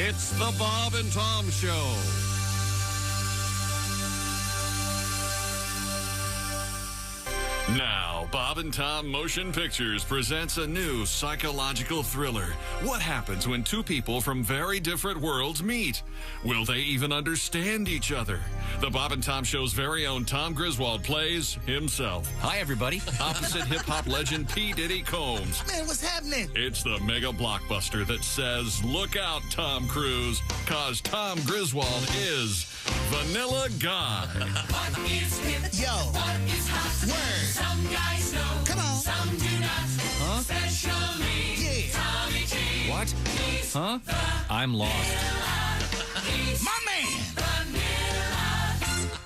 It's the Bob and Tom Show. Now, Bob and Tom Motion Pictures presents a new psychological thriller. What happens when two people from very different worlds meet? Will they even understand each other? The Bob and Tom Show's very own Tom Griswold plays himself. Hi, everybody. Opposite hip-hop legend P. Diddy Combs. Man, what's happening? It's the mega blockbuster that says, look out, Tom Cruise, cause Tom Griswold is Vanilla Guy. What is hip? Yo. What is hot? Word. Some guys know. Come on. Some do not. Huh? Especially Yeah. Tommy G. What? He's Huh? I'm lost. He's My man.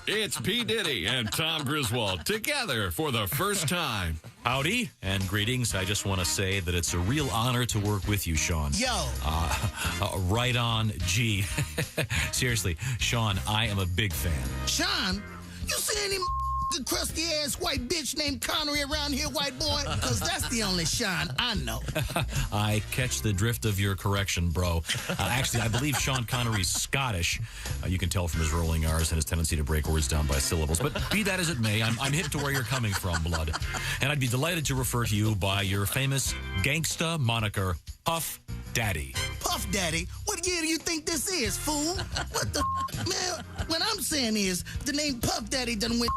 It's P. Diddy and Tom Griswold together for the first time. Howdy and greetings. I just want to say that it's a real honor to work with you, Sean. Yo. Right on, G. Seriously, Sean, I am a big fan. Sean, you see any crusty-ass white bitch named Connery around here, white boy? Because that's the only Sean I know. I catch the drift of your correction, bro. Actually, I believe Sean Connery's Scottish. You can tell from his rolling R's and his tendency to break words down by syllables. But be that as it may, I'm hip to where you're coming from, blood. And I'd be delighted to refer to you by your famous gangsta moniker, Puff Daddy. Puff Daddy, what year do you think this is, fool? What the man? What I'm saying is the name Puff Daddy done went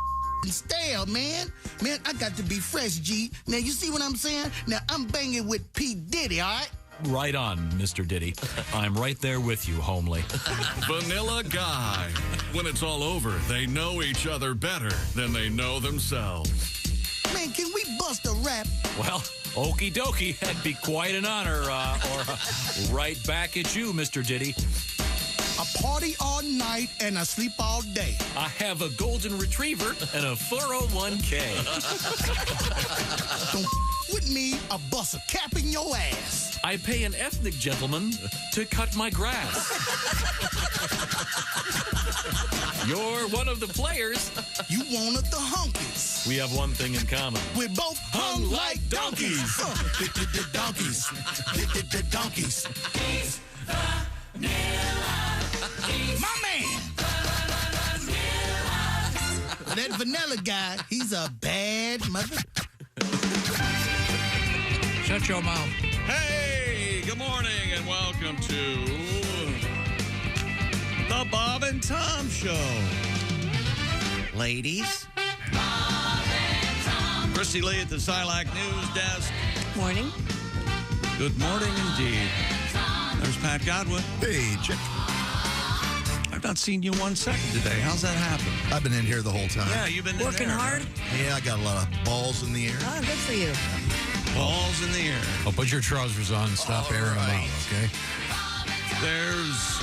stale, man. Man, I got to be fresh, G. Now, you see what I'm saying? Now, I'm banging with P. Diddy, all right? Right on, Mr. Diddy. I'm right there with you, homely. Vanilla Guy. When it's all over, they know each other better than they know themselves. Man, can we bust a rap? Well, okie dokie. That'd be quite an honor. Right back at you, Mr. Diddy. I party all night and I sleep all day. I have a golden retriever and a 401k. Don't with me, I bust a cap in your ass. I pay an ethnic gentleman to cut my grass. You're one of the players. You one of the hunkies. We have one thing in common. We're both hung like donkeys. The donkeys. The donkeys. He's My man. That vanilla guy, he's a bad mother. Shut your mouth. Hey, good morning and welcome to the Bob and Tom Show. Ladies. Bob and Tom. Christy Lee at the Silac News Desk. Morning. Good morning indeed. There's Pat Godwin. Hey, Chick. I've not seen you 1 second today. How's that happen? I've been in here the whole time. Yeah, you've been in Working there. hard? Yeah, I got a lot of balls in the air. Oh, good for you. Balls in the air. Oh, put your trousers on and stop airing them out, okay? There's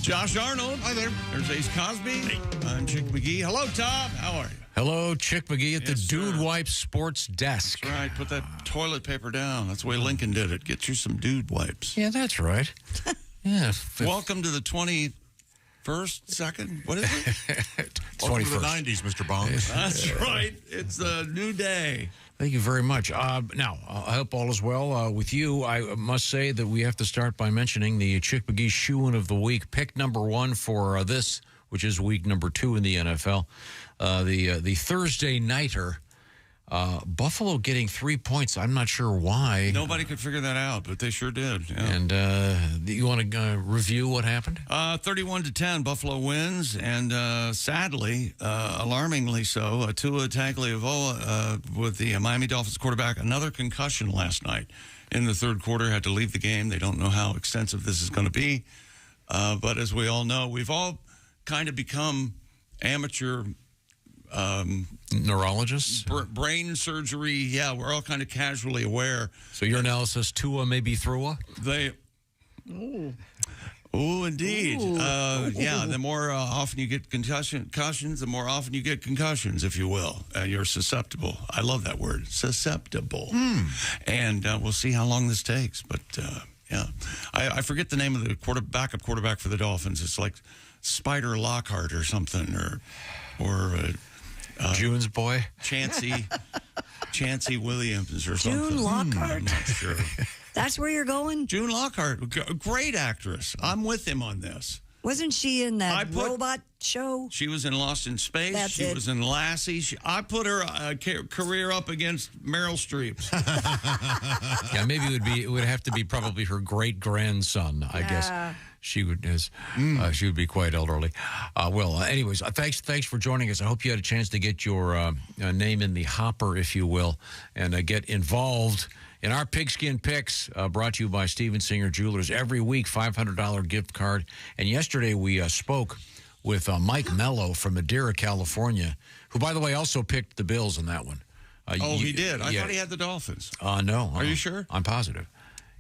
Josh Arnold. Hi there. There's Ace Cosby. Hey. I'm Chick McGee. Hello, Tom. How are you? Hello, Chick McGee at the Yes, Dude sir. Wipe Sports Desk. That's right. Put that toilet paper down. That's the way Lincoln did it. Get you some dude wipes. Yeah, that's right. Yeah. Welcome to the 21st, second. What is it? Welcome to the 21st. 90s, Mr. Bongs. That's right. It's a new day. Thank you very much. Now, I hope all is well with you. I must say that we have to start by mentioning the Chick McGee Shoe-In of the Week. Pick number one for this, which is week number 2 in the NFL. The Thursday Nighter, Buffalo getting 3 points. I'm not sure why. Nobody could figure that out, but they sure did. Yeah. And you want to review what happened? 31-10, Buffalo wins, and sadly, alarmingly so, Tua Tagovailoa with the Miami Dolphins quarterback, another concussion last night in the third quarter, had to leave the game. They don't know how extensive this is going to be, but as we all know, we've all kind of become amateur Neurologists? brain surgery. Yeah, we're all kind of casually aware. So your analysis, Tua may be through? They... Oh, indeed. Yeah, the more often you get concussions, the more often you get concussions, if you will. You're susceptible. I love that word, susceptible. And we'll see how long this takes. But, yeah, I forget the name of the backup quarterback for the Dolphins. It's like Spider Lockhart or something, or June's boy? Chancey Williams or something. June Lockhart. I'm not sure. That's where you're going? June Lockhart, great actress. I'm with him on this. Wasn't she in that robot show? She was in Lost in Space. That's she was in Lassie. I put her career up against Meryl Streep's. Yeah, maybe it would have to be probably her great grandson. I guess she would be quite elderly. Anyways, thanks for joining us. I hope you had a chance to get your name in the hopper, if you will, and get involved in our Pigskin Picks, brought to you by Steven Singer Jewelers. Every week, $500 gift card. And yesterday we spoke with Mike Mello from Madeira, California, who, by the way, also picked the Bills in that one. He did? I thought he had the Dolphins. No. Are you sure? I'm positive.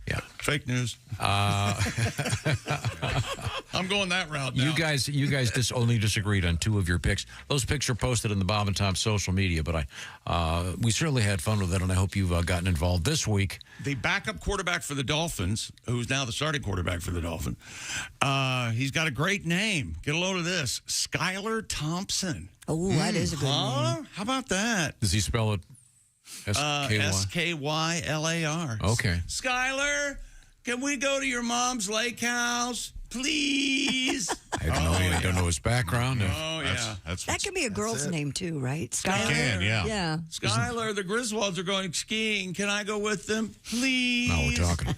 Yeah. Fake news. I'm going that route now. You guys only disagreed on 2 of your picks. Those picks are posted in the Bob and Tom social media, but we certainly had fun with it, and I hope you've gotten involved this week. The backup quarterback for the Dolphins, who's now the starting quarterback for the Dolphins, he's got a great name. Get a load of this. Skylar Thompson. Oh, that is a good name. How about that? Does he spell it S-K-Y? S-K-Y-L-A-R. Okay. Skylar, can we go to your mom's lake house, please? I don't know his background. Oh, yeah. That could be a girl's name, too, right? Skylar? Can, yeah. Yeah. Skylar, the Griswolds are going skiing. Can I go with them, please? Now we're talking.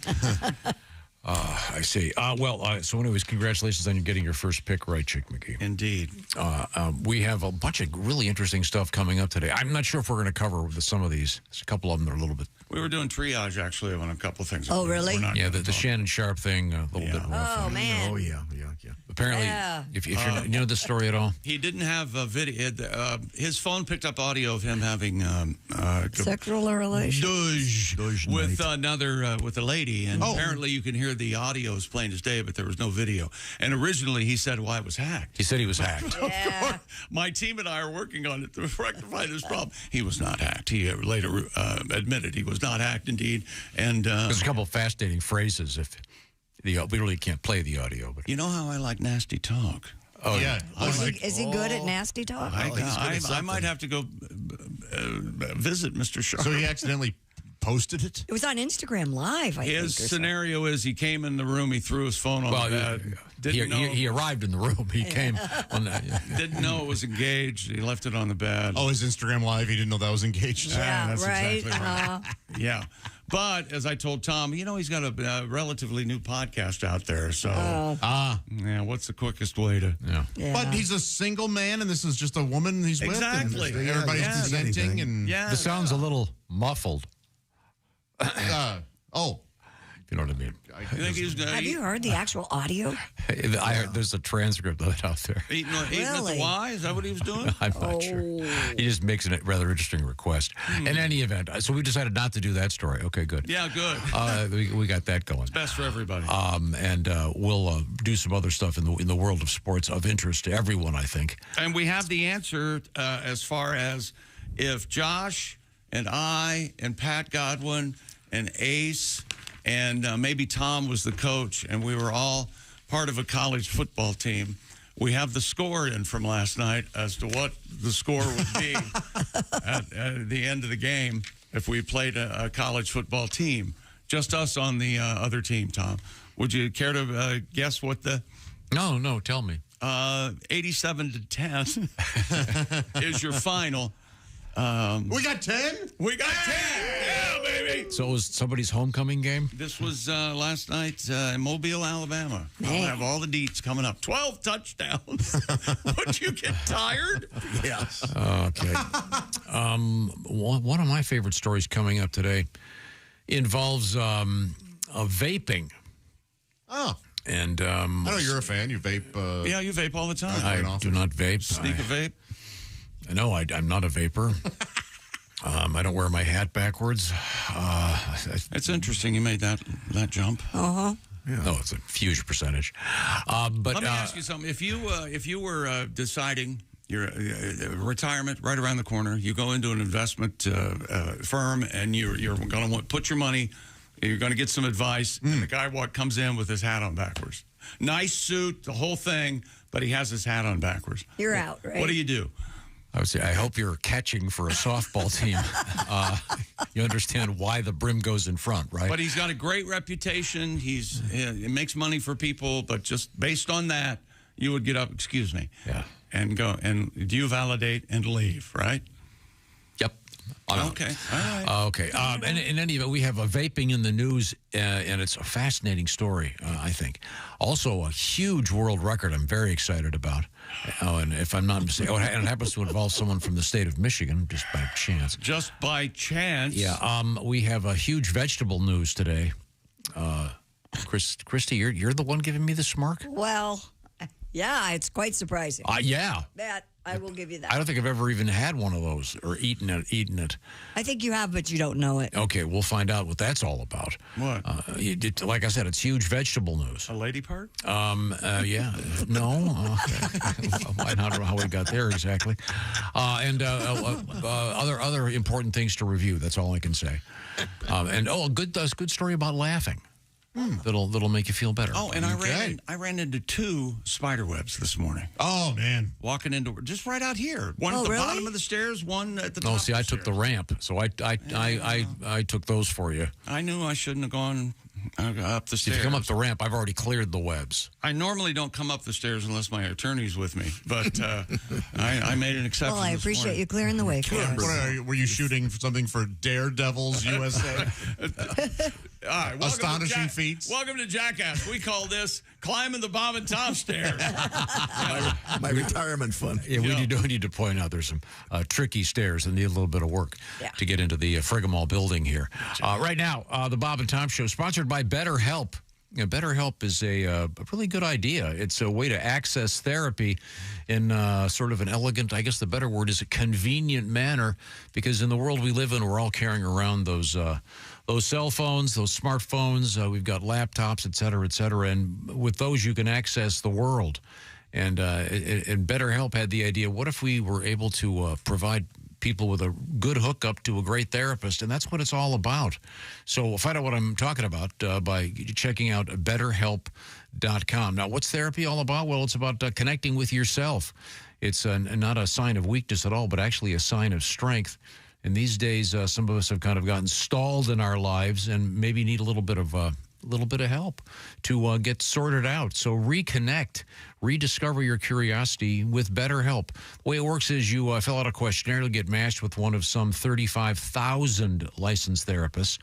I see. So anyways, congratulations on getting your first pick right, Chick McGee. Indeed. We have a bunch of really interesting stuff coming up today. I'm not sure if we're going to cover some of these. There's a couple of them that are a little bit... We were doing triage, actually, on a couple of things. Oh, really? Yeah, the Shannon Sharpe thing, a little bit rough. Oh, man. Oh, yeah. Apparently, if you're you know the story at all? He didn't have a video. His phone picked up audio of him having Sexual relations. with with a lady, and apparently you can hear the audio as plain as day, but there was no video. And originally he said, "Well, I was hacked." He said he was hacked. Of course, my team and I are working on it to rectify this problem. He was not hacked. He later admitted he was not hacked, indeed. And there's a couple of fascinating phrases. If we really can't play the audio, but you know how I like nasty talk. Oh, yeah. Is he good at nasty talk? I might have to go visit Mr. Sharpe. So he accidentally posted it? It was on Instagram Live, I think. His scenario is he came in the room, he threw his phone on the bed. He arrived in the room. He came on that. Didn't know it was engaged. He left it on the bed. Oh, his Instagram Live, he didn't know that was engaged? Yeah, that's right. exactly right. Yeah. But as I told Tom, he's got a relatively new podcast out there. So, yeah, what's the quickest way to? Yeah. But he's a single man, and this is just a woman he's with. Exactly. And everybody's consenting. And This sounds a little muffled. You know what I mean? Have you heard the actual audio? I heard there's a transcript of it out there. Eating at the Y? Is that what he was doing? I'm not sure. He just makes a rather interesting request. In any event, so we decided not to do that story. Okay, good. Yeah, good. We got that going. It's best for everybody. And we'll do some other stuff in the world of sports of interest to everyone, I think. And we have the answer as far as if Josh and I and Pat Godwin and Ace and maybe Tom was the coach, and we were all part of a college football team. We have the score in from last night as to what the score would be at the end of the game if we played a college football team. Just us on the other team, Tom. Would you care to guess what the... No, tell me. 87-10 is your final. we got 10? We got 10! Yeah, baby! So it was somebody's homecoming game? This was last night in Mobile, Alabama. Man. I'll have all the deets coming up. 12 touchdowns. Would you get tired? Yes. Okay. One of my favorite stories coming up today involves vaping. Oh. And I know you're a fan. You vape. Yeah, you vape all the time. I do not vape. Sneak a vape? No, I'm not a vapor. I don't wear my hat backwards. It's interesting you made that jump. Uh-huh. Yeah. No, it's a huge percentage. But let me ask you something. If you were deciding your retirement right around the corner, you go into an investment firm and you're going to put your money, you're going to get some advice, and the guy comes in with his hat on backwards. Nice suit, the whole thing, but he has his hat on backwards. You're out, right? What do you do? I would say, I hope you're catching for a softball team. You understand why the brim goes in front, right? But he's got a great reputation. It makes money for people, but just based on that, you would get up, excuse me, and go, and do you validate and leave, right? Yep. Okay. All right. Okay. And in any event, we have a vaping in the news, and it's a fascinating story, I think. Also, a huge world record I'm very excited about. And if I'm not mistaken, and it happens to involve someone from the state of Michigan, just by chance. Just by chance? Yeah. We have a huge vegetable news today. Christy, you're the one giving me the smirk? Well, yeah, it's quite surprising. Yeah. That, I will give you that. I don't think I've ever even had one of those or eaten it. I think you have, but you don't know it. Okay, we'll find out what that's all about. What? Like I said, it's huge vegetable news. A lady part? Yeah. No. I don't know how we got there exactly. And other important things to review. That's all I can say. And good story about laughing. That'll make you feel better. Oh, and I ran into 2 spider webs this morning. Oh, man. Walking into just right out here. One at the bottom of the stairs, one at the top. Oh, see, I took the stairs. ramp, so I took those for you. I knew I shouldn't have gone up the stairs. If you come up the ramp, I've already cleared the webs. I normally don't come up the stairs unless my attorney's with me, but I made an exception. Well, I appreciate you clearing the way for us. Were you shooting for something for Daredevils USA? All right, astonishing feats. Welcome to Jackass. We call this climbing the Bob and Tom stairs. My retirement fund. Yeah, we need to point out there's some tricky stairs that need a little bit of work to get into the Frigamall building here. Right now, the Bob and Tom Show, sponsored by BetterHelp. BetterHelp is a really good idea. It's a way to access therapy in sort of an elegant, I guess the better word is a convenient manner, because in the world we live in, we're all carrying around those cell phones, those smartphones. We've got laptops, et cetera, and with those you can access the world. And BetterHelp had the idea, what if we were able to provide people with a good hookup to a great therapist, and that's what it's all about. So we'll find out what I'm talking about by checking out BetterHelp.com. Now, what's therapy all about? Well, it's about connecting with yourself. It's not a sign of weakness at all, but actually a sign of strength. And these days, some of us have kind of gotten stalled in our lives and maybe need a little bit of help to get sorted out. So reconnect, rediscover your curiosity with BetterHelp. The way it works is you fill out a questionnaire to get matched with one of some 35,000 licensed therapists.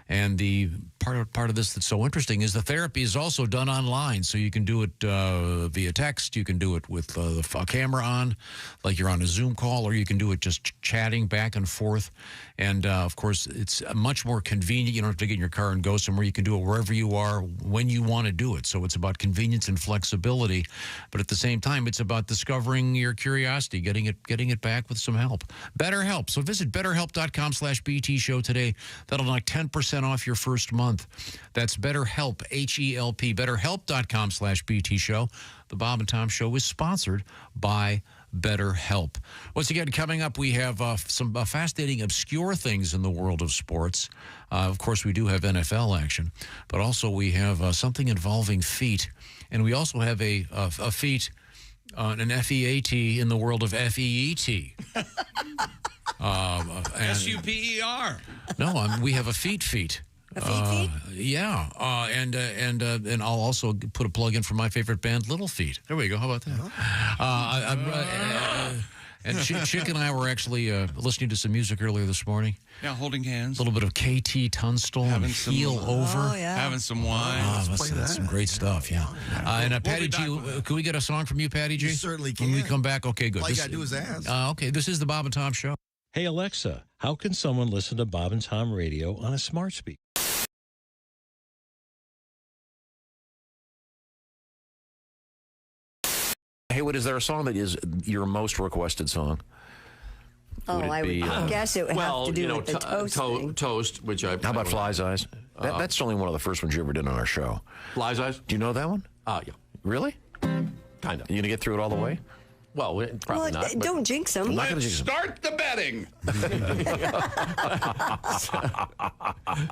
And the part of this that's so interesting is the therapy is also done online. So you can do it via text. You can do it with a camera on, like you're on a Zoom call, or you can do it just chatting back and forth. And, of course, it's much more convenient. You don't have to get in your car and go somewhere. You can do it wherever you are, when you want to do it. So it's about convenience and flexibility. But at the same time, it's about discovering your curiosity, getting it back with some help. BetterHelp. So visit BetterHelp.com/BT Show today. That'll knock 10% off your first month. That's BetterHelp, H-E-L-P, BetterHelp.com/BT Show. The Bob and Tom Show is sponsored by BetterHelp. Once again, coming up, we have some fascinating, obscure things in the world of sports. Of course, we do have NFL action, but also we have something involving feet. And we also have a feat, an F-E-A-T in the world of F-E-E-T. S-U-P-E-R. No, we have a feet. A feet? Yeah, and I'll also put a plug in for my favorite band, Little Feet. There we go. How about that? And Chick and I were actually listening to some music earlier this morning. Yeah, holding hands. A little bit of KT Tunstall and Heel Over. Oh, yeah. Having some wine. That's some great stuff, yeah. And Patty G, can we get a song from you, Patty G? You certainly can. When we come back, okay, good. All you got to do is ask. Okay, this is the Bob and Tom Show. Hey, Alexa, how can someone listen to Bob and Tom radio on a smart speaker? Haywood, is there a song that is your most requested song? I would guess it would have to do with the toast thing. Toast, which I... How about Fly's Eyes? That's only one of the first ones you ever did on our show. Fly's Eyes? Do you know that one? Yeah. Really? Kind of. You going to get through it all the way? Well, probably not. Don't jinx them. I'm not going to jinx them. Start the betting.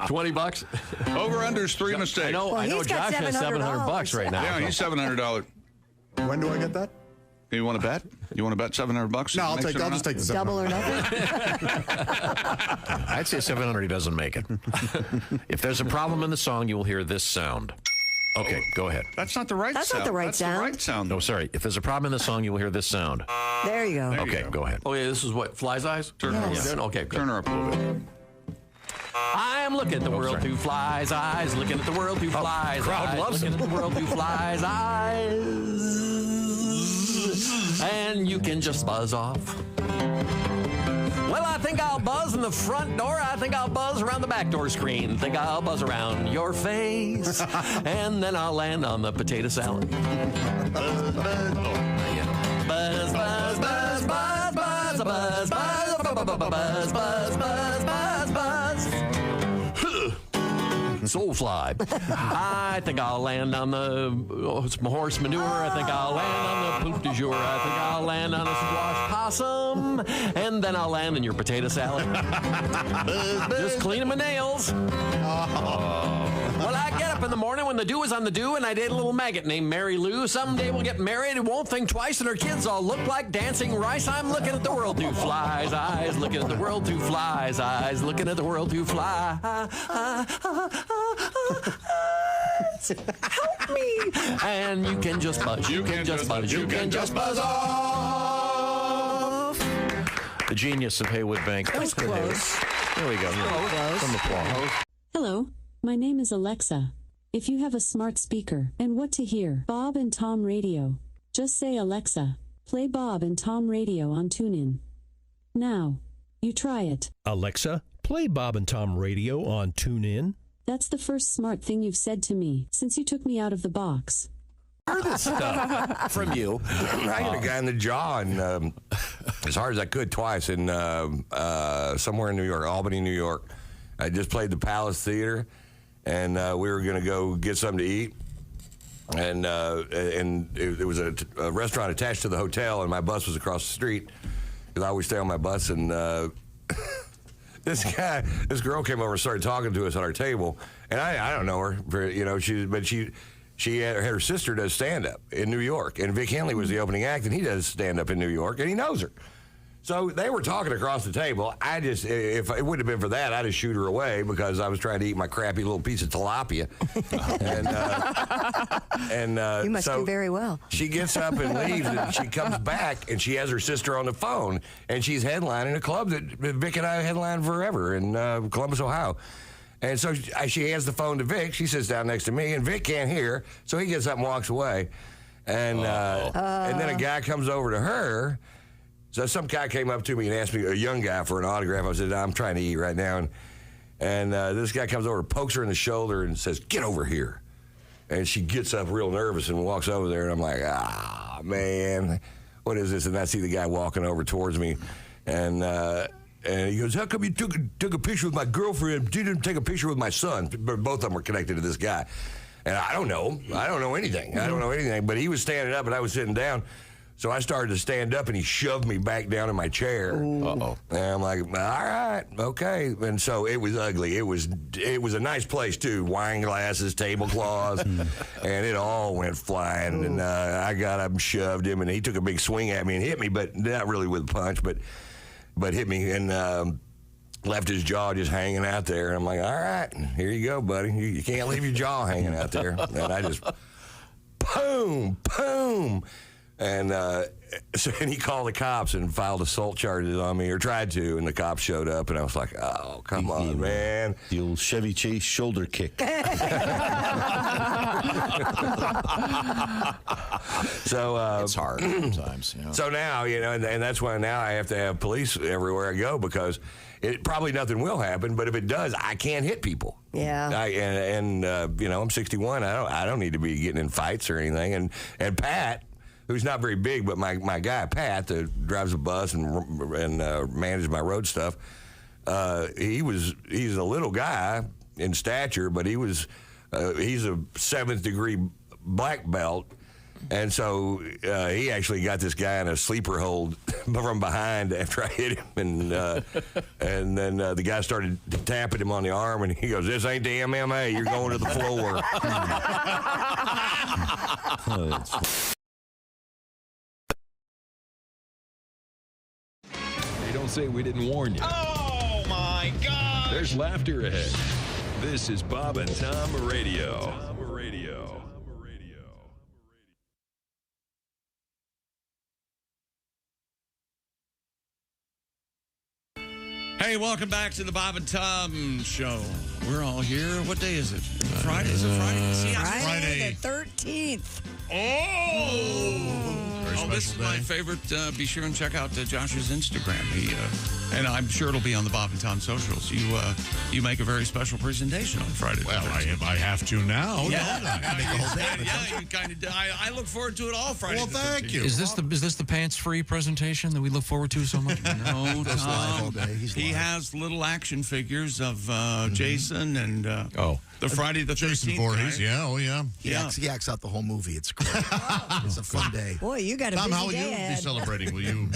$20? Over-under's 3 mistakes. I know he's got Josh has $700 right now. Yeah, he's $700. When do I get that? You want to bet? You want to bet $700? No, I'll just take the Double or nothing? I'd say 700 he doesn't make it. If there's a problem in the song, you will hear this sound. Okay, go ahead. That's not the right That's sound. not the right That's sound. the right sound. No, sorry. If there's a problem in the song, you will hear this sound. There you go. Okay, go ahead. Oh, yeah, this is what? Fly's eyes? Turn her up. Yes. Okay, good. Turn her up a little bit. I am looking at the world through Fly's eyes, looking at the world through Fly's crowd eyes, loves looking it. at the world through Fly's eyes. And you can just buzz off. Well, I think I'll buzz in the front door. I think I'll buzz around the back door screen. Think I'll buzz around your face. And then I'll land on the potato salad. Buzz, buzz, buzz, buzz, buzz, buzz, buzz, buzz, buzz, buzz, buzz, buzz. Soulfly. I think I'll land on the horse manure. I think I'll land on the poop du jour. I think I'll land on a squash possum. And then I'll land in your potato salad. Just cleaning my nails. Well, I get up in the morning when the dew is on the dew, and I date a little maggot named Mary Lou. Someday we'll get married and won't think twice, and our kids all look like dancing rice. I'm looking at the world through Fly's eyes, looking at the world through Fly's eyes, looking at the world through Fly. Help me! And you can just buzz. You can just buzz. You can just buzz off. The genius of Haywood Bank. That was close. There we go. Some applause. Hello, my name is Alexa. If you have a smart speaker and what to hear, Bob and Tom Radio, just say Alexa, play Bob and Tom Radio on TuneIn. Now, you try it. Alexa, play Bob and Tom Radio on TuneIn. That's the first smart thing you've said to me since you took me out of the box. Heard this stuff from you. I hit a guy in the jaw and as hard as I could twice in somewhere in New York, Albany, New York. I just played the Palace Theater, and we were going to go get something to eat. And it was a restaurant attached to the hotel, and my bus was across the street because I always stay on my bus. And this girl came over and started talking to us at our table, and I don't know her, she had her sister does stand-up in New York, and Vic Henley was the opening act, and he does stand-up in New York, and he knows her. So they were talking across the table. If it wouldn't have been for that, I'd have shoot her away because I was trying to eat my crappy little piece of tilapia. You must do very well. She gets up and leaves, and she comes back, and she has her sister on the phone, and she's headlining a club that Vic and I headlined forever in Columbus, Ohio. And so she hands the phone to Vic. She sits down next to me, and Vic can't hear, so he gets up and walks away. And then a guy comes over to her. So some guy came up to me and asked me, a young guy, for an autograph. I said, I'm trying to eat right now. And this guy comes over, pokes her in the shoulder, and says, get over here. And she gets up real nervous and walks over there. And I'm like, man, what is this? And I see the guy walking over towards me. And he goes, how come you took a picture with my girlfriend? You didn't take a picture with my son. Both of them were connected to this guy. And I don't know. I don't know anything. But he was standing up and I was sitting down. So I started to stand up and he shoved me back down in my chair. Uh-oh. And I'm like, all right, okay. And so it was ugly. It was a nice place too. Wine glasses, tablecloths, and it all went flying. And I got up and shoved him, and he took a big swing at me and hit me, but not really with a punch, but hit me and left his jaw just hanging out there. And I'm like, all right, here you go, buddy. You can't leave your jaw hanging out there. And I just, boom. And he called the cops and filed assault charges on me, or tried to, and the cops showed up, and I was like, oh, come on, man. The old Chevy Chase shoulder kick. So it's hard sometimes. You know. So now, and that's why now I have to have police everywhere I go, because probably nothing will happen, but if it does, I can't hit people. Yeah. I'm 61. I don't need to be getting in fights or anything. And Pat, who's not very big, but my guy Pat that drives a bus and manages my road stuff, he's a little guy in stature, but he's a 7th degree black belt. And so he actually got this guy in a sleeper hold from behind after I hit him. And then the guy started tapping him on the arm, and he goes, this ain't the MMA. You're going to the floor. say we didn't warn you. Oh, my God. There's laughter ahead. This is Bob and Tom Radio. Hey, welcome back to the Bob and Tom Show. We're all here. What day is it? Friday? Is it Friday? See, Friday the 13th. This is my favorite. Be sure and check out Josh's Instagram. And I'm sure it'll be on the Bob and Tom socials. You make a very special presentation on Friday. Well, I have to now. You kind of. I look forward to it all Friday. Well, thank you. Is this the pants-free presentation that we look forward to so much? No, Goes live all Tom. day. He has little action figures of Jason and the Friday the 13th. Jason Voorhees, guy. yeah, oh yeah. He acts out the whole movie. It's great. It's a fun day. Boy, you got a Tom, busy how will day you be ahead. celebrating? Will you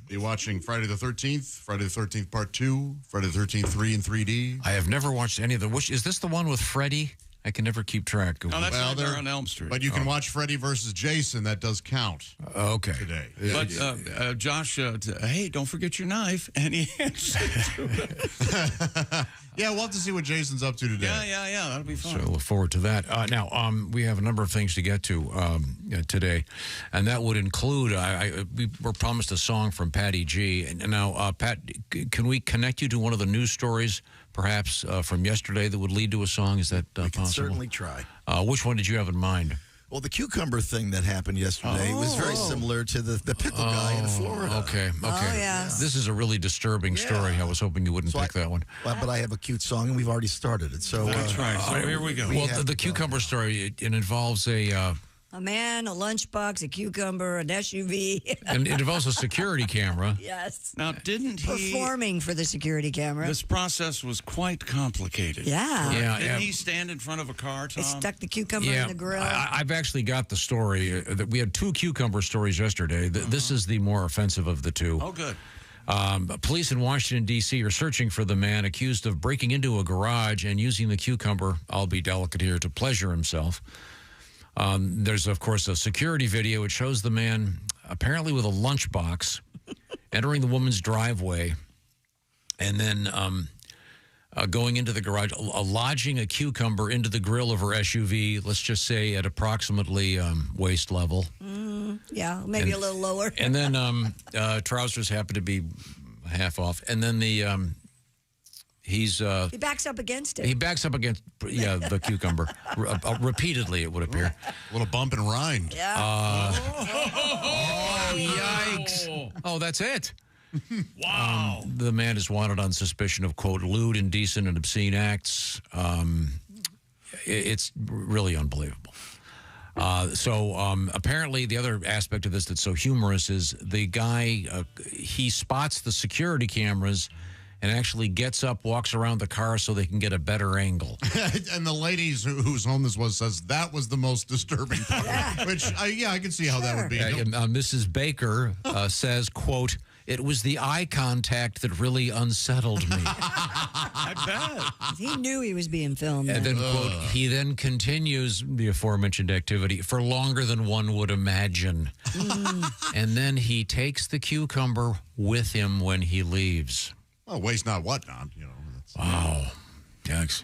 be watching Friday the 13th, Friday the 13th Part 2, Friday the 13th 3 in 3D? I have never watched any of them. Is this the one with Freddy? I can never keep track. No, that's right there on Elm Street. But you can watch Freddy versus Jason. That does count. Okay. Today. But Josh, hey, don't forget your knife. And he answered to it. Yeah, we'll have to see what Jason's up to today. Yeah. That'll be fun. So look forward to that. Now, we have a number of things to get to today, and that would include, we were promised a song from Patty G. And now, Pat, can we connect you to one of the news stories, perhaps, from yesterday that would lead to a song? Is that possible? We can certainly try. Which one did you have in mind? Well, the cucumber thing that happened yesterday was very similar to the pickle guy in Florida. Okay. Oh, yes. This is a really disturbing story. I was hoping you wouldn't pick that one. But I have a cute song, and we've already started it. So that's right. So here we go. Well, the cucumber story, it involves a man, a lunchbox, a cucumber, an SUV. and it involves a security camera. Yes. Now, didn't he... Performing for the security camera. This process was quite complicated. Yeah. Didn't he stand in front of a car, Tom? They stuck the cucumber in the grill. I've actually got the story. That we had two cucumber stories yesterday. This is the more offensive of the two. Oh, good. Police in Washington, D.C. are searching for the man accused of breaking into a garage and using the cucumber, I'll be delicate here, to pleasure himself. There's, of course, a security video. It shows the man apparently with a lunchbox entering the woman's driveway and then going into the garage, lodging a cucumber into the grill of her SUV, let's just say at approximately waist level. Yeah, maybe a little lower. And then trousers happen to be half off. And then he backs up against it. He backs up against, the cucumber. Repeatedly, it would appear. A little bump and rind. Yeah. Yikes. Oh, that's it. Wow. The man is wanted on suspicion of, quote, lewd, indecent, and obscene acts. It's really unbelievable. Apparently the other aspect of this that's so humorous is the guy, he spots the security cameras and actually gets up, walks around the car so they can get a better angle. And the ladies whose home this was says that was the most disturbing part. Which, I can see how that would be. Mrs. Baker says, quote, "It was the eye contact that really unsettled me." I bet. He knew he was being filmed. And then, quote, he then continues the aforementioned activity for longer than one would imagine. And then he takes the cucumber with him when he leaves. Well, waste not, what not, Wow. Yikes.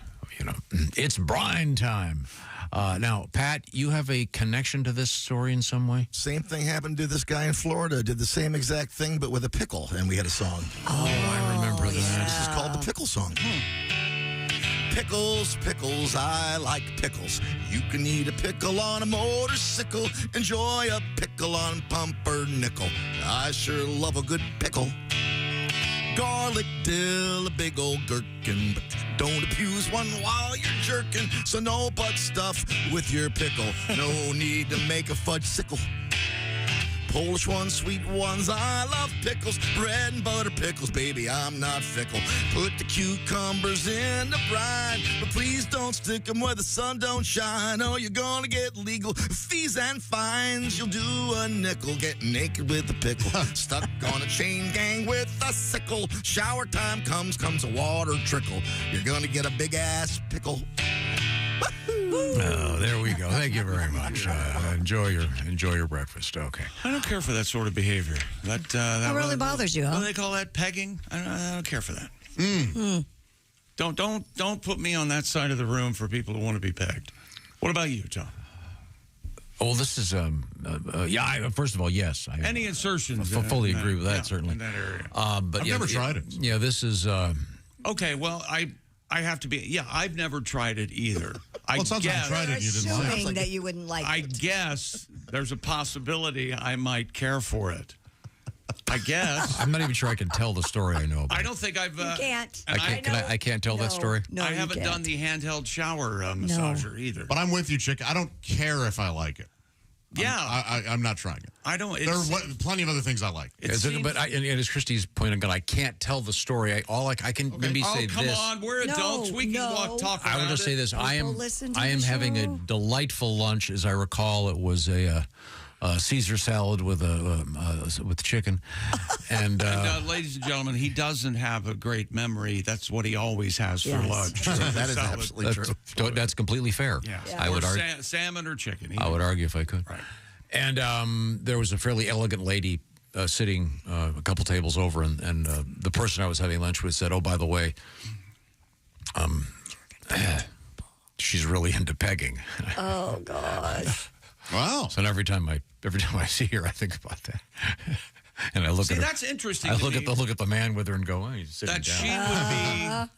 It's brine time. Now, Pat, you have a connection to this story in some way? Same thing happened to this guy in Florida. Did the same exact thing, but with a pickle, and we had a song. Oh, I remember that. This is called the pickle song. Pickles, pickles, I like pickles. You can eat a pickle on a motorcycle. Enjoy a pickle on pumpernickel. I sure love a good pickle. Garlic, dill, a big old gherkin, but don't abuse one while you're jerking. So no butt stuff with your pickle. No need to make a fudge sickle. Polish ones, sweet ones, I love pickles. Bread and butter pickles, baby, I'm not fickle. Put the cucumbers in the brine, but please don't stick them where the sun don't shine. Oh, you're gonna get legal fees and fines. You'll do a nickel, get naked with a pickle. Stuck on a chain gang with a sickle. Shower time comes a water trickle. You're gonna get a big ass pickle. Woohoo! Oh, there we go. Thank you very much. Enjoy your breakfast. Okay. I don't care for that sort of behavior. That really bothers you, huh? What do they call that? Pegging? I don't care for that. Don't put me on that side of the room for people who want to be pegged. What about you, John? Well, this is first of all, yes. Any insertions? I fully agree with that, certainly. In that area. But I've never tried it. Yeah, this is. Okay, well, I have to be. Yeah, I've never tried it either. Well, it sounds like you tried it and you didn't like it. Assuming that you wouldn't like I it. guess there's a possibility I might care for it. I guess. I'm not even sure I can tell the story I know about. I don't think I've. You can't. I can't tell that story? No, I you haven't can't. done the handheld shower massager either. But I'm with you, Chick. I don't care if I like it. Yeah. I'm not trying it. I don't. There are plenty of other things I like. And as Christy's pointing out, I can't tell the story. I can maybe say come this. on, we're adults. We can talk about it. I will just say this. I am the having a delightful lunch. As I recall, it was a Caesar salad with chicken. And, ladies and gentlemen, he doesn't have a great memory. That's what he always has for lunch. That is absolutely true. That's completely fair. Yes. I would argue. Salmon or chicken. I would argue if I could. Right. And there was a fairly elegant lady sitting a couple tables over, and the person I was having lunch with said, "Oh, by the way, she's really into pegging." Oh gosh. Wow. So every time I see her, I think about that. And I look at her. That's interesting. I look at the man with her and go, "Oh, he's sitting down."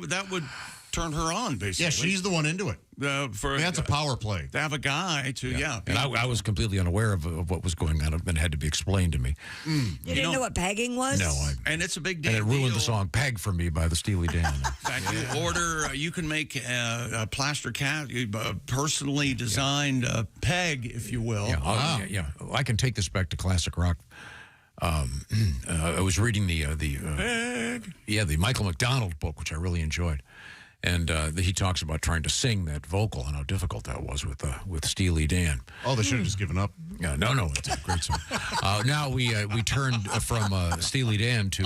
That would turn her on, basically. Yeah, she's the one into it. That's a power play. To have a guy to, And I was completely unaware of what was going on, and it had to be explained to me. You didn't know what pegging was? No, and it's a big deal. And it ruined the song "Peg for Me" by the Steely Dan. You can make a plaster cast, personally designed peg, if you will. Yeah, I can take this back to classic rock. I was reading the Michael McDonald book, which I really enjoyed, and he talks about trying to sing that vocal and how difficult that was with Steely Dan. Oh, they should have just given up. No, it's a great song. Now we turned from Steely Dan to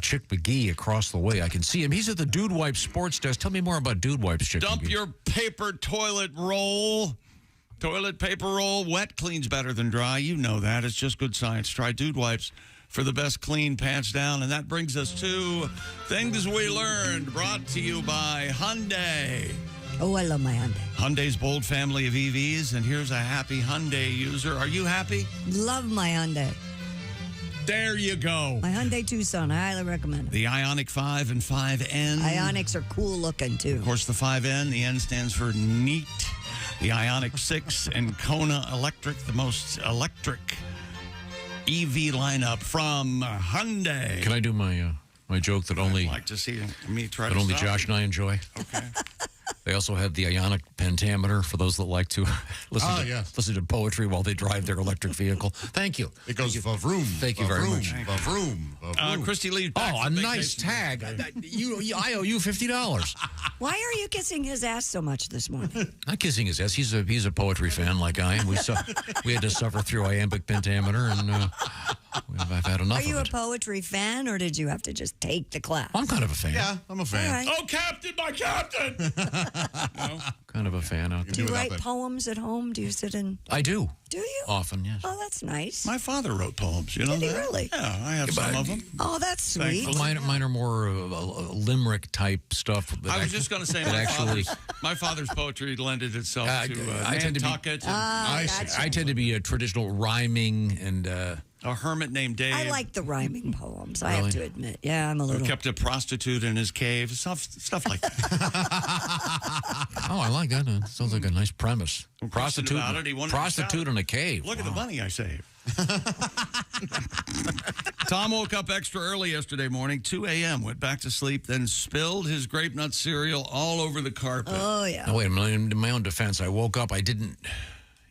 Chick McGee across the way. I can see him. He's at the Dude Wipe Sports Desk. Tell me more about Dude Wipes, Chick Dump McGee. your paper toilet roll. Toilet paper roll, wet cleans better than dry. You know that. It's just good science. Try Dude Wipes for the best clean, pants down. And that brings us to Things We Learned, brought to you by Hyundai. Oh, I love my Hyundai. Hyundai's bold family of EVs, and here's a happy Hyundai user. Are you happy? Love my Hyundai. There you go. My Hyundai Tucson. I highly recommend it. The Ioniq 5 and 5N. Ioniqs are cool looking, too. Of course, the 5N, the N stands for neat. The Ioniq 6 and Kona Electric, the most electric EV lineup from Hyundai. Can I do my joke that only I'd like to see me try that to only stop Josh you. and I enjoy? Okay. They also have the Ioniq pentameter for those that like to listen to poetry while they drive their electric vehicle. Thank you. It goes vroom. Thank you very much. Vroom. Christy Lee. Oh, a nice tag. I owe you $50. Why are you kissing his ass so much this morning? Not kissing his ass. He's a poetry fan like I am. We had to suffer through iambic pentameter, and I've had enough. Are you of a it. poetry fan, or did you have to just take the class? I'm kind of a fan. Yeah, I'm a fan. All right. Oh, Captain, my Captain! Kind of a fan out there. Do you write poems at home? Do you sit in? I do. Do you? Often, yes. Oh, that's nice. My father wrote poems. You know Did he that? really? Yeah, I have some of them. Oh, that's sweet. Mine are more limerick type stuff. I was just going to say my father's poetry lended itself to Nantucket. I tend to be a traditional rhyming and a hermit named Dave. I like the rhyming poems. I have to admit. Yeah, I'm a little. Who kept a prostitute in his cave. Stuff like that. Oh, I like that. Sounds like a nice premise. Prostitute in a cave. Look at the money I saved. Tom woke up extra early yesterday morning, 2 a.m., went back to sleep, then spilled his grape nut cereal all over the carpet. Oh, yeah. No, wait a minute. In my own defense, I woke up. I didn't.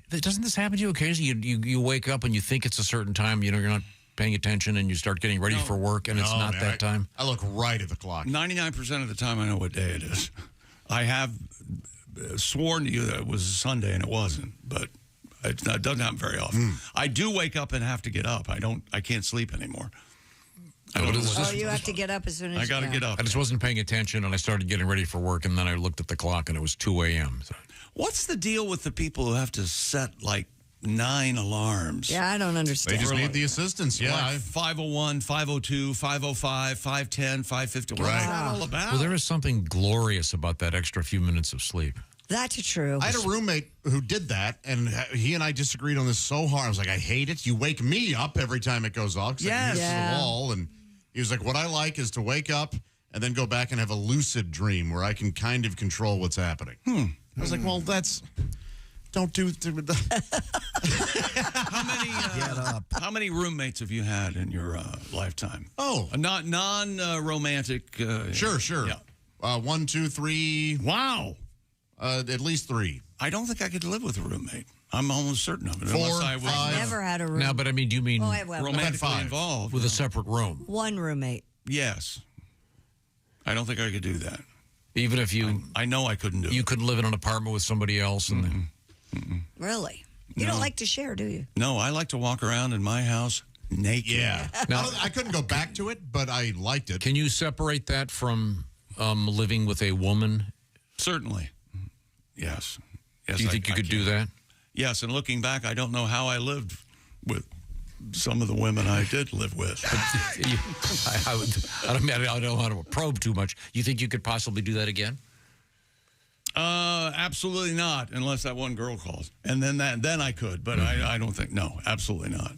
Doesn't this happen to you occasionally? You wake up and you think it's a certain time. You know, you're not paying attention, and you start getting ready for work, and it's not that time. I look right at the clock. 99% of the time, I know what day it is. I have sworn to you that it was a Sunday, and it wasn't, but it doesn't happen very often. I do wake up and have to get up. I can't sleep anymore. Oh, you have to get up as soon as I got to get up. I just wasn't paying attention, and I started getting ready for work, and then I looked at the clock, and it was 2 a.m. So. What's the deal with the people who have to set like 9 alarms? Yeah, I don't understand. They just need the assistance. Yeah. Like 5:01, 5:02, 5:05, 5:10, 5:50. What's that all about? Well, there is something glorious about that extra few minutes of sleep. That's true. I had a roommate who did that, and he and I disagreed on this so hard. I was like, I hate it. You wake me up every time it goes off. Yes. To the wall. And he was like, what I like is to wake up and then go back and have a lucid dream where I can kind of control what's happening. I was like, well, that's... Don't do... How many roommates have you had in your lifetime? Oh. Not non-romantic. Sure. Yeah. 1, 2, 3. Wow. At least 3. I don't think I could live with a roommate. I'm almost certain of it. 4, unless I was 5. Never had a room. Now, but I mean, do you mean I will. romantically involved? with a separate room? One roommate. Yes. I don't think I could do that. Even if you... I know I couldn't do it. You couldn't live in an apartment with somebody else? And Really? You don't like to share, do you? No, I like to walk around in my house naked. Yeah. Now, I couldn't go back to it, but I liked it. Can you separate that from living with a woman? Certainly. Yes. Do you think you could do that? Yes, and looking back, I don't know how I lived with some of the women I did live with. I don't want to probe too much. You think you could possibly do that again? Absolutely not, unless that one girl calls. And then I could, but I don't think, no, absolutely not.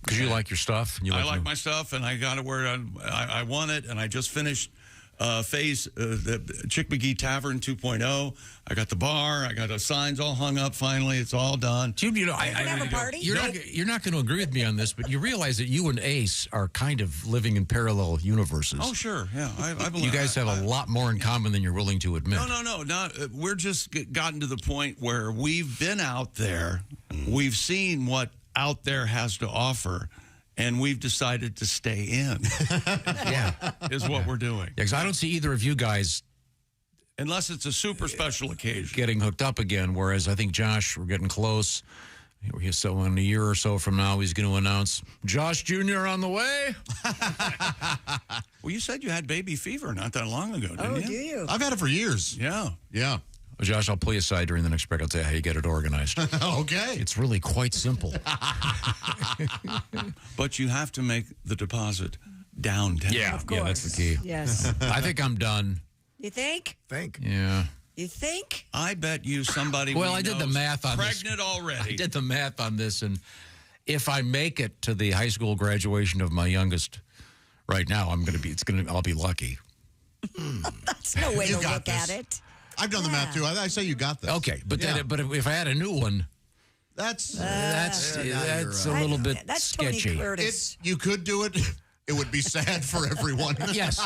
Because you like your stuff? I like my stuff, and I got it where I want it, and I just finished the Chick McGee Tavern 2.0. I got the bar. I got the signs all hung up. Finally, it's all done. You know, I have a party. You're not going to agree with me on this, but you realize that you and Ace are kind of living in parallel universes. Oh, sure, yeah. I believe you guys have a lot more in common than you're willing to admit. No. We're just gotten to the point where we've been out there. We've seen what out there has to offer. And we've decided to stay in. Is what we're doing. Because I don't see either of you guys, unless it's a super special occasion, getting hooked up again. Whereas I think Josh, we're getting close. So in a year or so from now, he's going to announce Josh Jr. on the way. Well, you said you had baby fever not that long ago, didn't you? Do you? I've had it for years. Yeah. Well, Josh, I'll pull you aside during the next break. I'll tell you how you get it organized. Okay. It's really quite simple. But you have to make the deposit downtown. Yeah, that's the key. Yes. I think I'm done. You think? Yeah. You think? I bet you somebody. Well, I did the math on this. Pregnant already. I did the math on this, and if I make it to the high school graduation of my youngest, right now, I'll be lucky. That's no way to look at it. I've done the math too. I say you got this. Okay, but if I had a new one, that's a little bit that's sketchy. Tony Curtis. You could do it. It would be sad for everyone. Yes.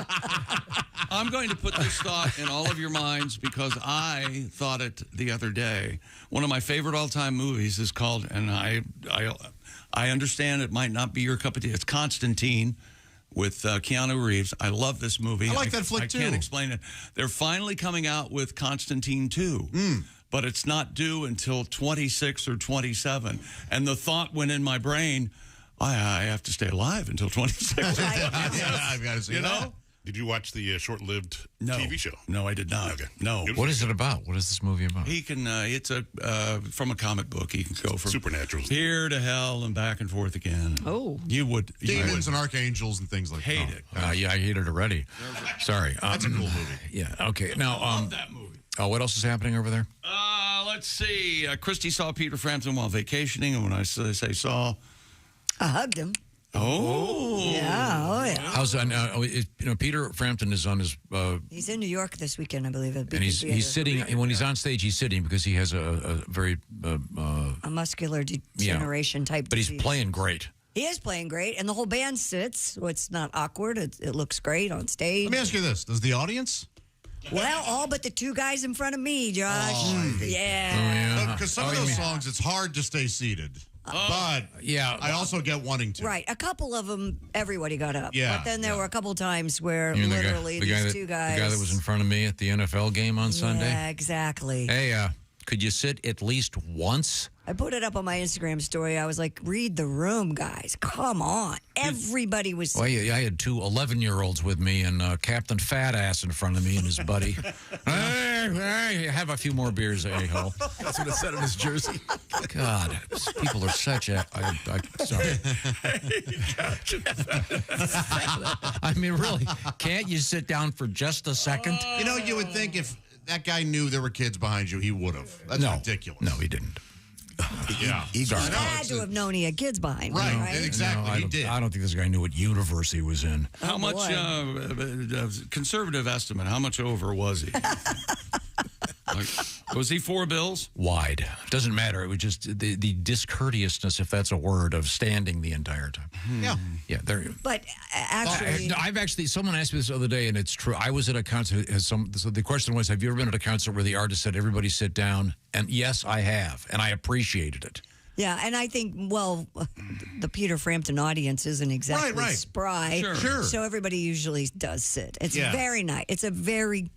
I'm going to put this thought in all of your minds because I thought it the other day. One of my favorite all-time movies is called, and I understand it might not be your cup of tea. It's Constantine with Keanu Reeves. I love this movie. I like that flick, too. I can't explain it. They're finally coming out with Constantine 2. But it's not due until 26 or 27. And the thought went in my brain, I have to stay alive until 26. I've got to see that. Did you watch the short-lived TV show? No, I did not. Okay. No. What is it about? What is this movie about? He can, it's from a comic book. He can go from supernatural here to hell and back and forth again. Oh. You would. Demons and archangels and things like that. Hate it. Yeah, I hate it already. Sorry. That's a cool movie. Yeah, okay. Now, I love that movie. What else is happening over there? Let's see. Christy saw Peter Frampton while vacationing, and when I say saw, I hugged him. Oh. Yeah. How's Peter Frampton is on his... he's in New York this weekend, I believe. And he's sitting... When he's on stage, he's sitting because he has a very... a muscular degeneration type But disease. he's playing great. He is playing great, and the whole band sits, so it's not awkward. It looks great on stage. Let me ask you this. Does the audience... Well, all but the two guys in front of me, Josh. Oh, yeah. Because some of those songs, it's hard to stay seated. But I also get wanting to. Right. A couple of them, everybody got up. Yeah. But then there were a couple times where You mean literally these two guys. The guy that was in front of me at the NFL game on Sunday? Yeah, exactly. Hey, Could you sit at least once? I put it up on my Instagram story. I was like, read the room, guys. Come on. Everybody was... Well, yeah, I had two 11-year-olds with me and Captain Fat Ass in front of me and his buddy. Hey, have a few more beers, a-hole. That's what it said on his jersey. God, people are such a... sorry. I mean, really, can't you sit down for just a second? You know, you would think if that guy knew there were kids behind you, he would have. That's ridiculous. No, he didn't. Yeah. Sorry. Had to have known he had kids behind right. him, right? Exactly, he did. I don't think this guy knew what universe he was in. How much, conservative estimate, how much over was he? Was he 4 bills? Wide. Doesn't matter. It was just the discourteousness, if that's a word, of standing the entire time. Yeah. Yeah, there you go. But actually... someone asked me this the other day, and it's true. I was at a concert. So the question was, have you ever been at a concert where the artist said, everybody sit down? And yes, I have. And I appreciated it. Yeah, and I think, well, the Peter Frampton audience isn't exactly spry. Sure. So everybody usually does sit. It's very nice. It's a very...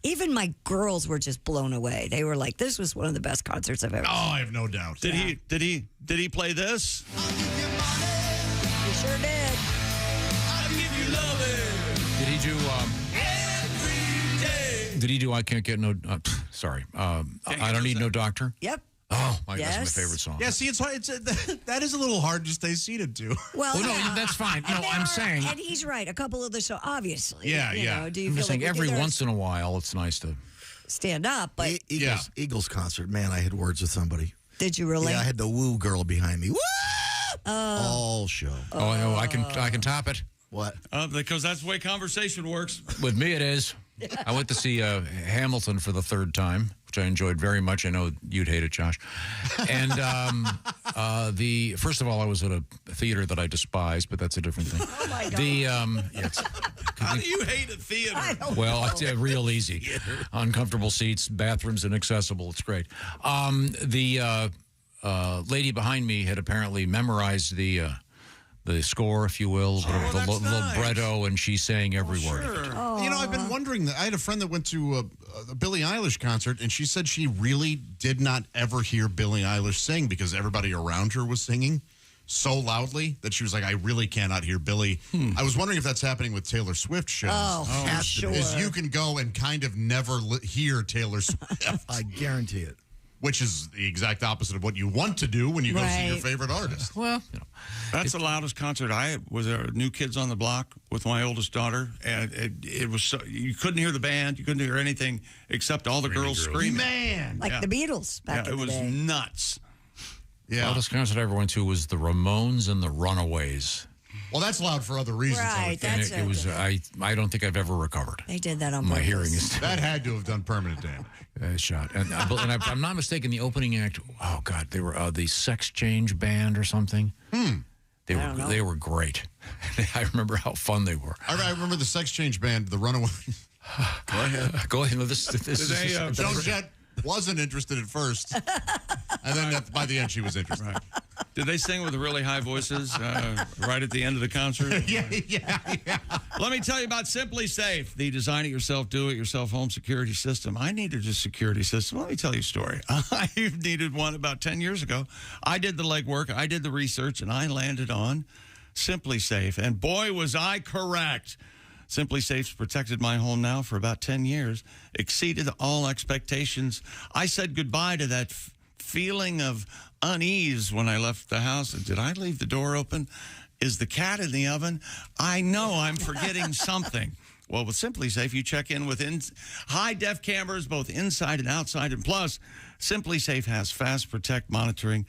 Even my girls were just blown away. They were like, "This was one of the best concerts I've ever seen." Oh, I have no doubt. Did he play this? He sure did. I'll give you loving. Did he do? Every day. Did he do? I can't get no. Sorry. I don't need no doctor. Yep. Oh, that's my favorite song. Yeah, see, it's hard. That is a little hard to stay seated to. Well, no, that's fine. No, I'm saying. And he's right. A couple of the shows, obviously. Yeah, you know, do you I'm feel just saying like every once in a while, it's nice to stand up, but Eagles concert, man, I had words with somebody. Did you really? Yeah, I had the woo girl behind me. Woo! All show. Oh, no, I can top it. What? Because that's the way conversation works. With me, it is. I went to see Hamilton for the 3rd time, which I enjoyed very much. I know you'd hate it, Josh. And first of all, I was at a theater that I despise, but that's a different thing. Oh my God. How do you hate a theater? Well, it's real easy. Uncomfortable seats, bathrooms inaccessible. It's great. The lady behind me had apparently memorized the score, if you will, the libretto, and she sang every word of it. You know, I've been wondering that. I had a friend that went to a Billie Eilish concert, and she said she really did not ever hear Billie Eilish sing because everybody around her was singing so loudly that she was like, I really cannot hear Billie. I was wondering if that's happening with Taylor Swift shows. Oh, sure. Is you can go and kind of never hear Taylor Swift. I guarantee it. Which is the exact opposite of what you want to do when you go see your favorite artist. Well, that's the loudest concert I was. New Kids on the Block with my oldest daughter, and it was so you couldn't hear the band, you couldn't hear anything except all the girls screaming. Man, like the Beatles back in the day. It was nuts. Yeah, the loudest concert I ever went to was the Ramones and the Runaways. Well, that's loud for other reasons. Right, it was. I don't think I've ever recovered. They did that on my purpose. hearing is that had to have done permanent damage. Shot, and if I'm not mistaken, the opening act. Oh God, they were the Sex Change Band or something. They were great. I remember how fun they were. I remember the Sex Change Band, the Runaways. Go ahead. No, this Joan Jett wasn't interested at first, and then by the end she was interested. Right. Did they sing with really high voices right at the end of the concert? Yeah. Let me tell you about SimpliSafe, the design-it-yourself, do-it-yourself home security system. I needed a security system. Let me tell you a story. I needed one about 10 years ago. I did the legwork, I did the research, and I landed on SimpliSafe. And boy, was I correct. SimpliSafe's protected my home now for about 10 years, exceeded all expectations. I said goodbye to that feeling of unease when I left the house. Did I leave the door open? Is the cat in the oven? I know I'm forgetting something. Well, with SimpliSafe, you check in with high-def cameras, both inside and outside. And plus, SimpliSafe has Fast Protect monitoring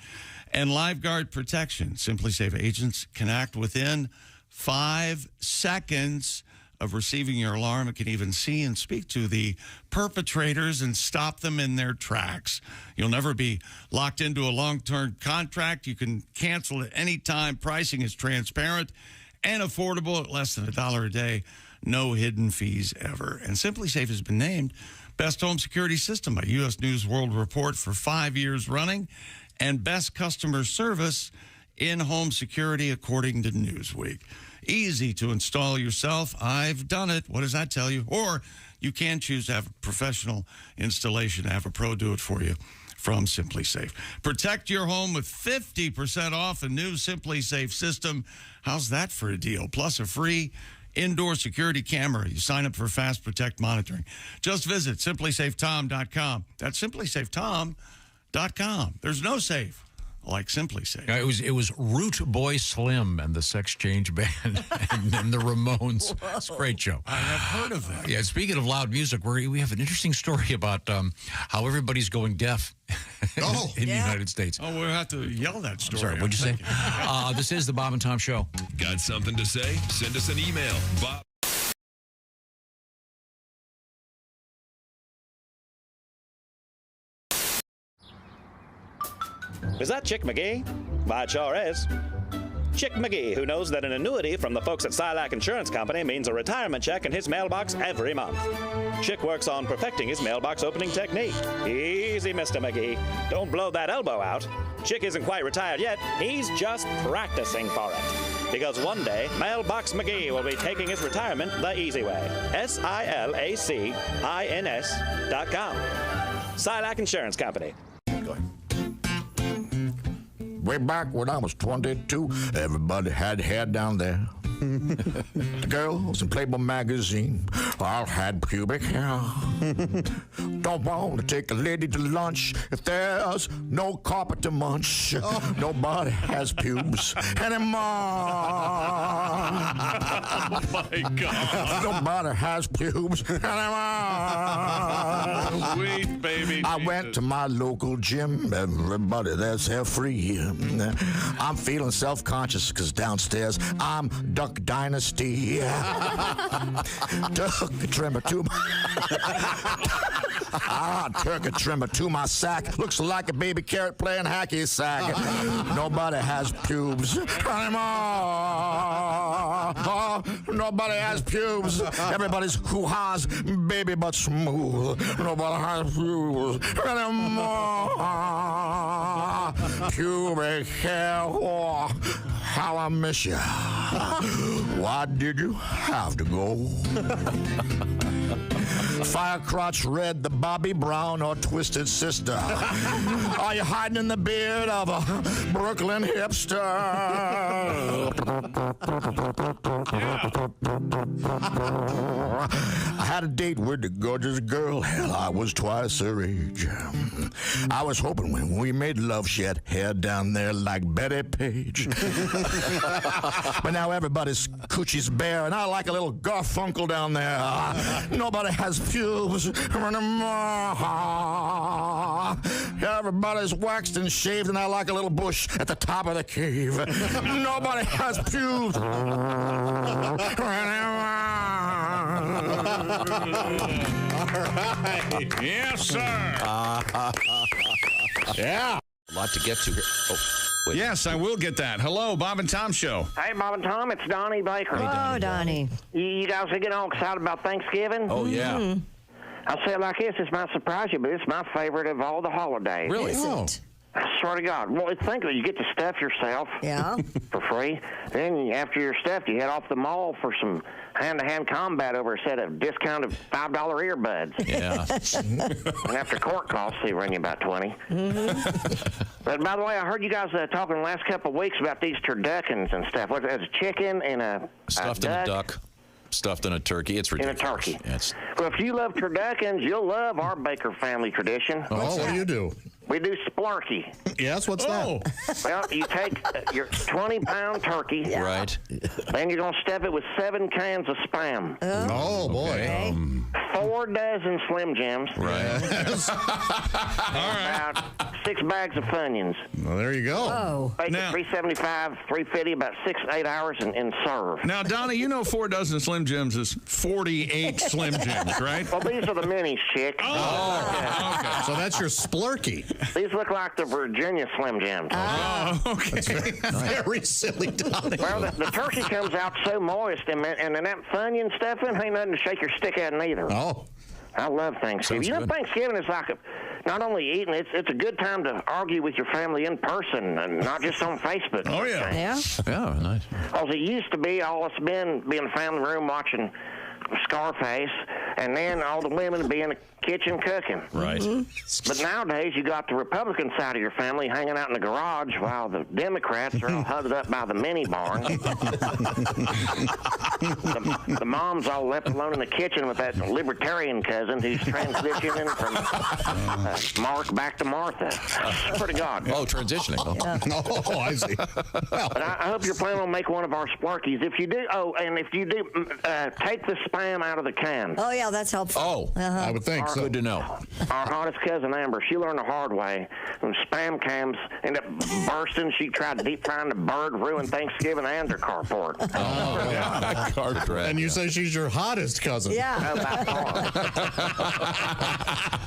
and LiveGuard protection. SimpliSafe agents can act within 5 seconds of receiving your alarm. It can even see and speak to the perpetrators and stop them in their tracks. You'll never be locked into a long-term contract. You can cancel at any time. Pricing is transparent and affordable at less than $1 a day. No hidden fees ever. And SimpliSafe has been named Best Home Security System by U.S. News World Report for 5 years running, and Best Customer Service in Home Security according to Newsweek. Easy to install yourself. I've done it. What does that tell you? Or you can choose to have a professional installation, have a pro do it for you. from SimpliSafe. Protect your home with 50% off a new SimpliSafe system. How's that for a deal? Plus a free indoor security camera. You sign up for Fast Protect monitoring. Just visit SimpliSafeTom.com. That's SimpliSafeTom.com. There's no safe like SimpliSafe. It was Root Boy Slim and the Sex Change Band and the Ramones. Whoa. It's a great show. I have heard of that. Yeah, speaking of loud music, we have an interesting story about how everybody's going deaf in the United States. Oh, we'll have to yell that story. Sorry, what'd you say? This is the Bob and Tom Show. Got something to say? Send us an email. Bob. Is that Chick McGee? Why, it sure is. Chick McGee, who knows that an annuity from the folks at Silac Insurance Company means a retirement check in his mailbox every month. Chick works on perfecting his mailbox opening technique. Easy, Mr. McGee. Don't blow that elbow out. Chick isn't quite retired yet. He's just practicing for it. Because one day, Mailbox McGee will be taking his retirement the easy way. SILACINS.com. Silac Insurance Company. Way back when I was 22, everybody had hair down there. The girls in Playboy magazine all had pubic hair. Don't want to take a lady to lunch if there's no carpet to munch. Nobody has pubes anymore. Oh, my God. Nobody has pubes anymore. Sweet baby. I went to my local gym. Everybody there's hair free. I'm feeling self-conscious because downstairs I'm Duck Dynasty. Took a trimmer to my took a trimmer to my sack. Looks like a baby carrot playing hacky sack. Nobody has pubes anymore. Nobody has pubes. Everybody's hoo-ha's baby but smooth. Nobody has pubes anymore. Pubic hair. Oh, how I miss you. Why did you have to go? Fire crotch red, the Bobby Brown or Twisted Sister? Are you hiding in the beard of a Brooklyn hipster? I had a date with a gorgeous girl. Hell, I was twice her age. I was hoping when we made love, she had hair down there like Betty Page. But now everybody's coochie's bare, and I like a little Garfunkel down there. Nobody has pubes anymore. Everybody's waxed and shaved, and I like a little bush at the top of the cave. Nobody has pubes All right. Yes, sir. Yeah. A lot to get to here. Oh, wait. Yes, I will get that. Hello, Bob and Tom Show. Hey, Bob and Tom, it's Donnie Baker. Hello, Donnie. You guys are getting all excited about Thanksgiving? Oh, yeah. Mm-hmm. I'll say it like this. This might surprise you, but it's my favorite of all the holidays. Really? Is it? I swear to God. Well, think of it. You get to stuff yourself for free. Then after you're stuffed, you head off the mall for some hand-to-hand combat over a set of discounted $5 earbuds. Yeah. And after court costs, they run you about 20. Mm-hmm. But by the way, I heard you guys talking the last couple of weeks about these turduckins and stuff. What's that, a chicken and a Stuffed in a duck. Stuffed in a turkey. It's ridiculous. In a turkey. Yeah, well, if you love turduckins, you'll love our Baker family tradition. Oh, what do you do? We do splurky. Yes, what's that? Well, you take your 20-pound turkey. Yeah. Right. Then you're going to stuff it with 7 cans of Spam. Oh, boy. Okay. 4 dozen Slim Jims. Right. Yes. About 6 bags of Funyuns. Well, there you go. Oh. Bake it $3.75, $3.50, about 6 to 8 hours, and serve. Now, Donnie, you know 4 dozen Slim Jims is 48 Slim Jims, right? Well, these are the minis, chick. Oh, okay. So that's your splurky. These look like the Virginia Slim Jims. Oh, okay. Very silly, Donnie. Well, the turkey comes out so moist, and that Funyun stuffing ain't nothing to shake your stick at neither. Oh. I love Thanksgiving. Sounds You know, good. Thanksgiving is like not only eating, it's a good time to argue with your family in person and not just on Facebook. Oh, yeah. Yeah. Yeah, nice. Because it used to be all us men be in the family room watching Scarface, and then all the women would be in the kitchen cooking. Right. But nowadays, you got the Republican side of your family hanging out in the garage while the Democrats are all huddled up by the mini barn. The mom's all left alone in the kitchen with that libertarian cousin who's transitioning from Mark back to Martha. Pretty God. Oh, transitioning. Oh, I see. But I hope you're planning on making one of our Sparkies. If you do, take the spam out of the can. Oh, yeah, that's helpful. Oh, I would think so. Good to know. Our hottest cousin, Amber, she learned the hard way. When spam cans end up bursting, she tried to deep frying the bird, ruined Thanksgiving and her carport. Oh, yeah. And you say she's your hottest cousin. Yeah. Oh, by far.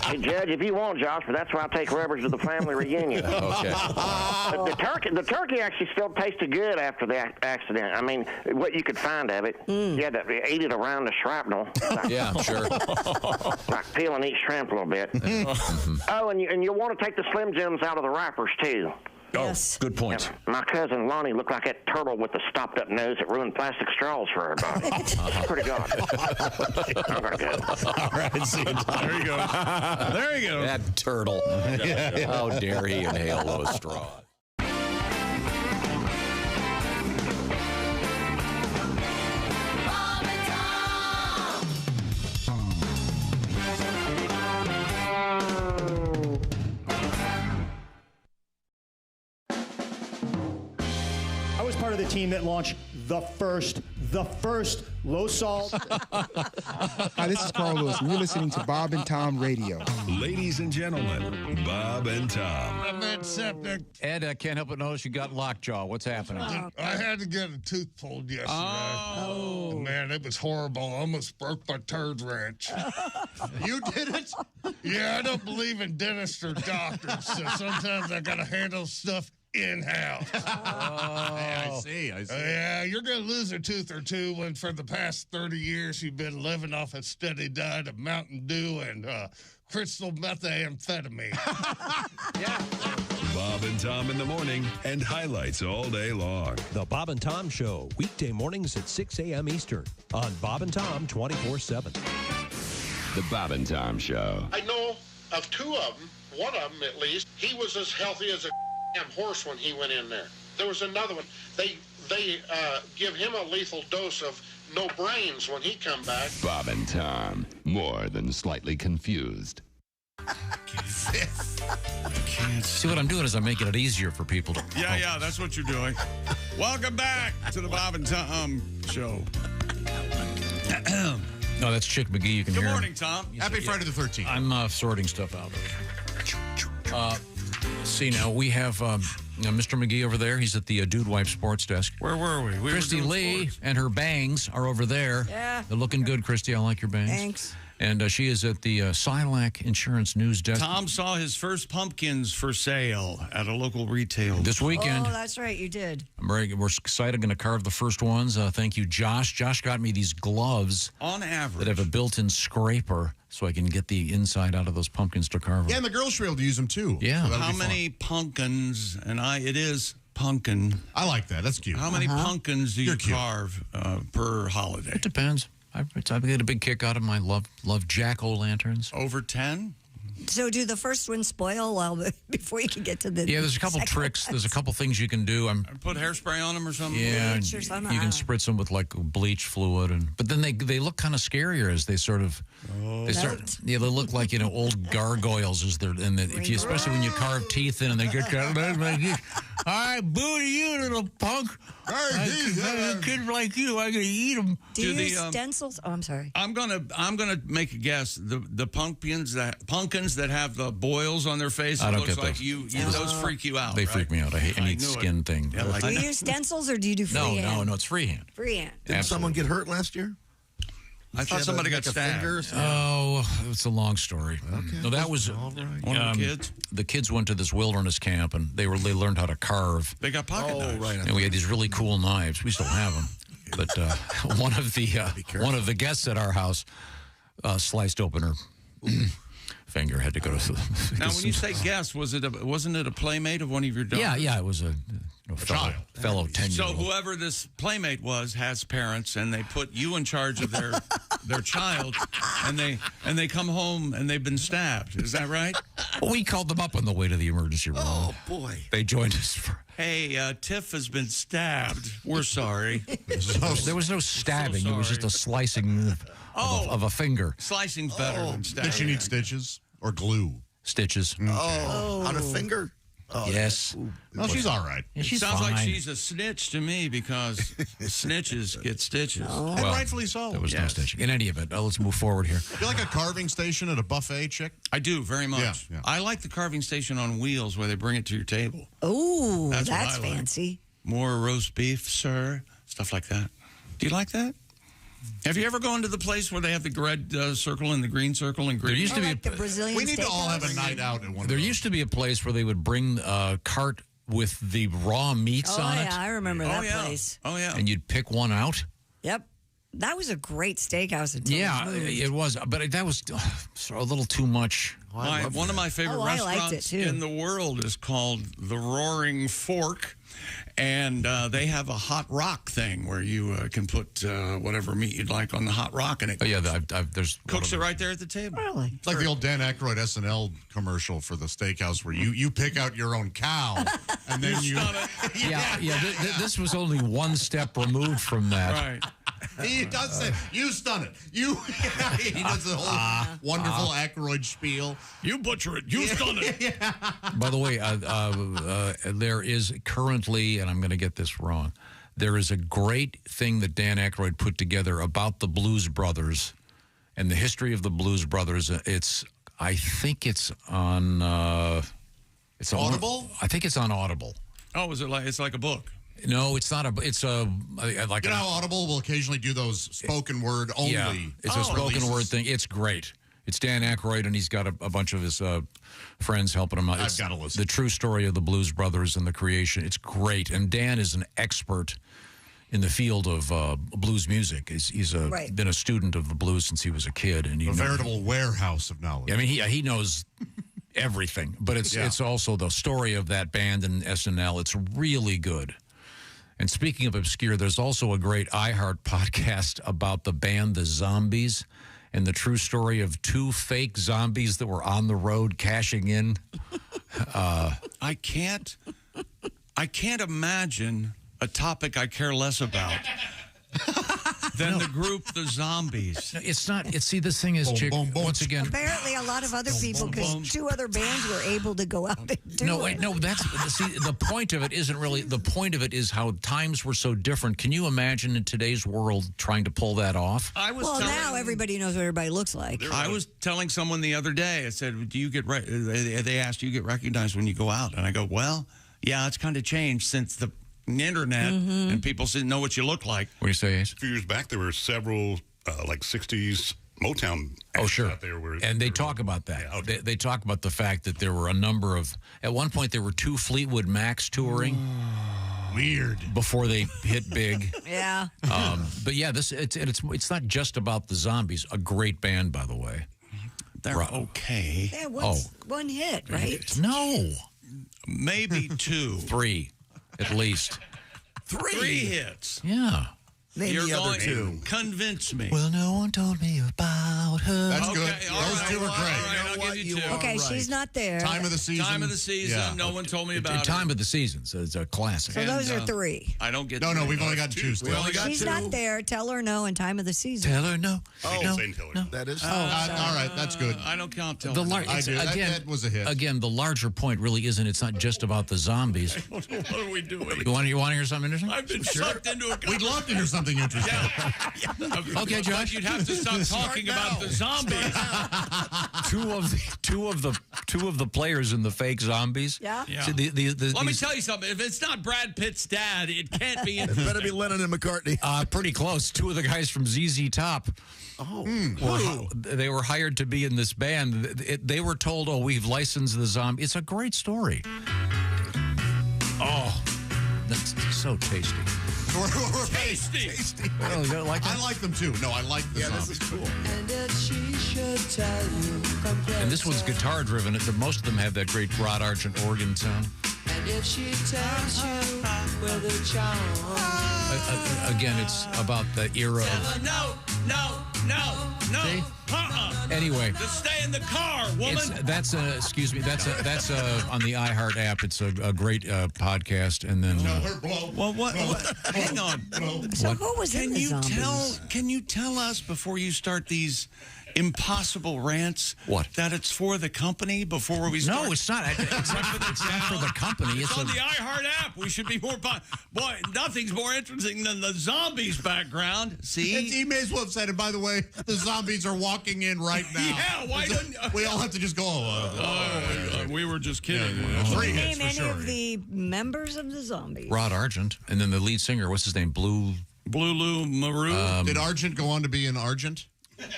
Hey, Judge, if you want, Josh, but that's why I take rubbers to the family reunion. Okay. The turkey actually still tasted good after the accident. I mean, what you could find of it. You had to eat it around the shrapnel. Yeah, sure. Like peel and eat shrimp a little bit. Oh, and you want to take the Slim Jims out of the wrappers, too. Yes. Good point. My cousin Lonnie looked like that turtle with the stopped-up nose that ruined plastic straws for everybody. Pretty good. I'm going to go. All right, see you. There you go. There you go. That turtle. How dare he inhale those straws? Part of the team that launched the first low salt. Hi, this is Carl Lewis, and you're listening to Bob and Tom Radio. Ladies and gentlemen, Bob and Tom. I'm at Septic. Ed, I can't help but notice you got lockjaw. What's happening? I had to get a tooth pulled yesterday. Oh. Man, it was horrible. I almost broke my turd wrench. You did it? Yeah, I don't believe in dentists or doctors, so sometimes I got to handle stuff in-house. I see. Yeah, you're going to lose a tooth or two when for the past 30 years you've been living off a steady diet of Mountain Dew and crystal methamphetamine. Yeah. Bob and Tom in the morning and highlights all day long. The Bob and Tom Show, weekday mornings at 6 a.m. Eastern on Bob and Tom 24/7. The Bob and Tom Show. I know of two of them, one of them at least, he was as healthy as a horse when he went in there. There was another one. They give him a lethal dose of no brains when he come back. Bob and Tom, more than slightly confused. See, what I'm doing is I'm making it easier for people to... Yeah, that's what you're doing. Welcome back to the Bob and Tom Show. No, that's Chick McGee. You can Good hear morning, him. Tom. Happy Friday the 13th. I'm sorting stuff out. See, now we have Mr. McGee over there. He's at the Dude Wipe Sports Desk. Where were we? Christy Lee and her bangs are over there. Yeah. They're looking good, Christy. I like your bangs. Thanks. And she is at the Silac Insurance News Desk. Tom saw his first pumpkins for sale at a local retail this weekend. Oh, that's right, you did. We're excited. Going to carve the first ones. Thank you, Josh. Josh got me these gloves. On average. That have a built-in scraper so I can get the inside out of those pumpkins to carve them. Yeah, and the girls should be able to use them, too. Yeah. So how many pumpkins, it is pumpkin. I like that. That's cute. How many pumpkins do you carve per holiday? It depends. I get a big kick out of my love jack-o'-lanterns. Over 10? So do the first one spoil before you can get to the... Yeah, there's a couple tricks. There's a couple things you can do. Put hairspray on them or something? Yeah, Bleach or something? you can spritz them with like bleach fluid, but then they look kind of scarier as they sort of they look like old gargoyles especially when you carve teeth in and they get kind of like, all right, boo to you, little punk. Kids like you, I'm gonna eat them. Do you use stencils? Oh, I'm sorry. I'm gonna make a guess. The pumpkins that have the boils on their face. I don't looks get like those. those freak you out. They right? freak me out. I need skin thing. Yeah, Do you use stencils or do you do freehand? No, it's freehand. Freehand. Didn't someone get hurt last year? I thought somebody got stabbed. Oh, it's a long story. Okay. No, that was one of the kids. The kids went to this wilderness camp and they learned how to carve. They got pocket knives. Right. And we had these really cool knives. We still have them. But one of the guests at our house sliced open her finger. Had to go to. Now, when you say guest, wasn't it a playmate of one of your dogs? Yeah, it was a fellow 10-year-old. So whoever this playmate was has parents, and they put you in charge of their their child, and they come home and they've been stabbed. Is that right? We called them up on the way to the emergency room. Oh, boy. They joined us for... Hey, Tiff has been stabbed. We're sorry. There was no stabbing. It was just a slicing of a finger. Slicing's better than stabbing. Did she need stitches or glue? Stitches. On a finger? Oh, yes. No, she's all right. Yeah, she's Sounds fine. like she's a snitch to me because snitches get stitches. And rightfully so. There was no stitching. In any event, let's move forward here. You like a carving station at a buffet, Chick? I do, very much. Yeah. I like the carving station on wheels where they bring it to your table. Oh, That's what that's I like. fancy. More roast beef, sir. Stuff like that. Do you like that? Have you ever gone to the place where they have the red circle and the green circle and green? There used to be like the Brazilian We need to all steakhouse? have a night out at one. There used to be a place where they would bring a cart with the raw meats on it. I remember that place. Oh, yeah. And you'd pick one out. Yep. That was a great steakhouse until Yeah, it moved. it was. But that was a little too much. One of my favorite I liked it, restaurants too. in the world is called The Roaring Fork. And they have a hot rock thing where you can put whatever meat you'd like on the hot rock, and it Oh, yeah, there's cooks it right there at the table. Really? It's like the old Dan Aykroyd SNL commercial for the steakhouse where you pick out your own cow and then you This was only one step removed from that. Right. He does say, you stun it. He does the whole wonderful Aykroyd spiel. You butcher it. You stun it. By the way, there is currently, and I'm going to get this wrong, there is a great thing that Dan Aykroyd put together about the Blues Brothers and the history of the Blues Brothers. I think it's on... it's Audible? I think it's on Audible. Oh, it's like a book? No, it's not it's a like you know how Audible will occasionally do those spoken word only. Yeah, it's a spoken releases? word thing. It's great. It's Dan Aykroyd, and he's got a bunch of his friends helping him out. I've got to listen. The true story of the Blues Brothers and the creation. It's great, and Dan is an expert in the field of blues music. He's been a student of the blues since he was a kid, and A veritable warehouse of knowledge. I mean, he knows everything, but it's also the story of that band and SNL. It's really good. And speaking of obscure, there's also a great iHeart podcast about the band The Zombies and the true story of two fake zombies that were on the road cashing in. I can't imagine a topic I care less about than the group The Zombies. No, it's not. See, this thing is, Chick, once again. Apparently, a lot of other people, because two other bands were able to go out and do it. No, the point of it isn't really, the point of it is how times were so different. Can you imagine in today's world trying to pull that off? Now everybody knows what everybody looks like. I was telling someone the other day, I said, do you get, they asked, do you get recognized when you go out? And I go, well, yeah, it's kind of changed since the internet and people know what you look like. What do you say, Ace? A few years back, there were several like 60s Motown acts out there. And they talk about that. Yeah, okay. They talk about the fact that there were a number of, at one point there were two Fleetwood Macs touring. Weird. Before they hit big. Yeah. But yeah, it's not just about the Zombies. A great band, by the way. They're okay. Yeah, one hit, right? No. Maybe two. Three. At least. Three hits. Yeah. You're going to convince me. Well, no one told me about her. That's good. Those two are great. I'll give you two. Okay, she's not there. Time of the season. Time of the season. Yeah. No one told me about it. Time of the season. So it's a classic. So those are three. I don't get No, three. we've only got two. We only got She's two. not there. Tell her no and time of the season. Tell her no. No. That is. all right, that's good. I don't count. Tell The her. I do. That was a hit. Again, the larger point really isn't. It's not just about the zombies. What are we doing? You want to hear something interesting? I've been sucked into a. We'd love to hear something interesting. Okay, Josh. You'd have to stop talking about the zombies. two of the players in the fake zombies. Yeah. See, Let me tell you something. If it's not Brad Pitt's dad, it can't be. It better be Lennon and McCartney. Pretty close. Two of the guys from ZZ Top. They were hired to be in this band. They were told, we've licensed the zombie. It's a great story. Oh, that's so tasty. We're tasty. Oh, you don't like them? I like them too. No, I like the This is cool. And this one's guitar driven. Most of them have that great Rod Argent organ sound. And if she tells you where the charm. Again, it's about the era of See? Anyway. Just stay in the car, woman. That's on the iHeart app. It's a great podcast. And then. Well, what? Hang on. So who was in the zombies? Can you tell us before you start these impossible rants that it's for the company before we start? No, it's not. It's not for the company. It's on the iHeart app. We should be more. Boy, nothing's more interesting than the zombies background. See? He may as well have said it. By the way, the zombies are walking in right now. Yeah, why don't we all have to just go? We were just kidding. Name any of the members of the zombies. Rod Argent, and then the lead singer. What's his name? Blue Lou Maru. Did Argent go on to be in Argent?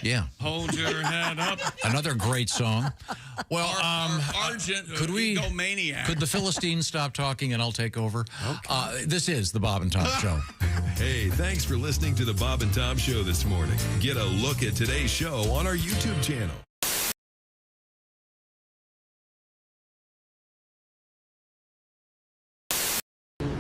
Yeah. Hold your head up. Another great song. Well, Argent. Could we go maniac? Could the Philistines stop talking and I'll take over? Okay. This is the Bob and Tom Show. Hey, thanks for listening to the Bob and Tom Show this morning. Get a look at today's show on our YouTube channel.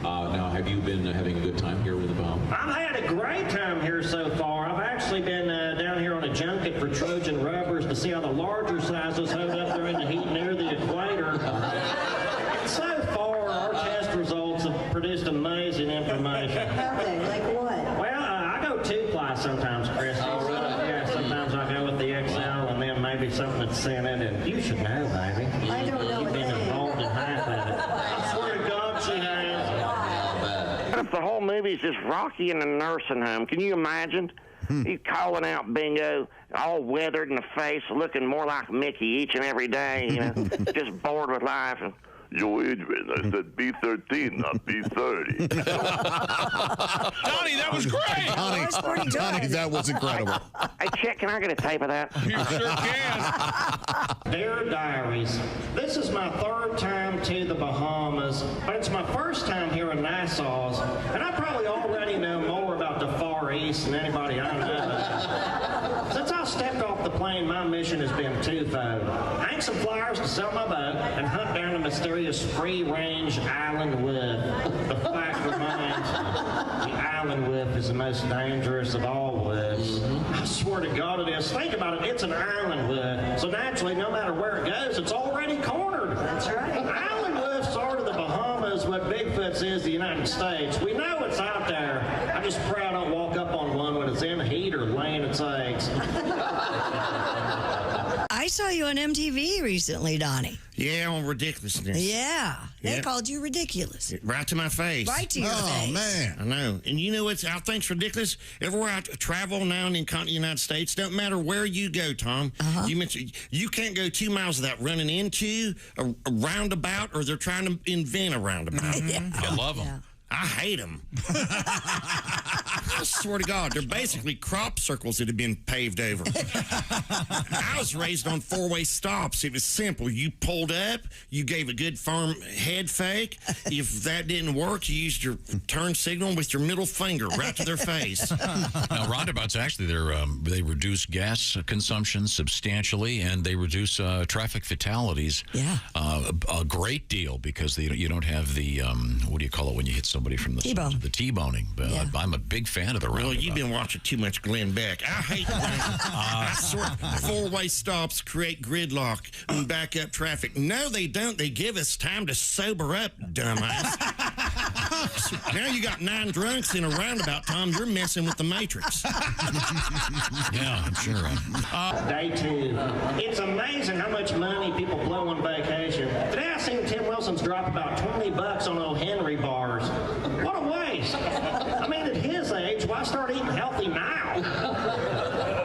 Now, have you been having a good time here with the Bob? I've had a great time here so far. I've actually been down here on a junket for Trojan rubbers to see how the larger sizes hold up there in the heat near the equator. And so far, our test results have produced amazing information. How they? Like what? Well, I go 2-ply sometimes, Chris. Oh, really? Yeah, sometimes I go with the XL and then maybe something that's scented, and you should know, baby. I don't know. You've been involved in half of it. I swear to God, she has. What if the whole movie's just Rocky in a nursing home? Can you imagine? He's calling out Bingo, all weathered in the face, looking more like Mickey each and every day, you know, just bored with life. And, Yo, Adrian, I said B13, not B30. Donnie, that was great. Donnie, that was incredible. Hey, Chet, can I get a tape of that? You sure can. Dear Diaries, this is my 3rd time to the Bahamas, but it's my first time here in Nassau's, and I probably already know more about the Far East than anybody I know. Since I stepped off the plane, my mission has been twofold. Hang some flyers to sell my boat and hunt down the mysterious free-range island wolf. The fact remains, the island wolf is the most dangerous of all wolves. I swear to God it is. Think about it, it's an island wolf. So naturally, no matter where it goes, it's already cornered. That's right. Island wolves are to the Bahamas what Bigfoot's is the United States. We know it's out there. I just pray I don't walk up on one when it's in heat or laying its eggs. I saw you on MTV recently, Donnie. Yeah, on ridiculousness. Yeah. They called you ridiculous. Right to my face. Right to your face. Oh, man. I know. And you know what I think's ridiculous? Everywhere I travel now in the continental United States, don't matter where you go, Tom, you mentioned you can't go 2 miles without running into a roundabout, or they're trying to invent a roundabout. I love them. Yeah. I hate them. I swear to God, they're basically crop circles that have been paved over. I was raised on 4-way stops. It was simple. You pulled up, you gave a good firm head fake. If that didn't work, you used your turn signal with your middle finger right to their face. Now, roundabouts, actually, they reduce gas consumption substantially, and they reduce traffic fatalities a great deal, because you don't have the, what do you call it when you hit somebody from the T-bone. The T-boning. I'm a big fan of the roundabout. Well, you've been watching too much Glenn Beck. I hate I swear, 4-way stops create gridlock and back up traffic. No, they don't. They give us time to sober up, dumbass. Now you got 9 drunks in a roundabout, Tom. You're messing with the Matrix. Yeah, I'm sure. Day 2. It's amazing how much money people blow on vacation. Today I seen Tim Wilson's drop about $20 on old Henry bars. What a waste. I mean, at his age, why start eating healthy now?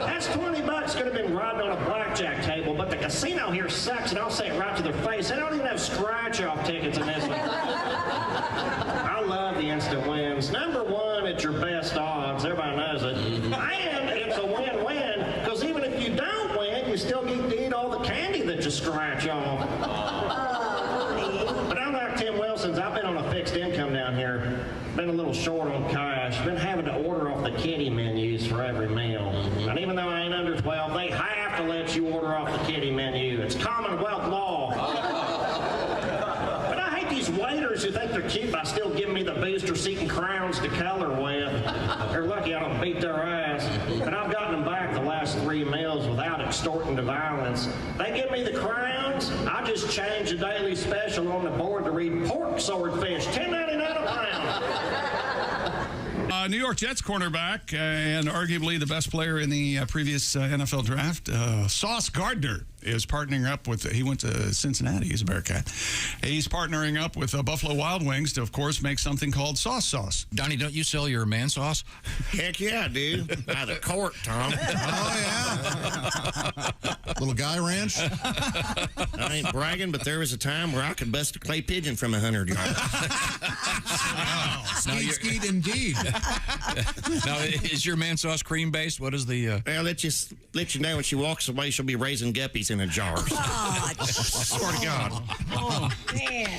That's $20 could have been riding on a blackjack table, but the casino here sucks, and I'll say it right to their face. They don't even have scratch-off tickets in this one. I love the instant wins. Number 1, it's your best odds. Everybody knows it. And it's a win-win, because even if you don't win, you still get to eat all the candy that you scratch off. But unlike Tim Wilson's, I've been on a fixed income down here. Been a little short on cash. Been having to order off the kiddie menus for every meal. And even though I ain't under 12, they have to let you order off the kiddie menu. It's Commonwealth law. But I hate these waiters who think they're cute by still giving me the booster seat and crowns to color with. They're lucky I don't beat their ass. And I've got them back the last 3 meals without extorting to violence. They give me the crowns. I just change the daily special on the board to read pork swordfish, $10.99 a pound. New York Jets cornerback and arguably the best player in the previous NFL draft, Sauce Gardner, is partnering up with, he went to Cincinnati, he's a Bearcat. He's partnering up with Buffalo Wild Wings to, of course, make something called sauce. Donnie, don't you sell your man sauce? Heck yeah, dude. By the court, Tom. Oh, yeah. Little Guy Ranch. I ain't bragging, but there was a time where I could bust a clay pigeon from 100 yards. Skeet indeed. Now, is your man sauce cream based? What is the? Well, let you know when she walks away, she'll be raising guppies in a jar. Swear to God. Oh, man.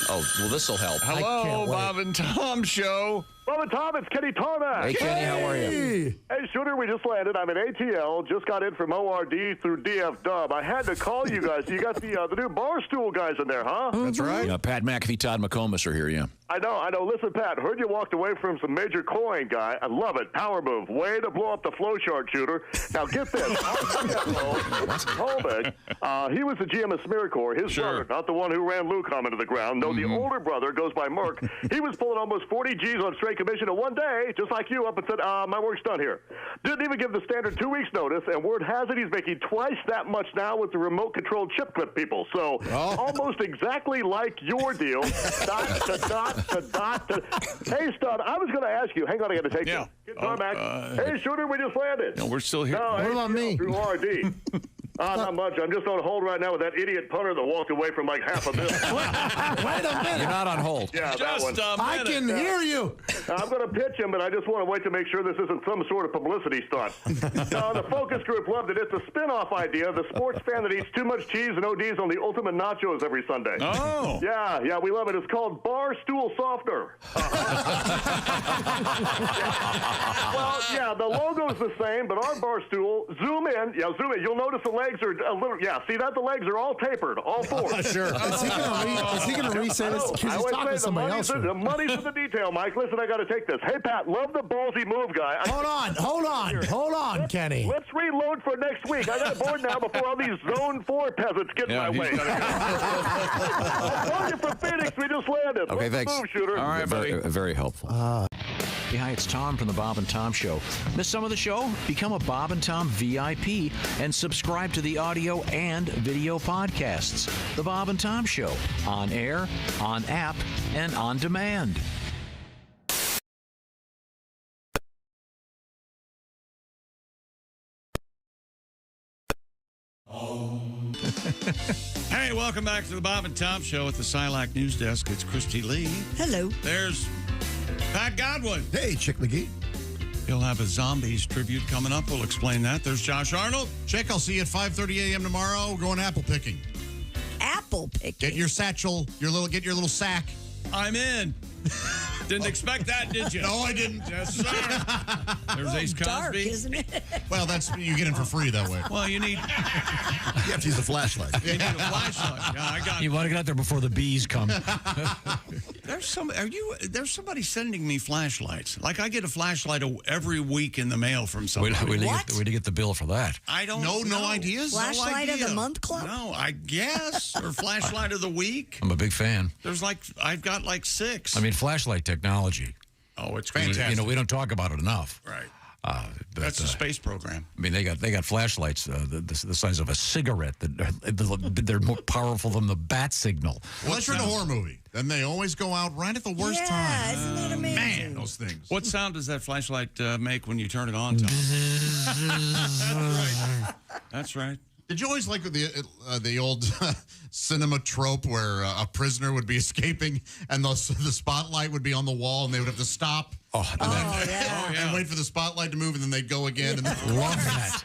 Oh, well, this will help. Hello, Bob and Tom Show. Bob and Tom, it's Kenny Tarmac. Hey, Kenny, how are you? Hey, Shooter, we just landed. I'm in ATL. Just got in from ORD through DF Dub. I had to call you guys. You got the new Barstool guys in there, huh? That's right. Yeah, Pat McAfee, Todd McComas are here, yeah. I know. Listen, Pat, heard you walked away from some major coin guy. I love it. Power move. Way to blow up the flow chart, Shooter. Now, get this. Our CFO, Pubic, he was the GM of SmearCorps. His brother, not the one who ran Lucom into the ground. No, the older brother goes by Merck. He was pulling almost 40 G's on straight commission, and one day, just like you, up and said, my work's done here. Didn't even give the standard 2 weeks notice, and word has it he's making twice that much now with the remote-controlled chip clip people. So, almost exactly like your deal. Dot to dot to dot to... Hey, Stud, I was going to ask you. Hang on, I got to take you. Get back. Hey, Shooter, we just landed. No, we're still here. No, what about me? Through RD. Not much. I'm just on hold right now with that idiot punter that walked away from like $500 million. Wait a minute. You're not on hold. Yeah, just that one. I can hear you. I'm going to pitch him, but I just want to wait to make sure this isn't some sort of publicity stunt. The focus group loved it. It's a spin-off idea. The sports fan that eats too much cheese and ODs on the ultimate nachos every Sunday. Oh. Yeah, we love it. It's called Barstool Softener. Well, yeah, the logo's the same, but our Barstool, zoom in. Yeah, zoom in. You'll notice the legs are a little, see that? The legs are all tapered, all four. Sure. Is he going to reset it? Because he's talking to somebody else. The money's in the detail, Mike. Listen, I got to take this. Hey, Pat, love the ballsy move, guy. Hold on, Kenny. Let's reload for next week. I got bored now before all these Zone 4 peasants get in my way. I told you from Phoenix, we just landed. Okay, Let's thanks. move, Shooter. All right, buddy. Very helpful. Hi, it's Tom from the Bob and Tom Show. Miss some of the show? Become a Bob and Tom VIP and subscribe to the audio and video podcasts. The Bob and Tom Show, on air, on app, and on demand. Hey, welcome back to the Bob and Tom Show at the Silac News Desk. It's Christy Lee. Hello. There's Pat Godwin. Hey, Chick McGee. He'll have a Zombies tribute coming up. We'll explain that. There's Josh Arnold. Chick, I'll see you at 5:30 a.m. tomorrow. We're going apple picking. Apple picking? Get your satchel, get your little sack. I'm in. Didn't expect that, did you? No, I didn't. Yes, sir. There's Ace Cosby. Dark, isn't it? Well, you get in for free that way. Well, you have to use a flashlight. You need a flashlight. Yeah, I got You want to get out there before the bees come. There's somebody sending me flashlights. Like I get a flashlight every week in the mail from somebody. Where do you get the bill for that? I don't know. No ideas? Flashlight of the month club? No, I guess. Or flashlight of the week. I'm a big fan. I've got like 6. I mean, flashlight technology. Oh, it's fantastic. We don't talk about it enough. Right. That's the space program. I mean, they got flashlights the size of a cigarette. They're more powerful than the bat signal. Well, that's in a horror movie. Then they always go out right at the worst time. Isn't that amazing? Man, those things. What sound does that flashlight make when you turn it on, Tom? That's right. Did you always like the old cinema trope where a prisoner would be escaping and the spotlight would be on the wall and they would have to stop? And wait for the spotlight to move and then they'd go again. Yeah. And love that.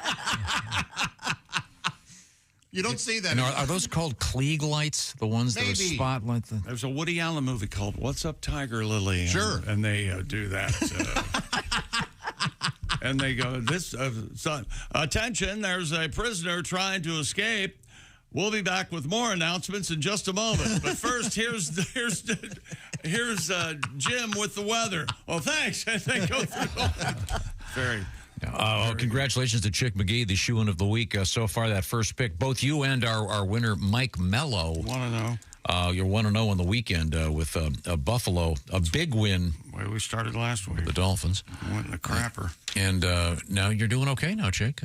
You don't see that. And are those called Klieg lights? The ones that are spotlight? There's a Woody Allen movie called What's Up, Tiger Lily? Sure. And they do that. And they go, attention, there's a prisoner trying to escape. We'll be back with more announcements in just a moment. But first, here's Jim with the weather. Well, thanks. And they go through very Congratulations to Chick McGee, the shoe-in of the week. So far, that first pick, both you and our winner, Mike Mello. 1-0. You're 1-0 on the weekend with Buffalo, a big win. Way we started last week. The Dolphins. Went in the crapper. And now you're doing okay now, Chick.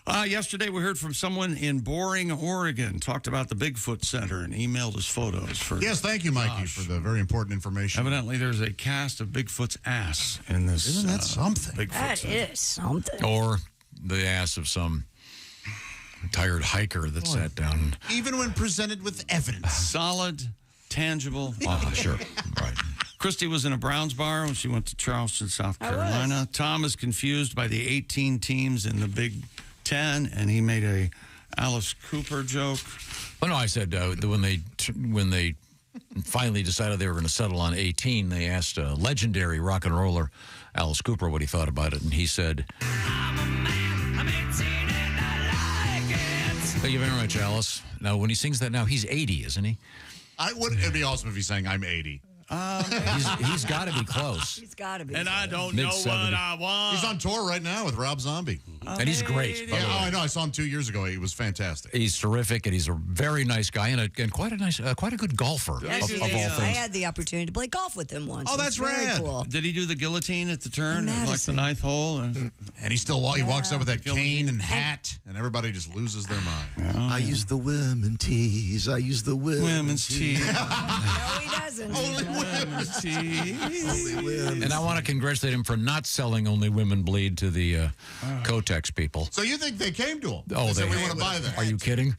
Yesterday, we heard from someone in Boring, Oregon. Talked about the Bigfoot Center and emailed us photos. Yes, thank you, Mikey, for the very important information. Evidently, there's a cast of Bigfoot's ass in this. Isn't that something? Bigfoot That Center. is something. Or the ass of some tired hiker that sat down. Even when presented with evidence. Solid, tangible. Sure. Right. Christy was in a Browns bar when she went to Charleston, South Carolina. Tom is confused by the 18 teams in the Big 10, and he made a Alice Cooper joke. Oh, no, I said when they finally decided they were going to settle on 18, they asked legendary rock and roller Alice Cooper what he thought about it, and he said, Thank you very much, Alice. Now, when he sings that now, he's 80, isn't he? It'd be awesome if he's saying, I'm 80. He's got to be close. He's got to be. And I don't know what I want. He's on tour right now with Rob Zombie. And he's great. Yeah, I know. I saw him 2 years ago. He was fantastic. He's terrific, and he's a very nice guy, and quite a good golfer. Yes, of he all is. things. I had the opportunity to play golf with him once. Oh, that's It's very rad. cool. Did he do the guillotine at the turn, like the Madison. ninth hole? And he still he walks up with that cane and hat, and everybody just loses their mind. I use the women tees. I use the Women's tea. No, he doesn't. Only women's tea. And I want to congratulate him for not selling Only Women Bleed to the Kotex people. So you think they came to him? Oh, they said, they we want to buy that. Are you kidding?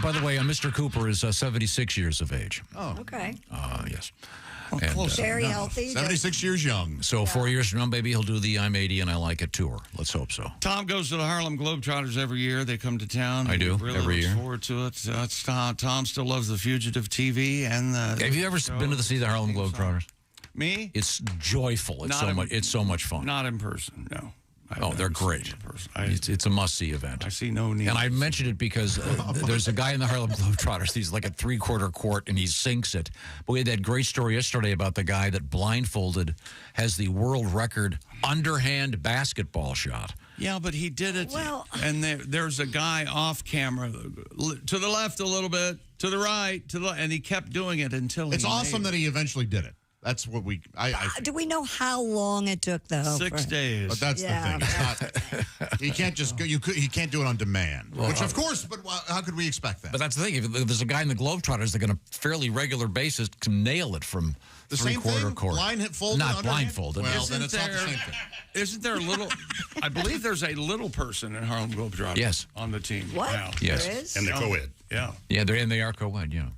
By the way, Mr. Cooper is 76 years of age. Oh, Okay. Yes. Oh, And, close. Very healthy. 76 years young. So 4 years from now, maybe he'll do the I'm 80 and I Like It tour. Let's hope so. Tom goes to the Harlem Globetrotters every year. They come to town. I do, He really every looks year. forward to it. Tom still loves the Fugitive TV and the. Have you ever been to see the Harlem Globetrotters? Me? It's joyful. It's so much fun. Not in person, no. They're great. It's a must-see event. I see no need. And I mentioned it because there's a guy in the Harlem Globetrotters. He's like a three-quarter quart, and he sinks it. But we had that great story yesterday about the guy that blindfolded has the world record underhand basketball shot. Yeah, but he did it. Well- and there's a guy off camera to the left a little bit, to the right, and he kept doing it until It's he awesome made that he eventually did it. That's what Do we know how long it took, though? 6 days. But that's the thing. It's not, he can't just go. He can't do it on demand. Which, of course, but how could we expect that? But that's the thing. If there's a guy in the Globetrotters that on a fairly regular basis can nail it from The same three-quarter thing? court. Blindfolded, Not underhand? blindfolded. Well, then it's not the same thing. Isn't there a little? I believe there's a little person in Harlem Globetrotters. Yes. On the team. What? Now. Yes. There is? And they're co-ed. Yeah. Yeah, they are co-ed, yeah.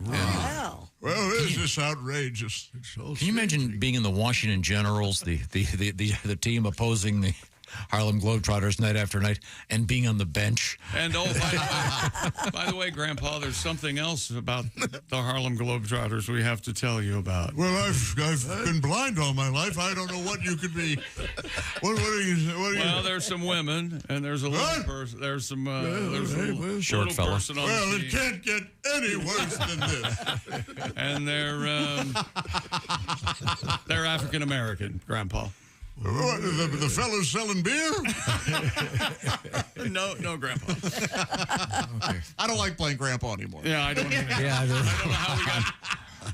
Wow. Well, is this outrageous? Can you imagine being in the Washington Generals, the team opposing the Harlem Globetrotters night after night, and being on the bench? And by the way, Grandpa, there's something else about the Harlem Globetrotters we have to tell you about. Well, I've been blind all my life. I don't know what you could be. What are you? Well, there's some women, and there's a little person. There's some there's a little, Short little fella. person on Well, the it team. can't get any worse than this. And they're African American, Grandpa. What, the fellas selling beer? No, Grandpa. Okay. I don't like playing Grandpa anymore. Yeah, I don't. Yeah, I don't know how we got.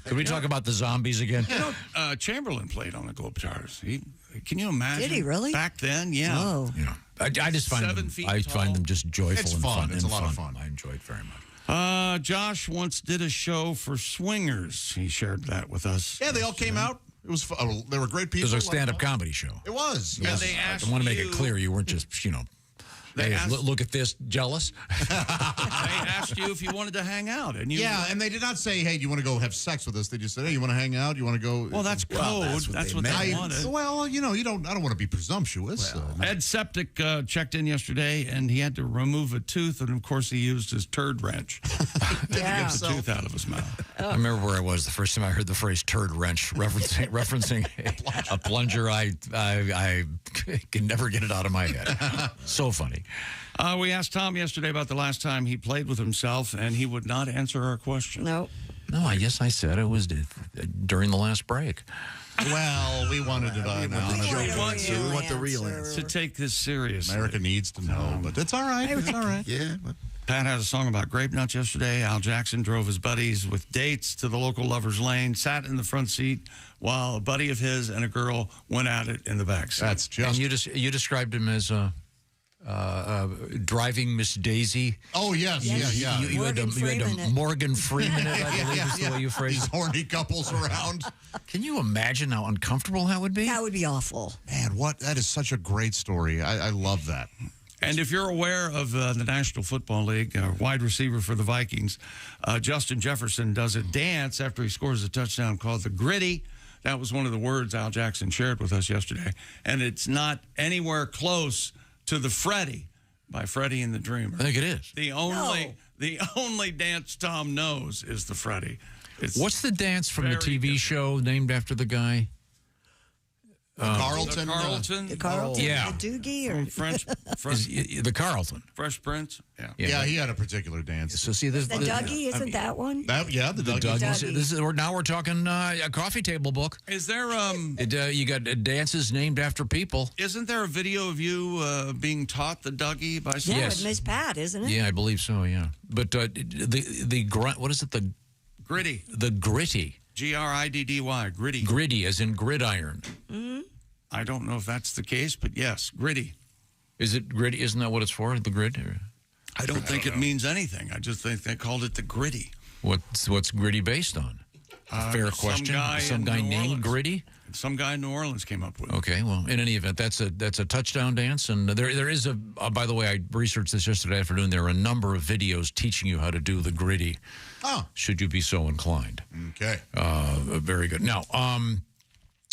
Can we talk about the zombies again? You know, Chamberlain played on the Globetrotters. Can you imagine? Did he really? Back then, yeah. Oh. Yeah. I just find 7 them. feet I tall. find them just joyful It's and fun. fun. It's and a lot of fun. I enjoy it very much. Josh once did a show for swingers. He shared that with us. Yeah, they all came out. It was fun. They were great It people. was a stand-up comedy show. It was. Yeah, Yes. they asked I want to make you- it clear you weren't just, They hey, asked- look at this, jealous. They asked you if you wanted to hang out, and you. Yeah, and they did not say, "Hey, do you want to go have sex with us?" They just said, "Hey, you want to hang out? You want to go?" Well, that's code. That's what they wanted. Well, you don't. I don't want to be presumptuous. Ed Septic checked in yesterday, and he had to remove a tooth, and of course he used his turd wrench to get the tooth out of his mouth. I remember where I was the first time I heard the phrase "turd wrench," referencing a plunger. I can never get it out of my head. So funny. We asked Tom yesterday about the last time he played with himself, and he would not answer our question. No. No, yes, I said it was during the last break. Well, we wanted it on. We want the real answer. To take this seriously. America needs to know, but it's all right. It's all right. Yeah. Pat had a song about grape nuts yesterday. Al Jackson drove his buddies with dates to the local lovers lane, sat in the front seat while a buddy of his and a girl went at it in the back seat. That's just. And you described him as driving Miss Daisy. Oh, yes. Yeah. You had to Morgan Freeman it, I believe is the way you phrased it. These horny couples around. Can you imagine how uncomfortable that would be? That would be awful. Man, that is such a great story. I love that. And if you're aware of the National Football League, wide receiver for the Vikings, Justin Jefferson does a dance after he scores a touchdown called the gritty. That was one of the words Al Jackson shared with us yesterday. And it's not anywhere close to the Freddie by Freddie and the Dreamer. I think it is. The only dance Tom knows is the Freddie. What's the dance from the TV show named after the guy? Carlton. The Carlton? Yeah. The Doogie? Or Fresh the Carlton. Fresh Prince? Yeah, he had a particular dance. So see this. The Dougie, isn't that one? The Dougie. Now we're talking a coffee table book. Is there you got dances named after people? Isn't there a video of you being taught the Dougie by someone? Yeah, with Miss Pat, isn't it? Yeah, I believe so. Yeah, but the grunt. What is it? The gritty. The gritty. Griddy. Gritty. Gritty, as in gridiron. Mm-hmm. I don't know if that's the case, but yes, gritty. Is it gritty? Isn't that what it's for? The grid? I don't think it means anything. I just think they called it the gritty. What's gritty based on? Fair question. Some guy named Gritty? Some guy in New Orleans came up with it. Okay, well, in any event, that's a touchdown dance. And there is a, by the way, I researched this yesterday afternoon. There are a number of videos teaching you how to do the gritty. Oh. Should you be so inclined. Okay. Very good. Now,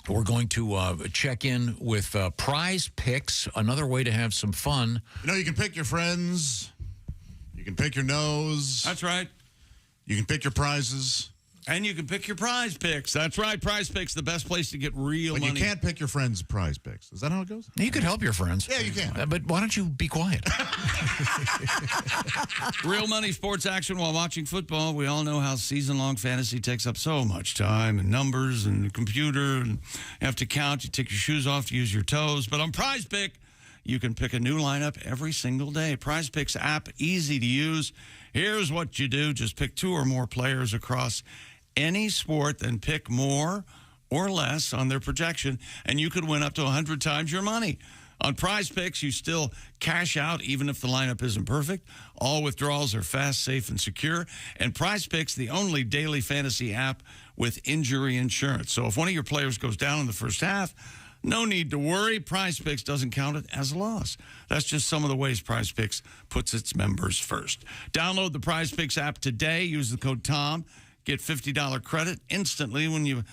we're going to check in with PrizePicks, another way to have some fun. You can pick your friends. You can pick your nose. That's right. You can pick your prizes. And you can pick your prize picks. That's right. Prize picks, the best place to get real money. But you can't pick your friends' prize picks. Is that how it goes? You could help your friends. Yeah, you can. But why don't you be quiet? Real money sports action while watching football. We all know how season-long fantasy takes up so much time and numbers and the computer. And you have to count. You take your shoes off, use your toes. But on Prize Pick, you can pick a new lineup every single day. Prize Pick's app, easy to use. Here's what you do. Just pick 2 or more players across any sport, then pick more or less on their projection, and you could win up to 100 times your money. On Prize Picks, you still cash out even if the lineup isn't perfect. All withdrawals are fast, safe, and secure. And Prize Picks, the only daily fantasy app with injury insurance. So if one of your players goes down in the first half, no need to worry. Prize Picks doesn't count it as a loss. That's just some of the ways Prize Picks puts its members first. Download the Prize Picks app today. Use the code TOM. Get $50 credit instantly when you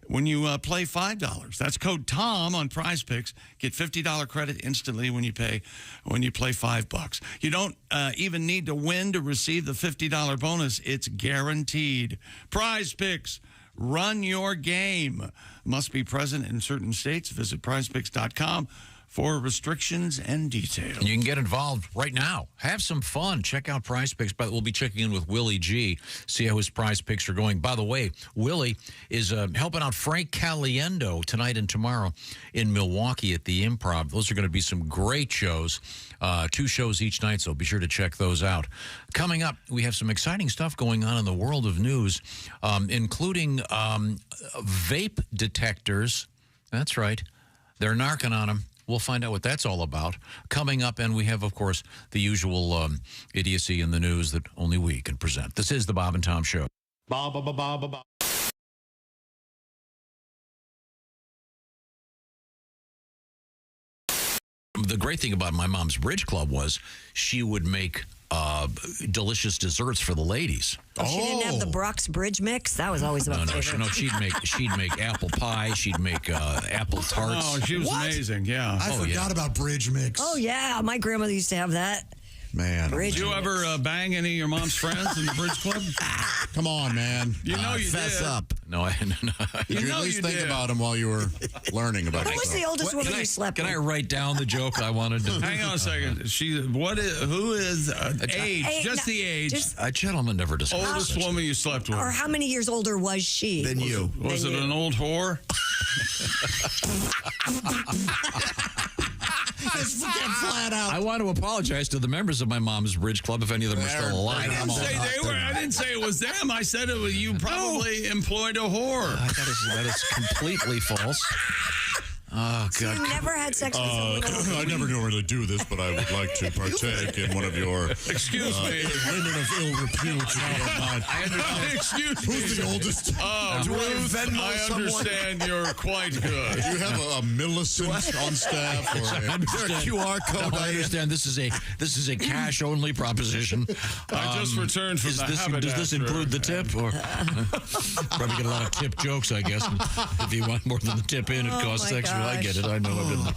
play $5. That's code TOM on Prize Picks. Get $50 credit instantly when you play $5. You don't even need to win to receive the $50 bonus. It's guaranteed. Prize Picks. Run your game. Must be present in certain states. Visit prizepicks.com for restrictions and details. You can get involved right now. Have some fun. Check out Prize Picks. But we'll be checking in with Willie G, see how his Prize Picks are going. By the way, Willie is helping out Frank Caliendo tonight and tomorrow in Milwaukee at the Improv. Those are going to be some great shows. 2 shows each night, so be sure to check those out. Coming up, we have some exciting stuff going on in the world of news, including vape detectors. That's right. They're narking on them. We'll find out what that's all about. Coming up, and we have, of course, the usual idiocy in the news that only we can present. This is the Bob and Tom Show. Bob. The great thing about my mom's bridge club was she would make delicious desserts for the ladies. Oh, she didn't have the Brock's Bridge mix? That was always my favorite. No, she'd make apple pie. She'd make apple tarts. Oh, she was amazing, yeah. I forgot about bridge mix. Oh, yeah. My grandmother used to have that. Man. Did you ever bang any of your mom's friends in the bridge club? Come on, man. You know you fess did. up. No, I Did you at least think about him while you were learning about it? Who was the oldest woman you slept with? Can I write down the joke I wanted to? Hang on a second. Who is age? Just the age. A gentleman never discussed. Oldest woman you slept with. Or how many years older was she? Than you. Was it an old whore? Just get flat out. I want to apologize to the members of my mom's bridge club if any of them are still alive. I didn't say they were. I didn't say it was them. I said it was you probably employed a whore. That is completely false. Oh, So God. you never had sex with someone older? I never normally do this, but I would like to partake in one of your Excuse me. women of ill repute. Excuse me. Who's the oldest? Ruth, I understand you're quite good. Do you have a Millicent on staff or a QR code? No, I understand this is a cash only proposition. I just returned from the haberdasher. Does this include the tip? Or probably get a lot of tip jokes, I guess. If you want more than the tip in, it costs extra. I get it. I know.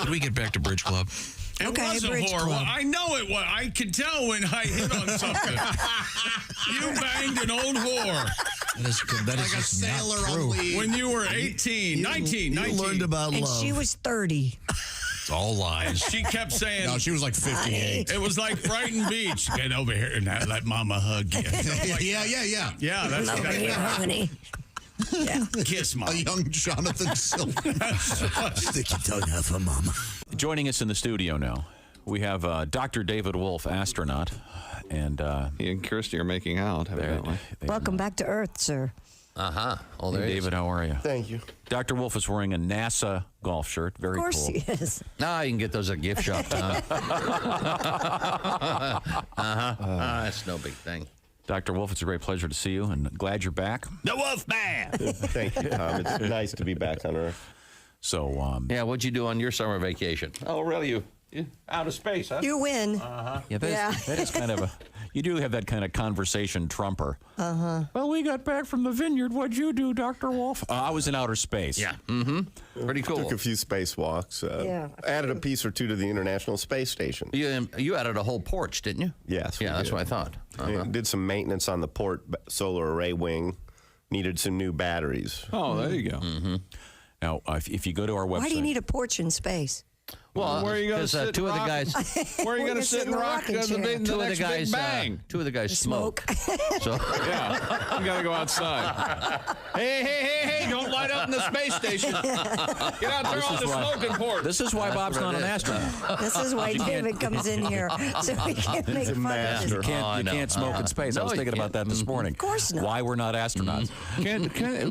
Did we get back to bridge club? It was a bridge whore. club. Well, I know it was. I can tell when I hit on something. You banged an old whore. That is Like a just sailor not on true. leave. When you were 18, 19. You learned about And love. she was 30. It's all lies. She kept saying. No, she was like 58. It was like Brighton Beach. Get over here and let Mama hug you. Yeah. Yeah, that's Over exactly here, right. honey. Yeah. Kiss Mom. A young Jonathan Silver. Stick your tongue out for Mama. Joining us in the studio now, we have Dr. David Wolf, astronaut, and He and Kirsty are making out, evidently. Welcome back to Earth, sir. Hey, David, how are you? Thank you. Dr. Wolf is wearing a NASA golf shirt. Very cool. Of course he is. Nah, you can get those at a gift shop. That's no big thing. Dr. Wolf, it's a great pleasure to see you, and glad you're back. The Wolf Man! Thank you, Tom. It's nice to be back on Earth. So, yeah, what'd you do on your summer vacation? Oh, really? You out of space, huh? You win. yeah, that is kind of you do have that kind of conversation trumper. Well, we got back from the vineyard. What'd you do, Dr. Wolf? I was in outer space. Yeah. Pretty cool. Took a few spacewalks. Added a piece or two to the International Space Station. You added a whole porch, didn't you? Yes. Yeah, that's what I thought. Yeah, did some maintenance on the port solar array wing. Needed some new batteries. Oh, there you go. Now, if you go to our website. Why do you need a porch in space? Well, where are you going to sit? two of the guys. Where are you going to sit and rock the next Big Bang? Two of the guys smoke. So Yeah, you got to go outside. Hey! Don't light up in the space station. Get out there on the smoking port. This is why Bob's not an astronaut. This is why David comes in here, so we can make fun of You him. can't smoke in space. I was thinking about that this morning. Of course not. Why we're not astronauts.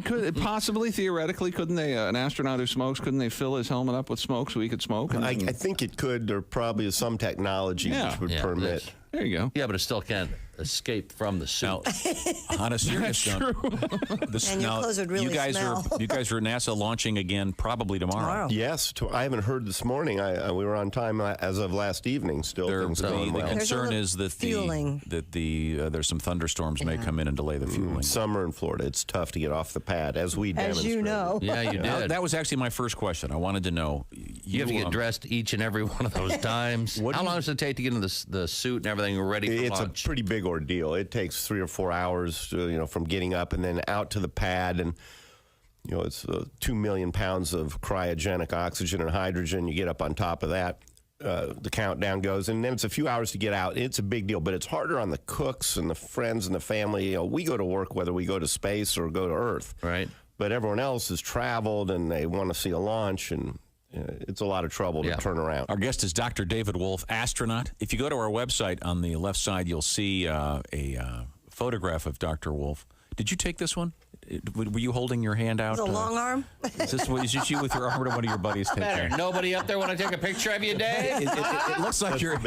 Could possibly, theoretically, couldn't they, an astronaut who smokes, couldn't they fill his helmet up with smoke so he could smoke? I think it could. There probably is some technology which would permit. There you go. Yeah, but it still can't escape from the suit. On a serious note, And your clothes would really you guys smell. are NASA launching again probably tomorrow. Yes, I haven't heard this morning. We were on time as of last evening. Still, things are going well. The concern is that there's some thunderstorms may come in and delay the fueling. Summer in Florida, it's tough to get off the pad, as we demonstrated. Yeah, you did. That was actually my first question. I wanted to know. You have to get dressed each and every one of those times. How long does it take to get into the suit and everything ready for It's launch? a pretty big ordeal. It takes 3 or 4 hours, from getting up and then out to the pad, and it's 2 million pounds of cryogenic oxygen and hydrogen. You get up on top of that. The countdown goes, and then it's a few hours to get out. It's a big deal, but it's harder on the cooks and the friends and the family. We go to work whether we go to space or go to Earth. Right. But everyone else has traveled, and they want to see a launch, and it's a lot of trouble to turn around. Our guest is Dr. David Wolf, astronaut. If you go to our website on the left side, you'll see a photograph of Dr. Wolf. Did you take this one? Were you holding your hand out? Is it a long arm? Is this you with your arm, or one of your buddies take Better. that? Nobody up there want to take a picture of you, Dave? It looks like you're...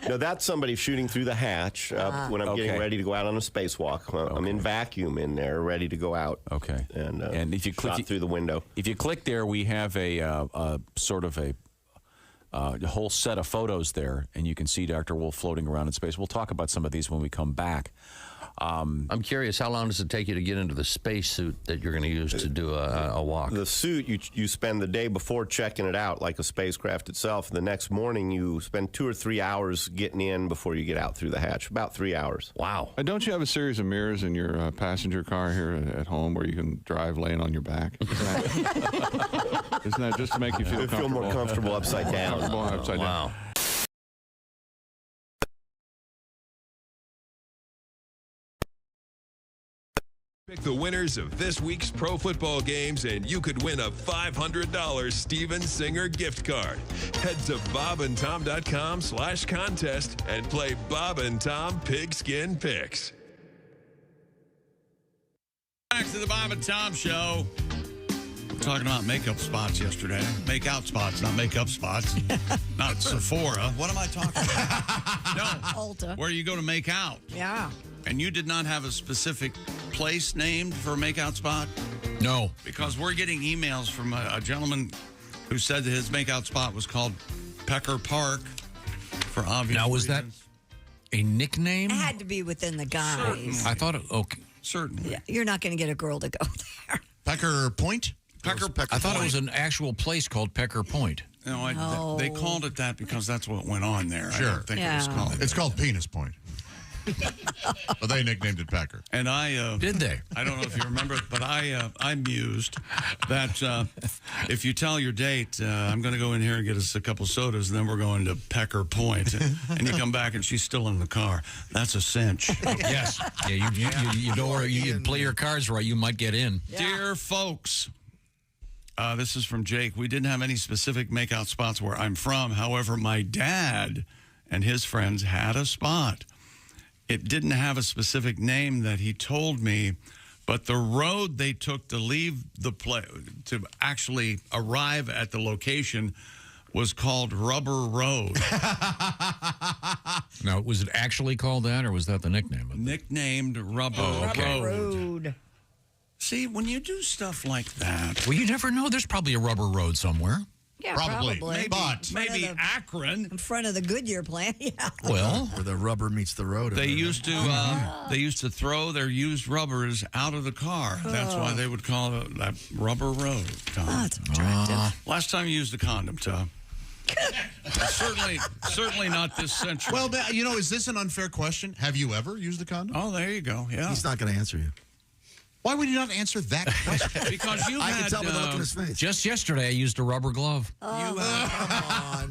That's somebody shooting through the hatch when I'm getting ready to go out on a spacewalk. I'm in vacuum in there, ready to go out. Okay. And if you click through the window. If you click there, we have a sort of a whole set of photos there, and you can see Dr. Wolf floating around in space. We'll talk about some of these when we come back. I'm curious, how long does it take you to get into the space suit that you're going to use to do a walk? The suit, you spend the day before checking it out like a spacecraft itself. The next morning, you spend 2 or 3 hours getting in before you get out through the hatch. About 3 hours. Wow. Don't you have a series of mirrors in your passenger car here at home where you can drive laying on your back? Isn't that just to make you feel comfortable? Feel more comfortable upside down. Wow. Pick the winners of this week's pro football games, and you could win a $500 Steven Singer gift card. Head to bobandtom.com/contest and play Bob and Tom Pigskin Picks. Back to the Bob and Tom Show. We're talking about makeup spots yesterday. Make out spots, not makeup spots. Not Sephora. What am I talking about? No. Ulta. Where you go to make out. Yeah. And you did not have a specific place named for a makeout spot? No. Because we're getting emails from a gentleman who said that his makeout spot was called Pecker Park for obvious Now, was reasons. that a nickname? It had to be within the guys. I thought, okay. Certainly. Yeah, you're not going to get a girl to go there. Pecker Point? Pecker I thought Point. it was an actual place called Pecker Point. No, they called it that because that's what went on there. Sure. I don't think it was called. It's called Penis Point. But they nicknamed it Pecker. And did they? I don't know if you remember, but I mused that if you tell your date, I'm going to go in here and get us a couple sodas, and then we're going to Pecker Point, and you come back and she's still in the car. That's a cinch. Yes. Yeah, you know where you play your cards right, you might get in. Yeah. Dear folks, this is from Jake. We didn't have any specific makeout spots where I'm from. However, my dad and his friends had a spot. It didn't have a specific name that he told me, but the road they took to leave the to actually arrive at the location was called Rubber Road. Now, was it actually called that, or was that the nickname? Nicknamed Rubber Road. See, when you do stuff like that... Well, you never know. There's probably a rubber road somewhere. Yeah, probably. Maybe Akron. In front of the Goodyear plant, yeah. Well, where the rubber meets the road. They used to throw their used rubbers out of the car. That's why they would call it that Rubber Road, Tom. Oh, that's attractive. Last time you used a condom, Tom? certainly not this century. Well, is this an unfair question? Have you ever used a condom? Oh, there you go. Yeah. He's not going to answer you. Why would you not answer that question? Because you I had... can tell by the look in his face. Just yesterday, I used a rubber glove. Come on.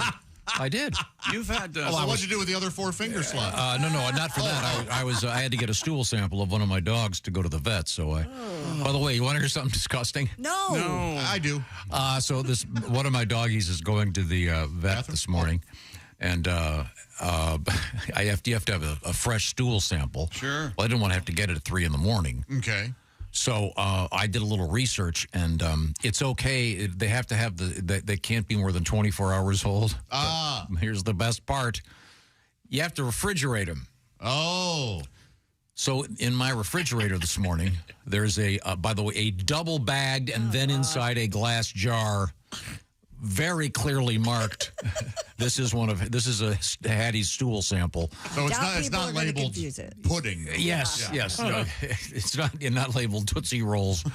I did. You've had... so what'd you do with the other 4 finger slots? No, not for that. I had to get a stool sample of one of my dogs to go to the vet. So By the way, you want to hear something disgusting? No. I do. So one of my doggies is going to the vet this morning, and you have to have a fresh stool sample. Sure. Well, I didn't want to have to get it at 3 a.m. Okay. So I did a little research, and it's okay. They have to have they can't be more than 24 hours old. But here's the best part: you have to refrigerate them. Oh. So in my refrigerator this morning, there's by the way, a double bagged and then inside a glass jar, very clearly marked. This is a Hattie's stool sample. So it's not labeled pudding. Yes. No, it's not labeled Tootsie Rolls.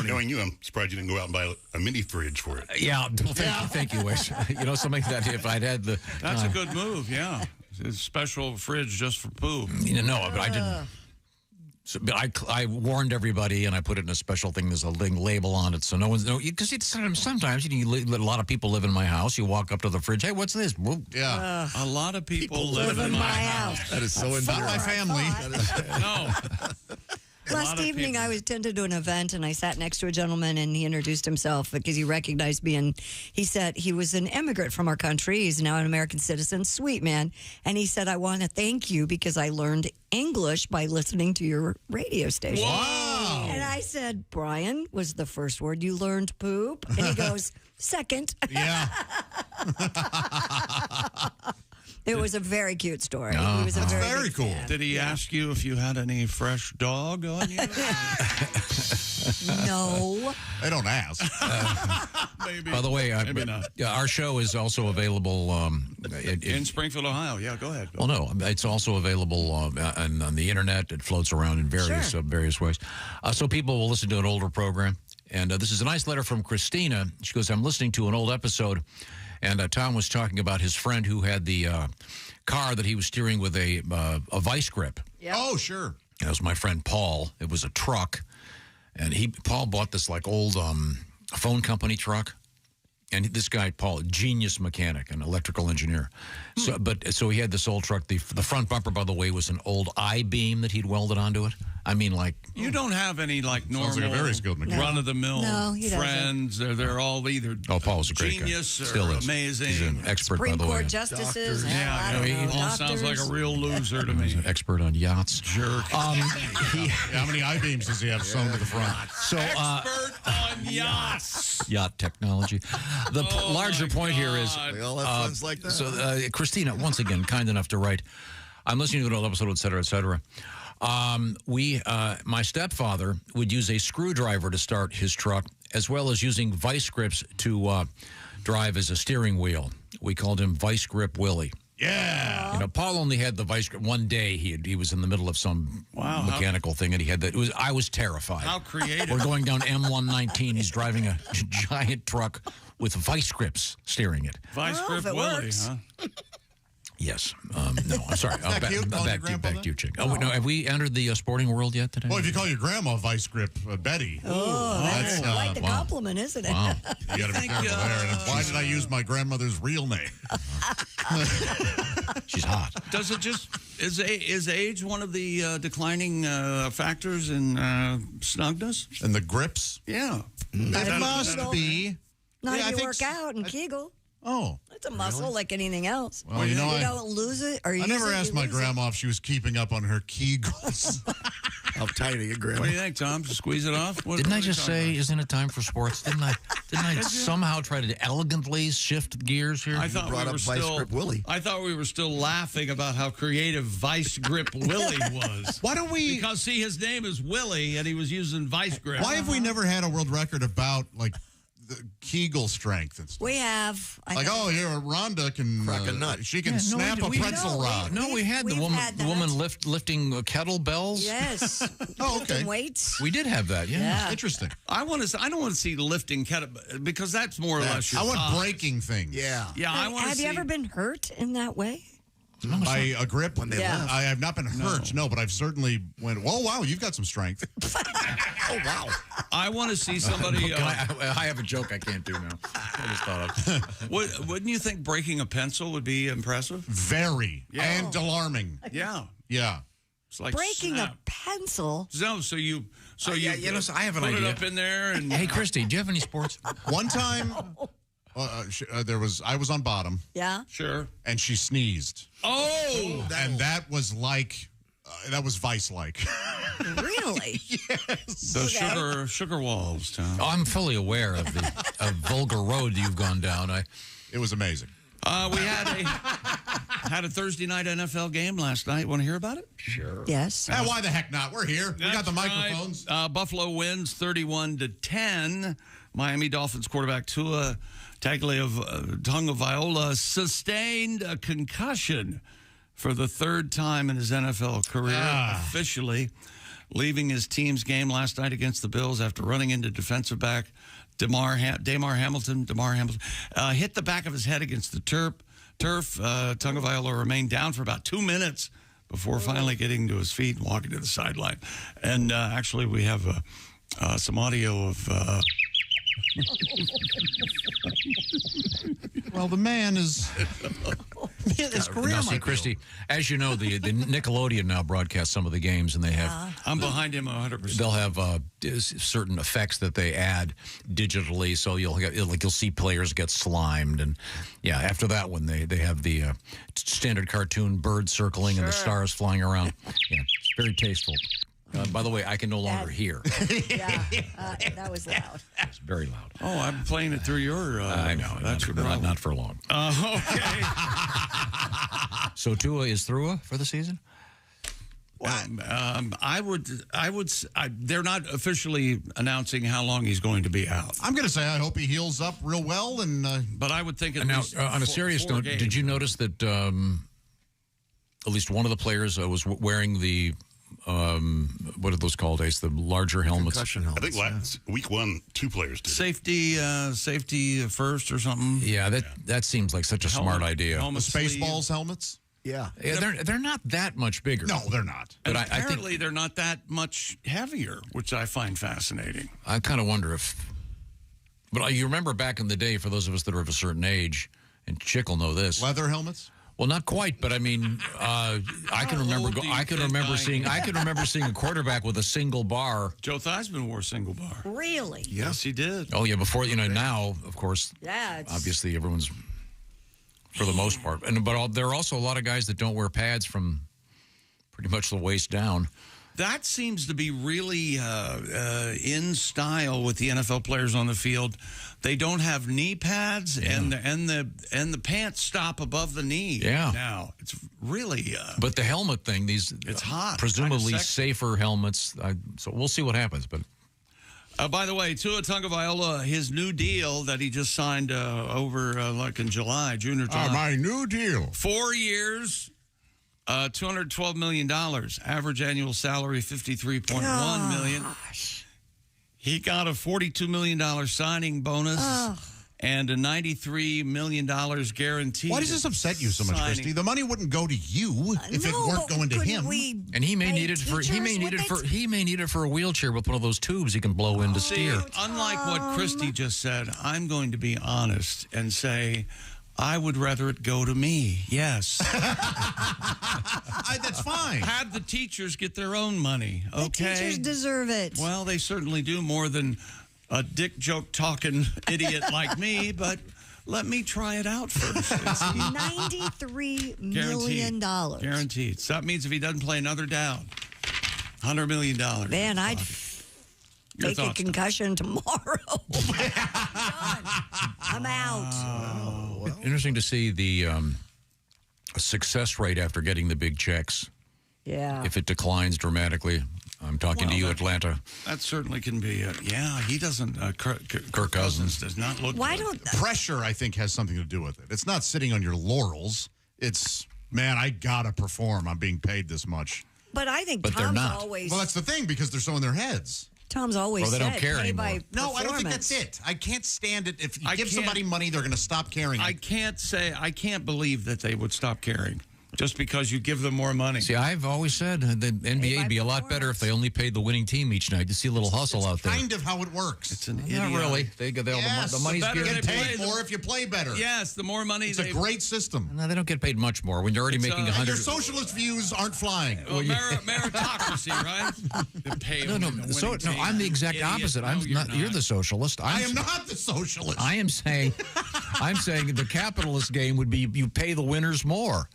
Knowing you, I'm surprised you didn't go out and buy a mini fridge for it. Yeah, thank you, Wish. Something that if I'd had the... That's a good move, yeah. It's a special fridge just for poop. No, but I didn't... So, but I warned everybody, and I put it in a special thing. There's a label on it, so no one's because sometimes a lot of people live in my house. You walk up to the fridge, hey, what's this? Yeah, a lot of people live in my house. That is so endearing. Not my family. No. Last evening, I was attended to an event, and I sat next to a gentleman, and he introduced himself because he recognized me, and he said he was an immigrant from our country. He's now an American citizen, sweet man, and he said, I want to thank you because I learned English by listening to your radio station. Wow. And I said, Brian, was the first word you learned poop? And he goes, second. Yeah. It was a very cute story. Oh, He was a that's very big cool. fan. Did he ask you if you had any fresh dog on you? No. They don't ask. Maybe. By the way, Maybe not. our show is also available In Springfield, Ohio. Yeah, go ahead. Well, no, it's also available on the internet. It floats around in various ways. So people will listen to an older program. And this is a nice letter from Christina. She goes, I'm listening to an old episode, and Tom was talking about his friend who had the car that he was steering with a vice grip. Yep. Oh, sure. That was my friend Paul. It was a truck. And Paul bought this like old phone company truck. And this guy, Paul, genius mechanic, an electrical engineer. So he had this old truck. The front bumper, by the way, was an old I-beam that he'd welded onto it. I mean, like... You don't have any, like, normal like a very skilled mechanic. run-of-the-mill friends. They're all either Paul's a great genius guy. or Still is. amazing. He's an expert, Supreme by the way. Court justices. He all sounds like a real loser to me. He's an expert on yachts. Jerk. How many I-beams does he have sewn to the front? So, expert on yachts. Yacht technology. The larger point here is... We all have friends like that. So, Christina, once again, kind enough to write, I'm listening to an old episode, et cetera, et cetera. My stepfather would use a screwdriver to start his truck, as well as using vice grips to drive as a steering wheel. We called him Vice Grip Willie. Yeah. You know, Paul only had the vice grip. One day he was in the middle of some mechanical thing, and he had that. I was terrified. How creative. We're going down M119. He's driving a giant truck with vice grips steering it. Vice Grip Willie, huh? Yes. No, I'm sorry. Is that cute, calling your Back grandpa to you, Chick. Oh, no, have we entered the sporting world yet today? Well, if you call your grandma Vice Grip Betty. That's quite the compliment, isn't it? Wow. You got to be careful there. And why did I use my grandmother's real name? She's hot. Does it just is age one of the declining factors in snugness? And the grips? Yeah, It must be. Not Yeah, I if you think work out and Kegel. Oh. It's a muscle like anything else. Well, you know, you don't lose it or I never asked my grandma if she was keeping up on her Kegels. How tight are you, Grandma? What do you think, Tom? Just squeeze it off? Didn't I just say, isn't it time for sports? Didn't I somehow try to elegantly shift gears here? I thought we were I thought we were still laughing about how creative Vice Grip Willie was. Why don't we? Because see, his name is Willie, and he was using Vice Grip. Why have we never had a world record about like the Kegel strength and stuff? We have. Rhonda can crack a nut. She can snap a pretzel rod. No, we had the woman lifting kettlebells. Yes. Oh, okay. Lifting weights. We did have that. Yeah. Interesting. I don't want to see lifting kettle because that's more or less. I want breaking things. Yeah. I want to Have see. you ever been hurt in that way? By a grip? When they left. I have not been hurt, no, but I've certainly went, oh, wow, you've got some strength. Oh, wow. I want to see somebody. I have a joke I can't do now. I just thought of. Wouldn't you think breaking a pencil would be impressive? Very. Yeah. And alarming. Yeah. Yeah. It's like breaking snap. a pencil. No, so you I have an put idea. it up in there and Hey, Christy, do you have any sports? One time, I was on bottom. Yeah. Sure. And she sneezed. Oh. And that was like, that was Vice-like. Really? Yes. Those sugar walls, Tom. Oh, I'm fully aware of the vulgar road you've gone down. It was amazing. We had a Thursday night NFL game last night. Want to hear about it? Sure. Yes. Why the heck not? We're here. We got the microphones. Buffalo wins 31-10. Miami Dolphins quarterback Tua Tagovailoa sustained a concussion for the third time in his NFL career, officially leaving his team's game last night against the Bills after running into defensive back Damar Hamilton hit the back of his head against the turf. Tagovailoa remained down for about 2 minutes before finally getting to his feet and walking to the sideline. And actually, we have some audio of... Well, the man is... His career now, see, Christy, as you know, the Nickelodeon now broadcasts some of the games, and they have... I'm behind him 100%. They'll have certain effects that they add digitally, so you'll see players get slimed, and after that one, they have the standard cartoon bird circling and the stars flying around. Yeah, it's very tasteful. By the way, I can no longer hear. That was loud. It's very loud. Oh, I'm playing it through your... I know. That's your problem. Not for long. Okay. So Tua is through for the season? They're not officially announcing how long he's going to be out. I'm going to say I hope he heals up real well. But I would think now, on a serious note, did you notice that at least one of the players was wearing the what are those called, Ace? The larger helmets. Concussion helmets. I think last week 1, 2 players did. Safety first or something. Yeah, that seems like such a smart idea. The Spaceballs helmets. Yeah, they're not that much bigger. No, they're not. But But apparently I think they're not that much heavier, which I find fascinating. I kind of wonder if. But you remember back in the day, for those of us that are of a certain age, and Chick will know this. Leather helmets. Well, not quite, but I mean, I can remember. I can remember seeing a quarterback with a single bar. Joe Theismann wore a single bar. Really? Yes, he did. Oh yeah, before now, of course. Yeah. Obviously, everyone's for the most part, but there are also a lot of guys that don't wear pads from pretty much the waist down. That seems to be really in style with the NFL players on the field. They don't have knee pads, and the pants stop above the knee. Yeah. Now it's really. But the helmet thing, it's hot. Presumably Kinda sexy. safer helmets. So we'll see what happens. But by the way, Tua Tagovailoa, his new deal that he just signed over like in June or July. My new deal. 4 years. $212 million. Average annual salary, $53.1 million. He got a $42 million signing bonus and a $93 million guaranteed. Why does this upset you so much, Christy? The money wouldn't go to you if it weren't going to him. And he may need it for a wheelchair with one of those tubes he can blow in to steer. Unlike what Christy just said, I'm going to be honest and say I would rather it go to me. Yes. That's fine. Have the teachers get their own money, okay? The teachers deserve it. Well, they certainly do, more than a dick joke talking idiot like me, but let me try it out first. $93 million. Guaranteed. So that means if he doesn't play another down, $100 million. Man, I'd take a concussion tomorrow. I'm out. Interesting to see the success rate after getting the big checks. Yeah. If it declines dramatically. I'm talking to you, Atlanta. That certainly can be. He doesn't. Kirk Cousins does not look. Why good. don't pressure? I think has something to do with it. It's not sitting on your laurels. It's man, I gotta perform. I'm being paid this much. But I think But they're Tom's not. always. Well, that's the thing because they're so in their heads. Tom's always Well, they don't said, care pay anymore. by No, I don't think performance. that's it. I can't stand it. If you I give can't- somebody money, they're going to stop caring. I can't believe that they would stop caring just because you give them more money. See, I've always said the NBA would be a lot better if they only paid the winning team each night. You see a little hustle out there. kind of how it works. It's an Not really. They get Yes, the money's better given. get paid more if you play better. Yes, the more money. It's a great system. No, they don't get paid much more when you're already making And 100. your socialist views aren't flying. Well, meritocracy, right? They pay No, them no. in the So, winning no, team. I'm the exact Idiot. opposite. No, I'm you're not. You're the socialist. I am not the socialist. I am saying, the capitalist game would be you pay the winners more.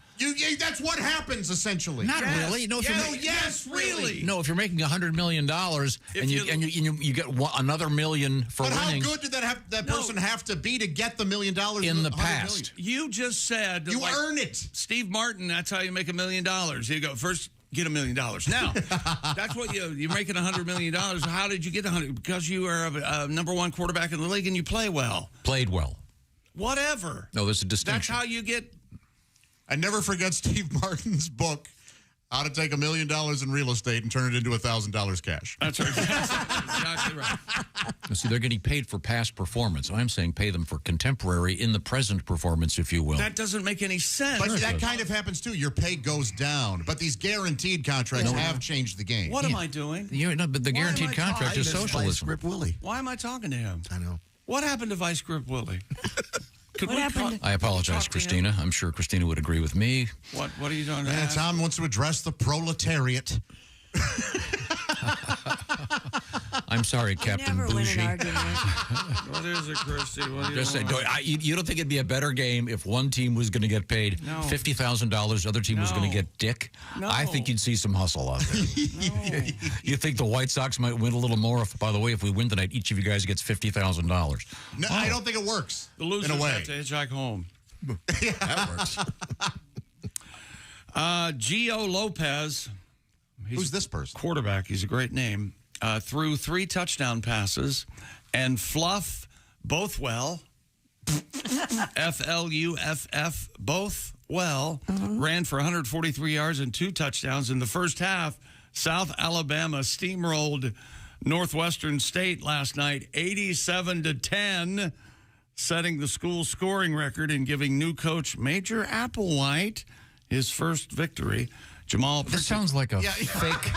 That's what happens essentially. Not really. No, if you're yes, really. No, if you're making $100 million and you get another million for But winning. how good did that person have to be to get the $1 million In the $100 past. million? You just said You earn it. Steve Martin. That's how you make $1 million. You go first. Get $1 million. Now, that's what you're making $100 million. How did you get 100? Because you are a number one quarterback in the league and you play well. Played well. Whatever. No, there's a distinction. That's how you get. I never forget Steve Martin's book, How to Take $1 Million in Real Estate and Turn It into $1,000 cash. That's right. Exactly right. See, they're getting paid for past performance. I'm saying pay them for contemporary, in the present performance, if you will. That doesn't make any sense. But that kind of happens too. Your pay goes down. But these guaranteed contracts have changed the game. What am I doing? But the guaranteed contract is socialism. Grip Willie. Why am I talking to him? I know. What happened to Vice Grip Willie? Could What we happened? I apologize, talk to him? Christina. I'm sure Christina would agree with me. What are you doing? Tom wants to address the proletariat. I'm sorry, Captain Never win Bougie. an argument. What is it, Christy? What do Just say, want? you don't think it'd be a better game if one team was going to get paid No. $50,000, the other team was going to No. get dick? No. I think you'd see some hustle out there. You think the White Sox might win a little more? By the way, if we win tonight, each of you guys gets $50,000. No, I don't think it works. The losers in a way. have to hitchhike home. That works. Gio Lopez. Who's this person? Quarterback. He's a great name. Threw 3 touchdown passes, and Fluff Bothwell, F-L-U-F-F, Bothwell, ran for 143 yards and 2 touchdowns in the first half. South Alabama steamrolled Northwestern State last night, 87-10, setting the school scoring record and giving new coach Major Applewhite his first victory. Jamal, this sounds like a fake.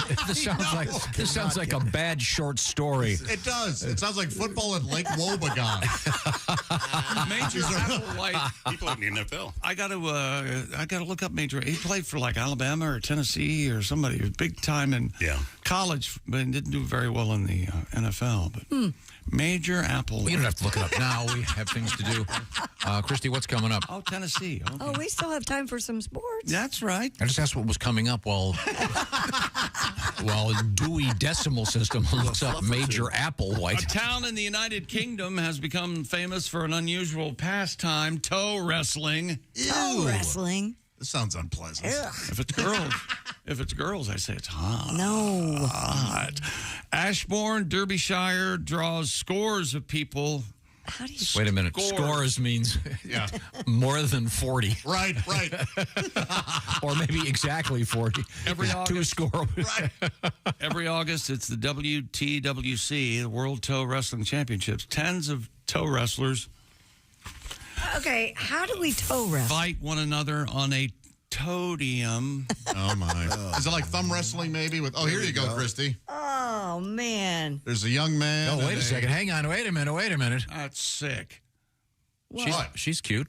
This sounds like a bad short story. It does. It sounds like football at Lake Wobegon. Major Applewhite. He played in the NFL. I got to look up Major. He played for like Alabama or Tennessee or somebody. He was big time in college, but didn't do very well in the NFL. But Major Applewhite. We don't have to look it up now. We have things to do. Christy, what's coming up? Oh, Tennessee. Okay. Oh, we still have time for some sports. That's right. I just asked what was coming up while Dewey Decimal System looks up Major Applewhite. A town in the United Kingdom has become famous for an unusual pastime, toe wrestling. Toe wrestling? This sounds unpleasant. If it's girls, I say it's hot. No. Hot. Ashbourne, Derbyshire draws scores of people. How do you Wait a minute. Scores means more than 40. Right. Or maybe exactly 40. Every to score. Every August, it's the WTWC, the World Toe Wrestling Championships. Tens of toe wrestlers Okay, how do we toe wrestle? fight one another on a toadium. Oh, my. Is it like thumb wrestling maybe? Oh, here you go, Christy. Oh, man. There's a young man. Oh, wait a second. Hang on. Wait a minute. That's sick. She's cute.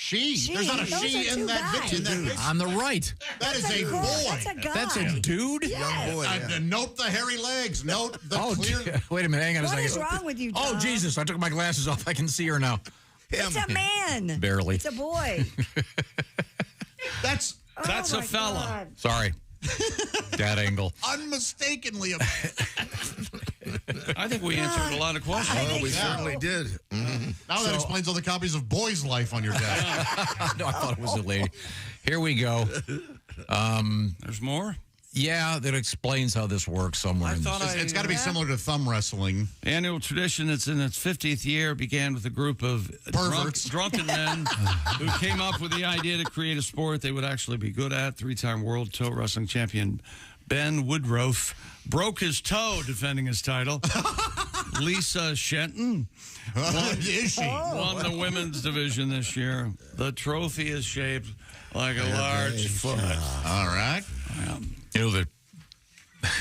There's not a she in that picture. On the right. That is a boy. That's a guy. That's a dude? Yes. Young boy, yeah. Note the hairy legs. Note the clear. Wait a minute. Hang on a What second. is wrong with you, Tom? Oh, Jesus. I took my glasses off. I can see her now. It's a man. Barely. It's a boy. That's a fella. God. Sorry. That angle. Unmistakably a I think we answered a lot of questions. Oh, we certainly did. Mm-hmm. Now that explains all the copies of Boy's Life on your desk. No, I thought it was a lady. Here we go. There's more? Yeah, that explains how this works somewhere. It's got to be similar to thumb wrestling. Annual tradition, it's in its 50th year, began with a group of drunken men who came up with the idea to create a sport they would actually be good at. 3-time world toe wrestling champion Ben Woodruff broke his toe defending his title. Lisa Shenton won the women's division this year. The trophy is shaped like a large foot. All right. You know the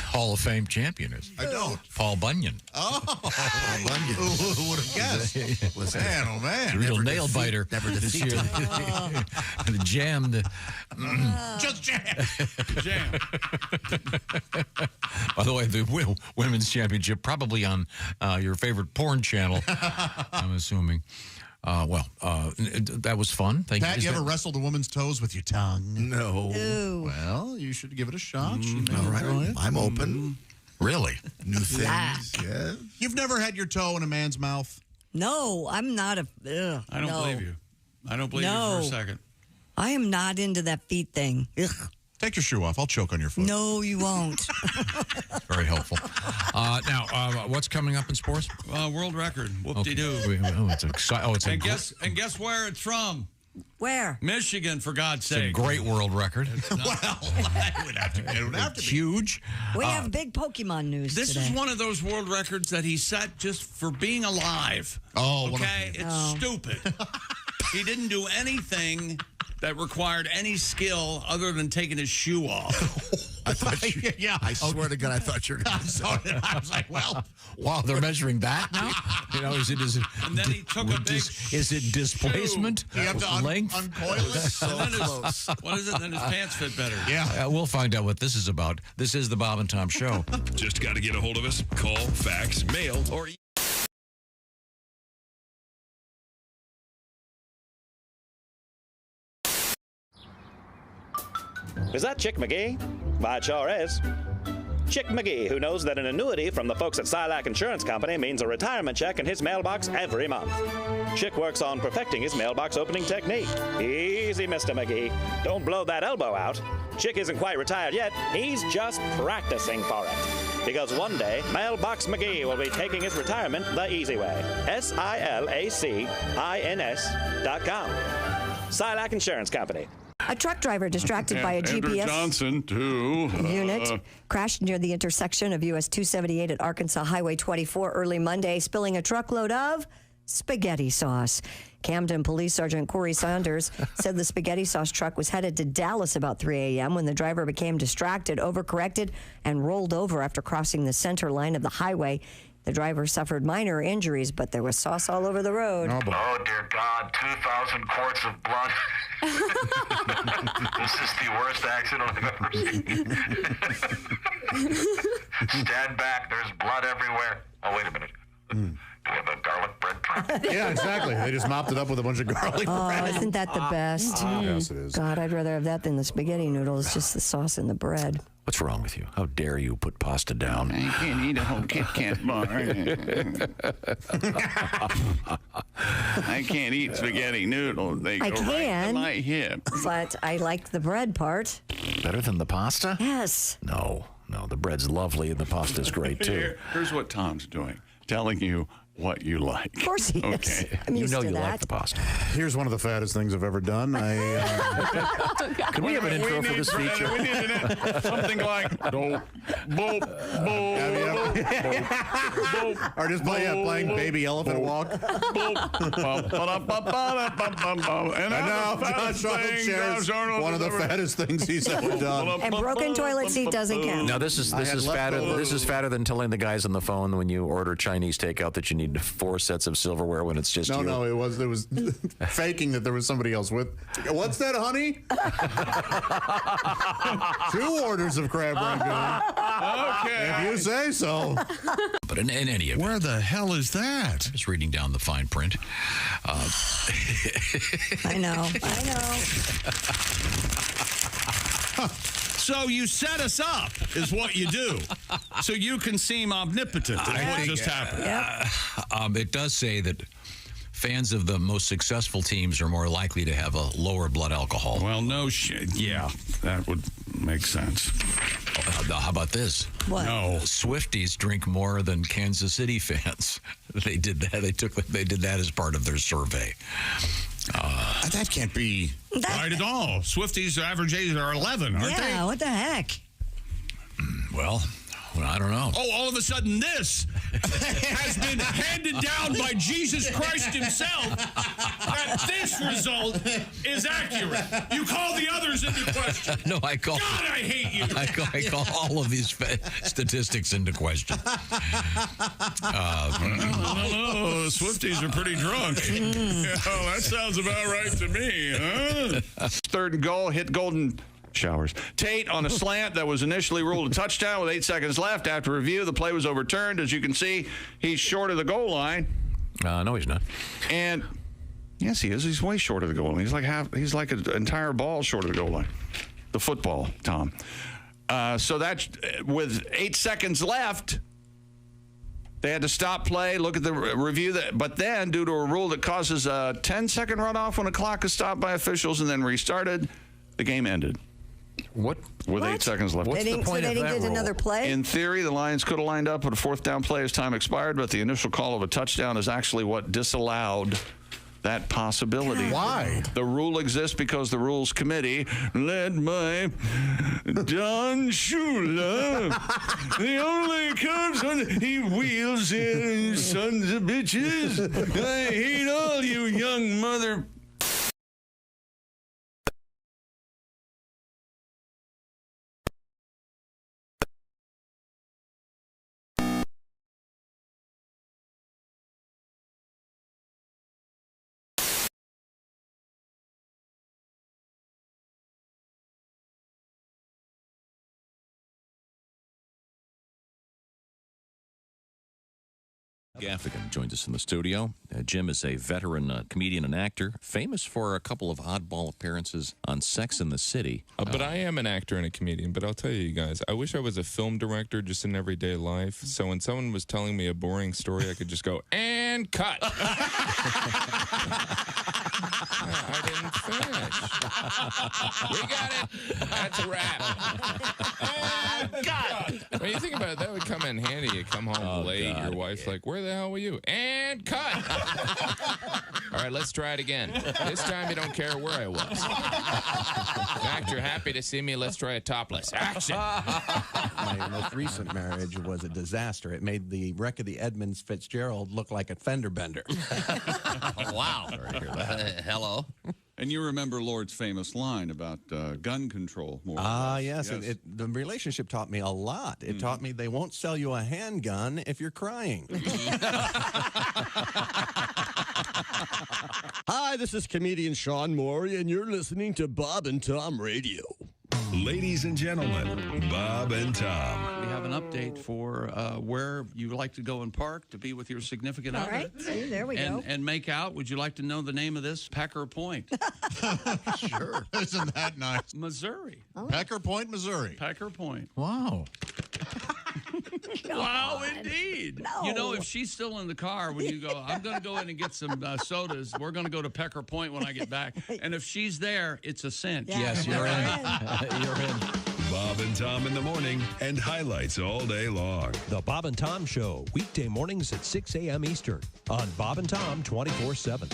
Hall of Fame champion is? I don't. Paul Bunyan. Oh, Bunyan. Who would have guessed? Man, oh, man. The real nail biter this year. The jammed. Just jam. Jam. By the way, the women's championship probably on your favorite porn channel, I'm assuming. That was fun. Thank Pat, you. you ever wrestled a woman's toes with your tongue? No. Ooh. Well, you should give it a shot. All right. I'm open. Really? New things. Yeah. You've never had your toe in a man's mouth? No, I'm not a... Ugh, I don't believe you. I don't believe you for a second. I am not into that feet thing. Ugh. Take your shoe off. I'll choke on your foot. No, you won't. Very helpful. Now, what's coming up in sports? World record. Whoop-de-doo. It's exciting. And guess where it's from? Where? Michigan, for God's sake. It's a great world record. It would have to be. Huge. We have big Pokemon news This today. is one of those world records that he set just for being alive. Oh, okay? It's stupid. He didn't do anything that required any skill other than taking his shoe off. I thought I swear to God, I thought you were going to say that. I was like, well. Wow, they're measuring that now? You know, is it and then he took a big is it displacement? You have to length? uncoil it. So close. What is it? Then his pants fit better. Yeah. We'll find out what this is about. This is the Bob and Tom Show. Just got to get a hold of us. Call, fax, mail, or Is that Chick McGee? Why, it sure is. Chick McGee, who knows that an annuity from the folks at Silac Insurance Company means a retirement check in his mailbox every month. Chick works on perfecting his mailbox opening technique. Easy, Mr. McGee. Don't blow that elbow out. Chick isn't quite retired yet. He's just practicing for it. Because one day, Mailbox McGee will be taking his retirement the easy way. SILACINS.com. Silac Insurance Company. A truck driver distracted by a Andrew GPS Johnson, too. unit crashed near the intersection of US 278 at Arkansas Highway 24 early Monday, spilling a truckload of spaghetti sauce. Camden Police Sergeant Corey Saunders said the spaghetti sauce truck was headed to Dallas about 3 a.m. when the driver became distracted, overcorrected, and rolled over after crossing the center line of the highway. The driver suffered minor injuries, but there was sauce all over the road. Oh, dear God, 2,000 quarts of blood. This is the worst accident I've ever seen. Stand back, there's blood everywhere. Oh, wait a minute. Do we have a garlic bread truck? Yeah, exactly. They just mopped it up with a bunch of garlic bread. Oh, isn't that the best? Yes, it is. God, I'd rather have that than the spaghetti noodles, just the sauce and the bread. What's wrong with you? How dare you put pasta down? I can't eat a whole Kit Kat bar. I can't eat spaghetti noodles. They I go right can, to my hip. but I like the bread part. Better than the pasta? Yes. No, the bread's lovely and the pasta's great too. Here's what Tom's doing. Telling you what you like. Of course he is. Okay. I'm You used know to you that. like the pasta. Here's one of the fattest things I've ever done. Can we have an intro for this feature? We need something like boop, boop, boop, or just playing Baby Elephant Walk. And now Josh Arnold shares one of the fattest things he's ever done. And broken toilet seat doesn't count. Now this is fatter. This is fatter than telling the guys on the phone when you order Chinese takeout that you need 4 sets of silverware when it's just you. No, it was faking that there was somebody else with. What's that, honey? 2 orders of crab rangoon. Okay. If you say so. But in any event, Where the hell is that? just reading down the fine print. I know. So you set us up, is what you do, so you can seem omnipotent. Is what just happened. It does say that fans of the most successful teams are more likely to have a lower blood alcohol. Well, no shit. Yeah, that would make sense. How about this? What? No. Swifties drink more than Kansas City fans. They did that. They did that as part of their survey. That can't be right at all. Swifties' average age are 11, aren't they? Yeah, what the heck? Well, I don't know. Oh, all of a sudden this has been handed down by Jesus Christ himself that this result is accurate. You call the others into question. No, I call. God, I hate you. I call all of these statistics into question. No, Swifties are pretty drunk. Yeah, that sounds about right to me, huh? 3rd and goal, hit Golden Showers. Tate on a slant that was initially ruled a touchdown with 8 seconds left. After review, the play was overturned. As you can see, he's short of the goal line. No, he's not. And yes, he is. He's way short of the goal line. He's like an entire ball short of the goal line. The football, Tom. So that's with 8 seconds left. They had to stop play, look at the review. But then, due to a rule that causes a 10-second runoff when a clock is stopped by officials and then restarted, the game ended. What? With 8 seconds left. What's the point so they didn't get another play? In theory, the Lions could have lined up with a 4th down play as time expired, but the initial call of a touchdown is actually what disallowed that possibility. Why? The rule exists because the Rules Committee, led by Don Shula, the only comes on, he wheels in, sons of bitches. I hate all you young mother... Gaffigan joins us in the studio. Jim is a veteran comedian and actor, famous for a couple of oddball appearances on Sex and the City. But I am an actor and a comedian, but I'll tell you guys, I wish I was a film director just in everyday life. So when someone was telling me a boring story, I could just go, and cut. I didn't finish. We got it. That's a wrap. And cut. When you think about it, that would come in handy. You come home late, your wife's like, where the hell were you? And cut. All right, let's try it again. This time you don't care where I was. In fact, you're happy to see me. Let's try a topless. Action. My most recent marriage was a disaster. It made the wreck of the Edmunds Fitzgerald look like a fender bender. Wow. Sorry to hear that. Hello. And you remember Lord's famous line about gun control. Yes. The relationship taught me a lot. It taught me they won't sell you a handgun if you're crying. Hi, this is comedian Sean Morey, and you're listening to Bob and Tom Radio. Ladies and gentlemen, Bob and Tom. We have an update for where you like to go and park to be with your significant other. All right, see, there we go. And make out. Would you like to know the name of this? Pecker Point. Sure. Isn't that nice? Missouri. Oh. Pecker Point, Missouri. Pecker Point. Wow. Wow, indeed. No. You know, if she's still in the car when you go, I'm going to go in and get some sodas. We're going to go to Pecker Point when I get back. And if she's there, it's a cinch. Yeah. Yes, you're in. You're in. Bob and Tom in the morning and highlights all day long. The Bob and Tom Show, weekday mornings at 6 a.m. Eastern on Bob and Tom 24/7.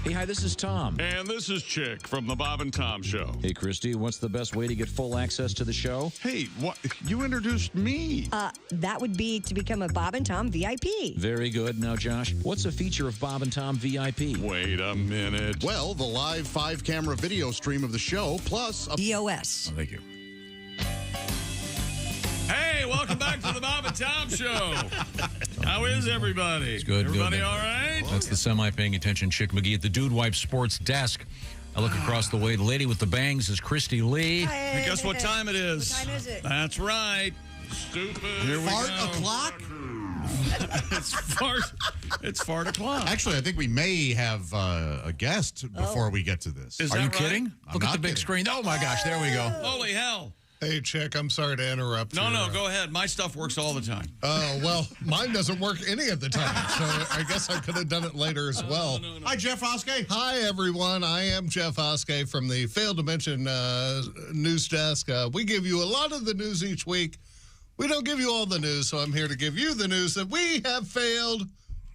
Hey, hi, this is Tom. And this is Chick from the Bob and Tom Show. Hey, Christy, what's the best way to get full access to the show? Hey, what? You introduced me. That would be to become a Bob and Tom VIP. Very good. Now, Josh, what's a feature of Bob and Tom VIP? Wait a minute. Well, the live 5-camera video stream of the show, plus a DOS. Oh, thank you. Hey, welcome back to the Bob and Tom Show. How is everybody? It's good. Everybody good. all right? That's the semi-paying attention Chick McGee at the Dude Wipe Sports desk. I look across the way. The lady with the bangs is Christy Lee. And guess what time it is? What time is it? That's right. Stupid. Here we fart go. o'clock. It's fart o'clock. Actually, I think we may have a guest before we get to this. Are you kidding? Look at the big kidding. screen. Oh, my gosh. There we go. Holy hell. Hey, Chick, I'm sorry to interrupt. No, go ahead. My stuff works all the time. Oh, well, mine doesn't work any of the time, so I guess I could have done it later as well. No. Hi, Jeff Oskey. Hi, everyone. I am Jeff Oskey from the Failed to Mention news desk. We give you a lot of the news each week. We don't give you all the news, so I'm here to give you the news that we have failed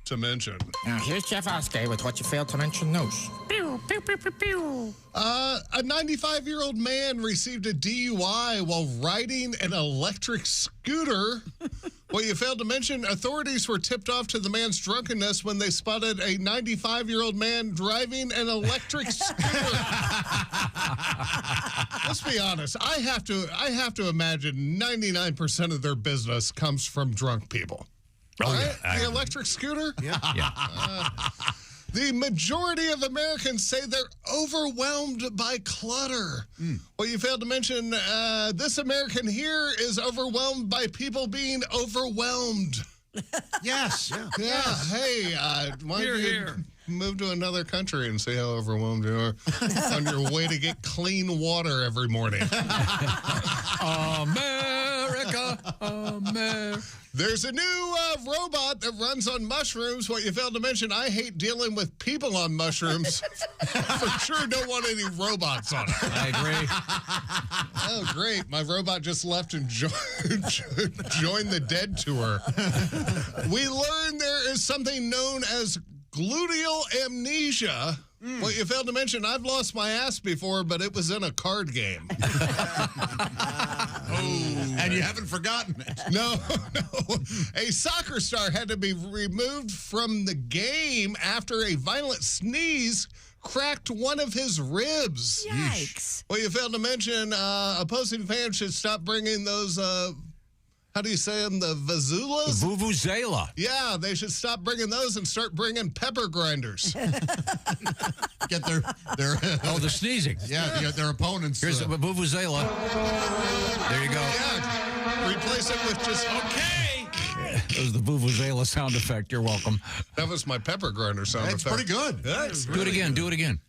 to mention. Now, here's Jeff Oskey with what you failed to mention news. Pew, pew, pew, pew, pew. A 95-year-old man received a DUI while riding an electric scooter. What you failed to mention, authorities were tipped off to the man's drunkenness when they spotted a 95-year-old man driving an electric scooter. Let's be honest. I have to imagine 99% of their business comes from drunk people. Oh, right? yeah. The electric scooter? Yeah. The majority of Americans say they're overwhelmed by clutter. Well, you failed to mention this American here is overwhelmed by people being overwhelmed. Yes. Yeah. Hey, why don't you move to another country and see how overwhelmed you are on your way to get clean water every morning? America. There's a new robot that runs on mushrooms. What you failed to mention, I hate dealing with people on mushrooms. For sure don't want any robots on it. I agree. Oh, great. My robot just left and joined the Dead tour. We learned there is something known as gluteal amnesia. What you failed to mention, I've lost my ass before, but it was in a card game. And you haven't forgotten it. No. A soccer star had to be removed from the game after a violent sneeze cracked one of his ribs. Yikes. Well, you failed to mention opposing fans should stop bringing those, how do you say them, the vazulas? Vuvuzela. Yeah, they should stop bringing those and start bringing pepper grinders. Get their the sneezing. Yeah, get their opponents. Here's a Vuvuzela. There you go. Yeah, replace it with just, Okay. That was the vuvuzela sound effect. You're welcome. That was my pepper grinder sound effect. That's pretty good. Do it again. Do it again.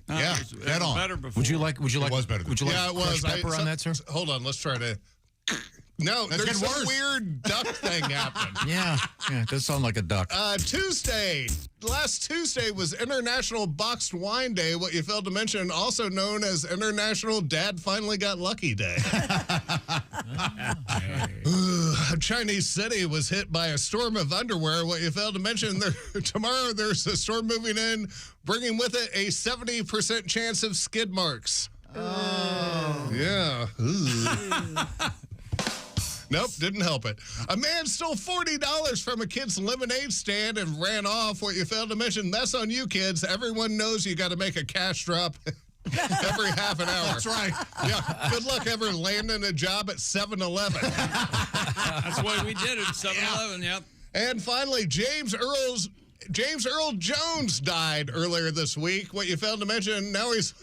Yeah, dead on. Better before. Would you like? It was better. Would you like crushed pepper on that, sir? Hold on, let's try to. No, That's there's getting some worse. weird duck thing happening. Yeah, it does sound like a duck. Tuesday. Last Tuesday was International Boxed Wine Day, what you failed to mention, also known as International Dad Finally Got Lucky Day. Chinese City was hit by a storm of underwear, what you failed to mention. Tomorrow there's a storm moving in, bringing with it a 70% chance of skid marks. Oh. Yeah. Nope, didn't help it. A man stole $40 from a kid's lemonade stand and ran off. What you failed to mention, that's on you, kids. Everyone knows you got to make a cash drop every half an hour. That's right. Yeah. Good luck ever landing a job at 7-Eleven. That's what we did at 7-Eleven, yep. And finally, James Earl Jones died earlier this week. What you failed to mention, now he's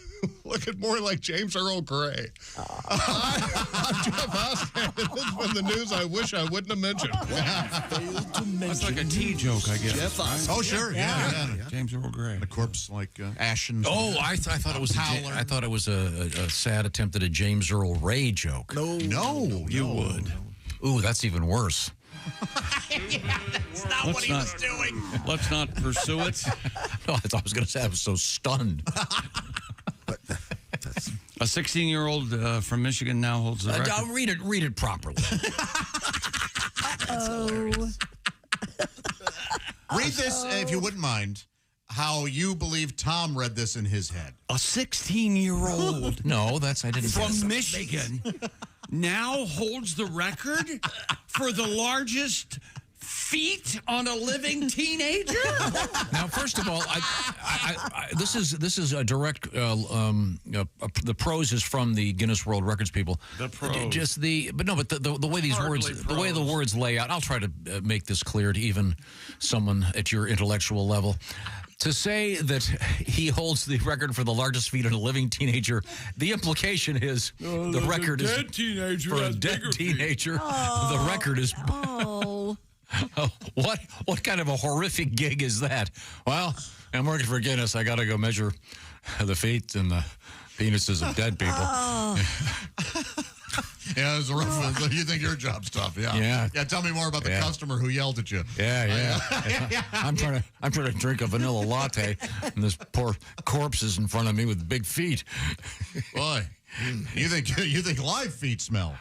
looking more like James Earl Grey. I'm Jeff Hoskins. This has been the news I wish I wouldn't have mentioned. That's like a tea joke, I guess. Oh, sure. Yeah. James Earl Grey. A corpse like ashen. Oh, I thought it was. I thought it was a sad attempt at a James Earl Ray joke. No, you would. Ooh, that's even worse. That's not what he was doing. Let's not pursue it. No, I thought I was going to say I was so stunned. A 16-year-old from Michigan now holds the record. Read it properly. Read this, if you wouldn't mind, how you believe Tom read this in his head. A 16-year-old No, I didn't. from Michigan now holds the record for the largest feet on a living teenager. Now, first of all, this is a direct. The prose is from the Guinness World Records people. The prose, but the way these Hardly words, prose. the way the words lay out. I'll try to make this clear to even someone at your intellectual level. To say that he holds the record for the largest feet on a living teenager, the implication is the record is for a dead teenager. The record is. Oh. What kind of a horrific gig is that? Well, I'm working for Guinness. I got to go measure the feet and the penises of dead people. Yeah, it's a rough one. You think your job's tough? Yeah. Tell me more about the customer who yelled at you. Yeah. I'm trying to drink a vanilla latte, and this poor corpse is in front of me with big feet. Boy, you think live feet smell?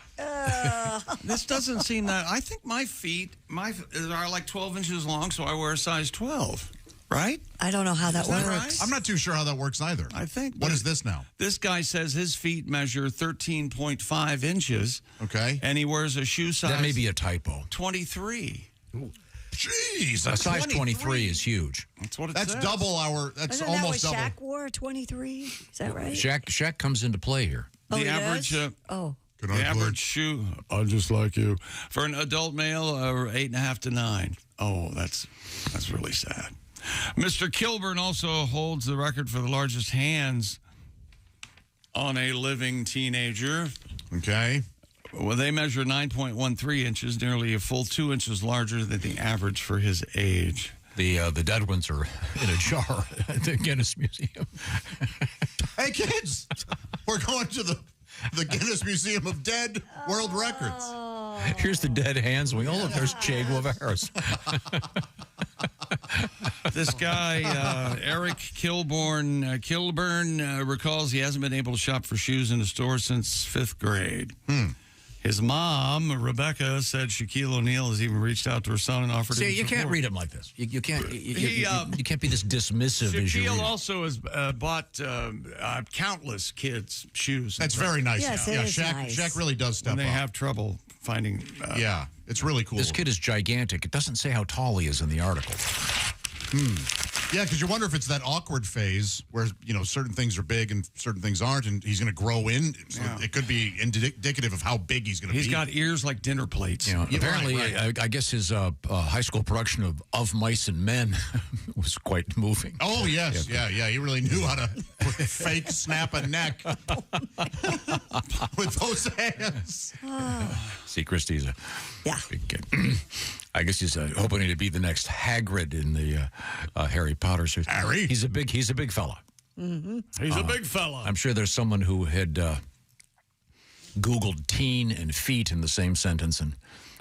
This doesn't seem that. I think my feet are like 12 inches long, so I wear a size 12. Right? I don't know how that works. Right? I'm not too sure how that works either. I think. What is this now? This guy says his feet measure 13.5 inches. Okay. And he wears a shoe size. That may be a typo. 23. Jeez, a size 23 is huge. That's what it That's says. double our. That's Isn't almost that what double. Shaq wore, 23? Is that right? Shaq comes into play here. Oh, The he average. does? The average shoe. I'm just like you. For an adult male, 8.5 to 9. Oh, that's really sad. Mr. Kilburn also holds the record for the largest hands on a living teenager. Okay. Well, they measure 9.13 inches, nearly a full 2 inches larger than the average for his age. The dead ones are in a jar at the Guinness Museum. Hey, kids, we're going to the Guinness Museum of Dead World Records. Here's the dead hands. Oh, look, there's Che Guevara's. This guy, Eric Kilburn, recalls he hasn't been able to shop for shoes in a store since 5th grade. His mom, Rebecca, said Shaquille O'Neal has even reached out to her son and offered him See, you support. can't read him like this. You can't. You can't be this dismissive as you read. Shaquille also has bought countless kids' shoes. That's very nice. Yes, yeah, it is Shaq, nice. Shaq really does step When they up. have trouble finding. Yeah, it's really cool. This kid is gigantic. It doesn't say how tall he is in the article. Yeah, because you wonder if it's that awkward phase where, certain things are big and certain things aren't, and he's going to grow in. So it could be indicative of how big he's going to be. He's got ears like dinner plates. Apparently, I guess his high school production of Mice and Men was quite moving. Oh, yes. Yeah. He really knew how to fake snap a neck with those hands. See, Christy's a big kid. I guess he's hoping to be the next Hagrid in the Harry Potter series. Harry? He's a big fella. Mm-hmm. He's a big fella. I'm sure there's someone who had Googled teen and feet in the same sentence and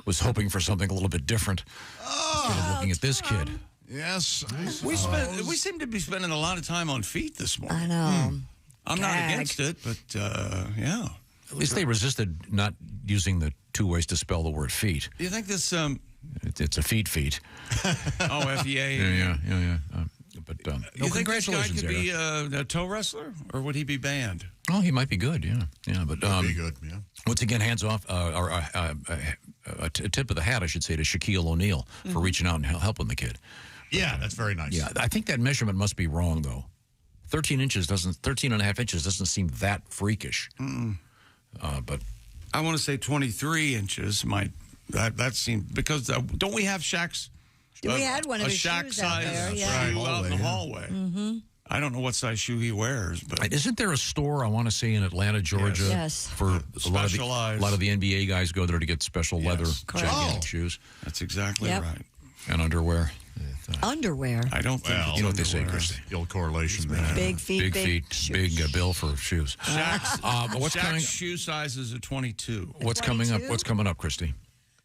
was hoping for something a little bit different. Instead of looking at this kid. Yes. We seem to be spending a lot of time on feet this morning. I know. I'm not against it, but yeah. At least they resisted not using the two ways to spell the word feet. Do you think this... It's a feet. Oh, F-E-A. Yeah. But you think this guy congratulations, could be a toe wrestler, or would he be banned? Oh, he might be good, yeah. But be good, yeah. Once again, hands off, or a tip of the hat, I should say, to Shaquille O'Neal for reaching out and helping the kid. Yeah, that's very nice. Yeah, I think that measurement must be wrong, though. 13 and a half inches doesn't seem that freakish. But I want to say 23 inches might. That seemed, because don't we have Shaq's? We had one of his Shaq shoes out size there, yeah. shoe out in the hallway. Mm-hmm. I don't know what size shoe he wears, but isn't there a store, I want to say, in Atlanta, Georgia, Yes. for a lot of the NBA guys go there to get special leather gigantic shoes? That's exactly Yep. right. And underwear. Underwear. I don't think You know what they say, Christy. The old correlation there. Big feet, big bill for shoes. Shaq's shoe size is a 22. What's coming up? What's coming up, Christy?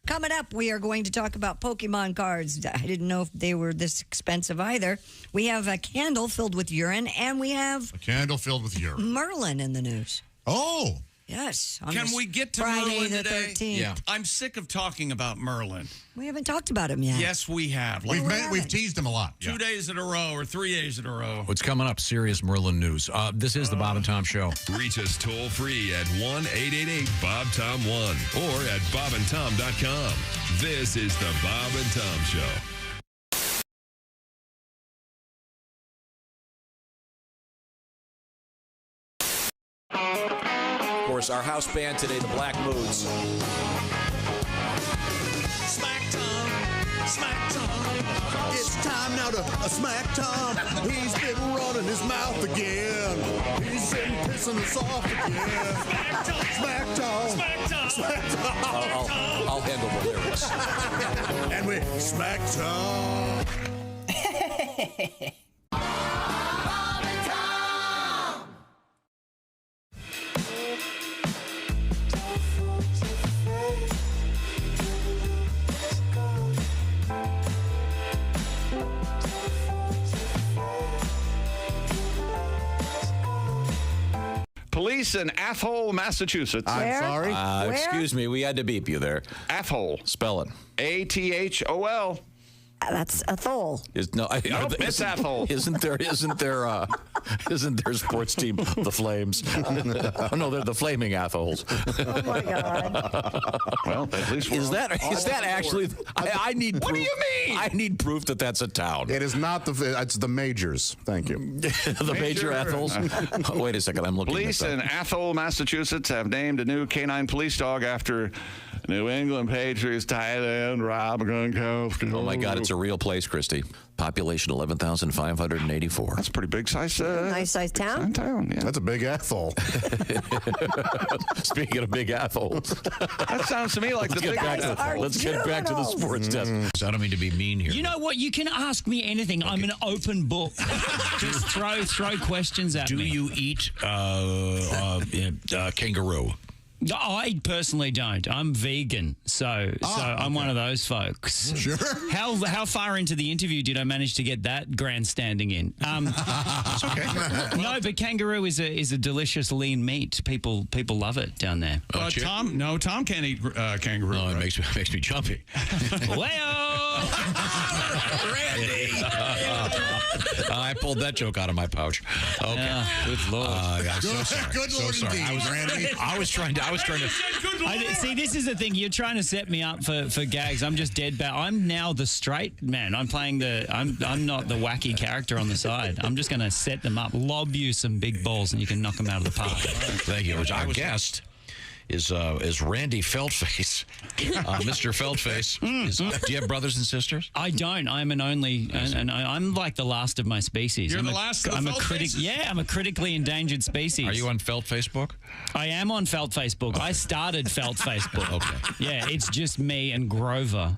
Coming up, we are going to talk about Pokemon cards. I didn't know if they were this expensive either. We have a candle filled with urine, and we have a candle filled with urine. Merlin in the news. Oh. Yes. Can we get to Friday Merlin the today? 13th. Yeah. I'm sick of talking about Merlin. We haven't talked about him yet. Yes, we have. We've teased him a lot. 2 days in a row or 3 days in a row. What's coming up? Serious Merlin news. This is the Bob and Tom Show. Reach us toll free at 1-888-BOB-TOM-1 or at bobandtom.com. This is the Bob and Tom Show. Of course, our house band today, the Black Moods. Smack Tom. It's time now to smack Tom. He's been running his mouth again. He's been pissing us off again. Smack Tom. I'll handle the lyrics. And we smack Tom. Police in Athol, Massachusetts. I'm sorry? Where? Excuse me, we had to beep you there. Athol. Spell it. A-T-H-O-L. That's a thole. Nope, it's Athol. Isn't there sports team the Flames? Oh, no, they're the Flaming Athols. Oh my God. Well, at least is that actually? I need. What proof. do you mean? I need proof that that's a town. It is not it's the Majors. Thank you. The Major Athols. Oh, wait a second, I'm looking. Police in Athol, Massachusetts have named a new canine police dog after New England Patriots tight end Rob Gronkowski. Oh my God, it's a real place, Christy. Population 11,584. That's a pretty big size. Nice size town. Yeah. That's a big Athol. Speaking of big Athol, that sounds to me like the big Athol. Let's get back to the sports desk. I don't mean to be mean here. You know what? You can ask me anything. I'm an open book. Just throw questions at me. Do you eat kangaroo? I personally don't. I'm vegan, so I'm one of those folks. Sure. How far into the interview did I manage to get that grandstanding in? It's okay. No, but kangaroo is a delicious lean meat. People love it down there. Tom can't eat kangaroo. No, it right? makes me jumpy. Leo. Randy. I pulled that joke out of my pouch. Okay. Good Lord. I'm so sorry. Good so Lord sorry. indeed. I was trying to. See, this is the thing. You're trying to set me up for gags. I'm just dead bad. I'm now the straight man. I'm playing I'm not the wacky character on the side. I'm just going to set them up, lob you some big balls, and you can knock them out of the park. Thank you. Our guest is Randy Feltface. Mr. Feltface. Do you have brothers and sisters? I don't. I'm an only, and I'm like the last of my species. You're the last of the Feltfaces? Yeah, I'm a critically endangered species. Are you on Felt Facebook? I am on Felt Facebook. Okay. I started Felt Facebook. Okay. Yeah, it's just me and Grover.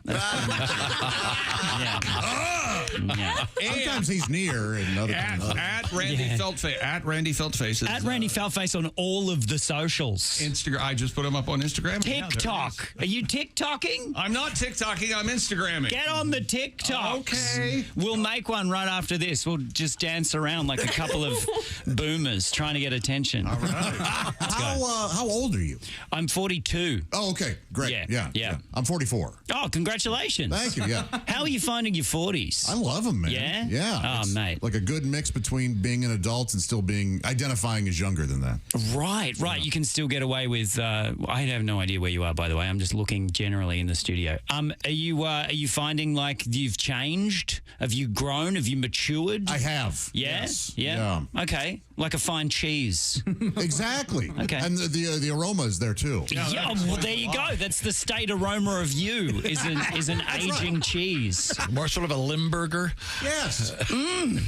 Yeah. Sometimes he's near and other times at Randy Feltface. At Randy Feltface. At Randy Feltface on all of the socials. Instagram. I just put him up on Instagram. TikTok. Are you TikToking? I'm not TikToking. I'm Instagramming. Get on the TikTok. Okay. We'll make one right after this. We'll just dance around like a couple of boomers trying to get attention. All right. How old are you? I'm 42. Oh, okay. Great. Yeah. I'm 44. Oh, congratulations. Thank you. Yeah. How are you finding your 40s? I love them, man. Yeah? Yeah. Oh, it's mate. like a good mix between being an adult and still identifying as younger than that. Right. Yeah. You can still get away with. I have no idea where you are, by the way. I'm just looking generally in the studio. Are you finding like you've changed? Have you grown? Have you matured? I have. Yeah. Yes. Yeah. Okay. Like a fine cheese. Exactly. Okay. And the aroma is there too. Yeah, well, there you go. That's the state aroma of you. Is an aging cheese. More sort of a Limburger. Yes.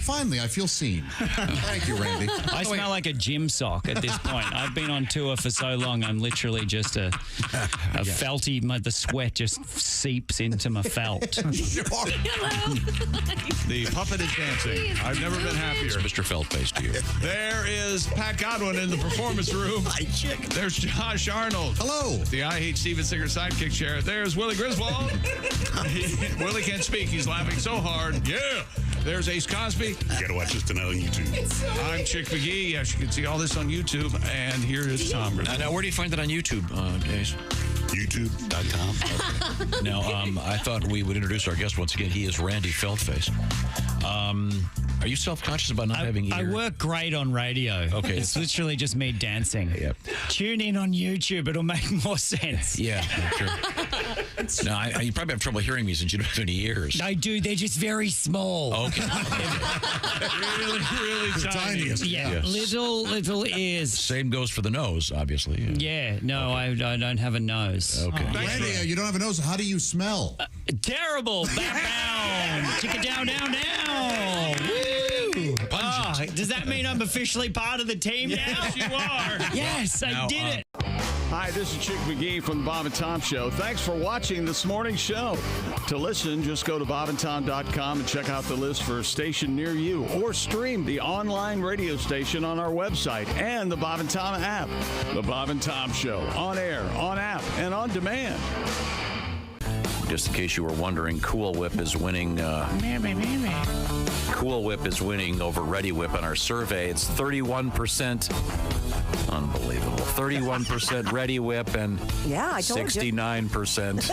Finally, I feel seen. Thank you, Randy. I smell like a gym sock at this point. I've been on tour for so long. I'm literally just a felty. The sweat just seeps into my felt. The puppet is dancing. I've never been happier. Mr. Feltface to you. There is Pat Godwin in the performance room. Hi, chick. There's Josh Arnold. Hello. The I Hate Steven Singer sidekick chair. There's Willie Griswold. Willie can't speak. He's laughing so hard. Yeah. There's Ace Cosby. You gotta watch this tonight on YouTube. I'm Chick McGee. Yes, you can see all this on YouTube. And here is Tom. Now, where do you find it on YouTube, Ace? YouTube.com. Now, I thought we would introduce our guest once again. He is Randy Feltface. Are you self-conscious about not having ears? I work great on radio. Okay. It's literally just me dancing. Yep. Tune in on YouTube. It'll make more sense. Yeah, sure. Now, you probably have trouble hearing me since you don't have any ears. I do. They're just very small. Okay. really, really tiny. Yeah, yes. Little ears. Same goes for the nose, obviously. Yeah. No, okay. I don't have a nose. Okay. Randy, you don't have a nose. How do you smell? Terrible. Down. Chicka down. Woo. Does that mean I'm officially part of the team now? Yes, you are. Yes, I did it. Hi, this is Chick McGee from the Bob and Tom Show. Thanks for watching this morning's show. To listen, just go to bobandtom.com and check out the list for a station near you, or stream the online radio station on our website and the Bob and Tom app. The Bob and Tom Show, on air, on app, and on demand. Just in case you were wondering, Cool Whip is winning. Cool Whip is winning over Ready Whip in our survey. It's 31%. Unbelievable. 31% Ready Whip and 69%.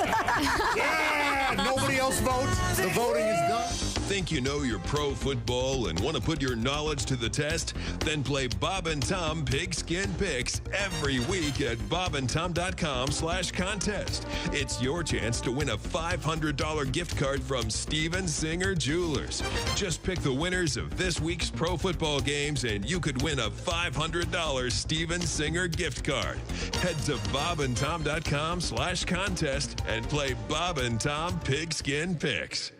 Yeah! Nobody else votes. The voting is done. Think you know your pro football and want to put your knowledge to the test? Then play Bob and Tom Pigskin Picks every week at bobandtom.com/contest. It's your chance to win a $500 gift card from Steven Singer Jewelers. Just pick the winners of this week's pro football games and you could win a $500 Steven Singer gift card. Head to bobandtom.com/contest and play Bob and Tom Pigskin Picks.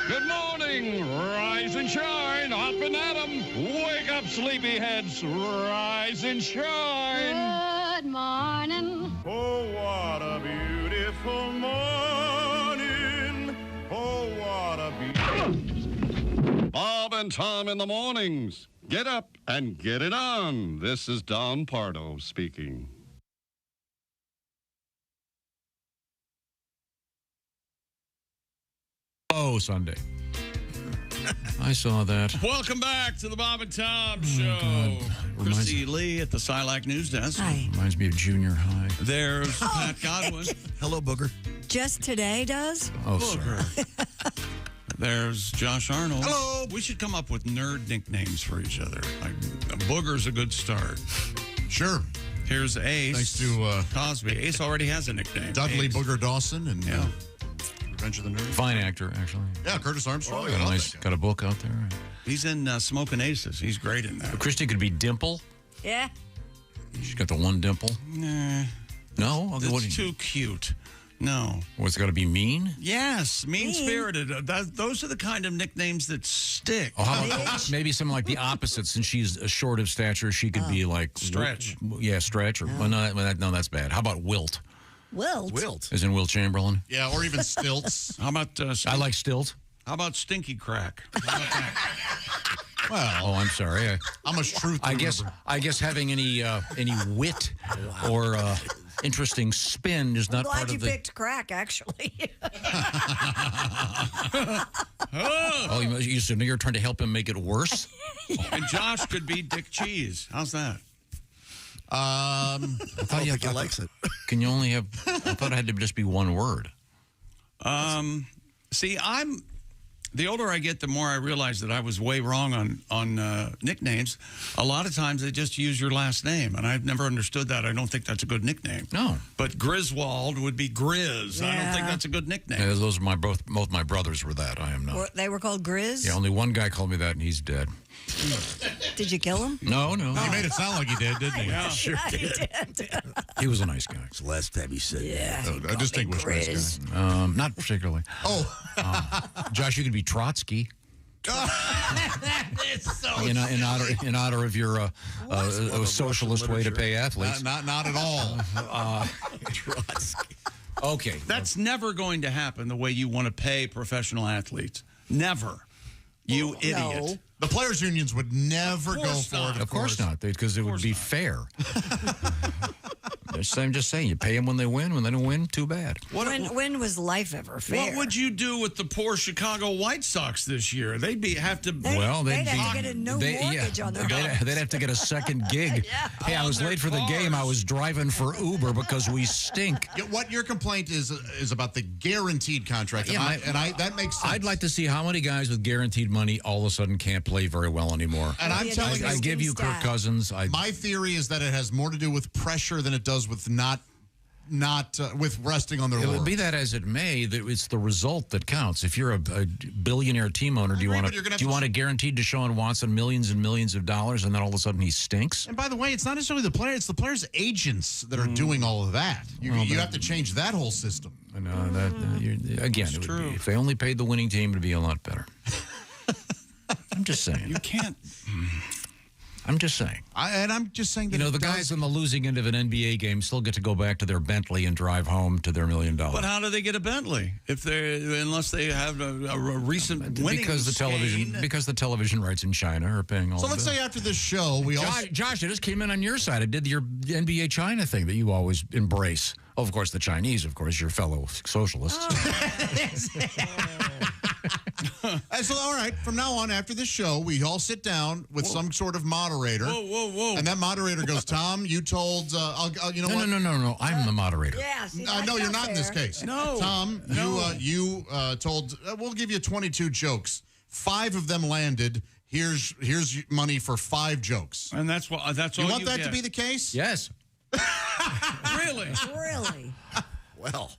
Good morning, rise and shine, up and at 'em. Wake up, sleepyheads, rise and shine. Good morning. Oh, what a beautiful morning. Oh, what a beautiful... Bob and Tom in the mornings. Get up and get it on. This is Don Pardo speaking. Oh, Sunday. I saw that. Welcome back to the Bob and Tom Show. Chrissy Lee at the Silac News Desk. Hi. Reminds me of junior high. There's Pat Godwin. Hello, Booger. just today does? Oh, sorry. There's Josh Arnold. Hello. We should come up with nerd nicknames for each other. Like Booger's a good start. Sure. Here's Ace. Thanks to Cosby. Ace already has a nickname. Dudley Ace. Booger Dawson and Revenge of the Nerds. Fine actor, actually. Yeah, Curtis Armstrong. Got a book out there. He's in Smoking Aces. He's great in that. Christy could be Dimple. Yeah. She's got the one dimple. Nah. No? It's too cute. No. What's got to be mean? Yes, mean-spirited. Those are the kind of nicknames that stick. Oh, how about maybe something like the opposite? Since she's short of stature, she could be like Stretch. Yeah, Stretch. Or well, no, that's bad. How about Wilt? Wilt. As in Wilt Chamberlain? Yeah, or even Stilts. How about I like Stilt. How about Stinky Crack? How about that? Well, I'm sorry. How much truth? I guess having any wit or interesting spin is not I'm part glad you of the. picked crack, actually. Oh, you so you're trying to help him make it worse? And Josh could be Dick Cheese. How's that? I thought he likes it. Can you only have? I thought it had to just be one word. See, the older I get, the more I realize that I was way wrong on nicknames. A lot of times they just use your last name, and I've never understood that. I don't think that's a good nickname. No. But Griswold would be Grizz. I don't think that's a good nickname. Yeah, those are both my brothers were that. I am not. They were called Grizz? Yeah, only one guy called me that, and he's dead. Did you kill him? No. He made it sound like he did, didn't he? Yeah, sure did. He was a nice guy. It's the last time he said that. A distinguished nice guy. Not particularly. Josh, you could be Trotsky. In honor of your socialist way to pay athletes. Not at all. Trotsky. Okay. That's never going to happen the way you want to pay professional athletes. Never. You idiot. No. The players' unions would never go for it. Of course not, because it would be fair. I'm just saying, you pay them when they win. When they don't win, too bad. When was life ever fair? What would you do with the poor Chicago White Sox this year? They'd have to get a mortgage on their house. They'd have to get a second gig. Hey, I was late for the game. I was driving for Uber because we stink. What your complaint is about the guaranteed contract, that makes sense. I'd like to see how many guys with guaranteed money all of a sudden can't play very well anymore. And I'm telling you, I give you Kirk Cousins. My theory is that it has more to do with pressure than it does with not with resting on their It laurels. would be that as it may, that it's the result that counts. If you're a billionaire team owner, do you want to guarantee Deshaun Watson millions and millions of dollars, and then all of a sudden he stinks? And by the way, it's not necessarily the player; it's the players' agents that are doing all of that. You have to change that whole system. Again, it would be, if they only paid the winning team, it'd be a lot better. I'm just saying. You can't. I'm just saying. I'm just saying that the guys on the losing end of an NBA game still get to go back to their Bentley and drive home to their $1 million. But how do they get a Bentley unless they have a recent winning because the television rights in China are paying all. So let's say after this show, Josh, I just came in on your side. I did your NBA China thing that you always embrace. Oh, of course, the Chinese, of course, your fellow socialists. So, all right, from now on, after this show, we all sit down with some sort of moderator. Whoa. And that moderator goes, Tom, you told, you know what? No, I'm the moderator. Yeah, no, you're not in this case. No. Tom, you told, we'll give you 22 jokes. 5 of them landed. Here's money for 5 jokes. And that's all you want that get. to be the case? Yes. Really? Well.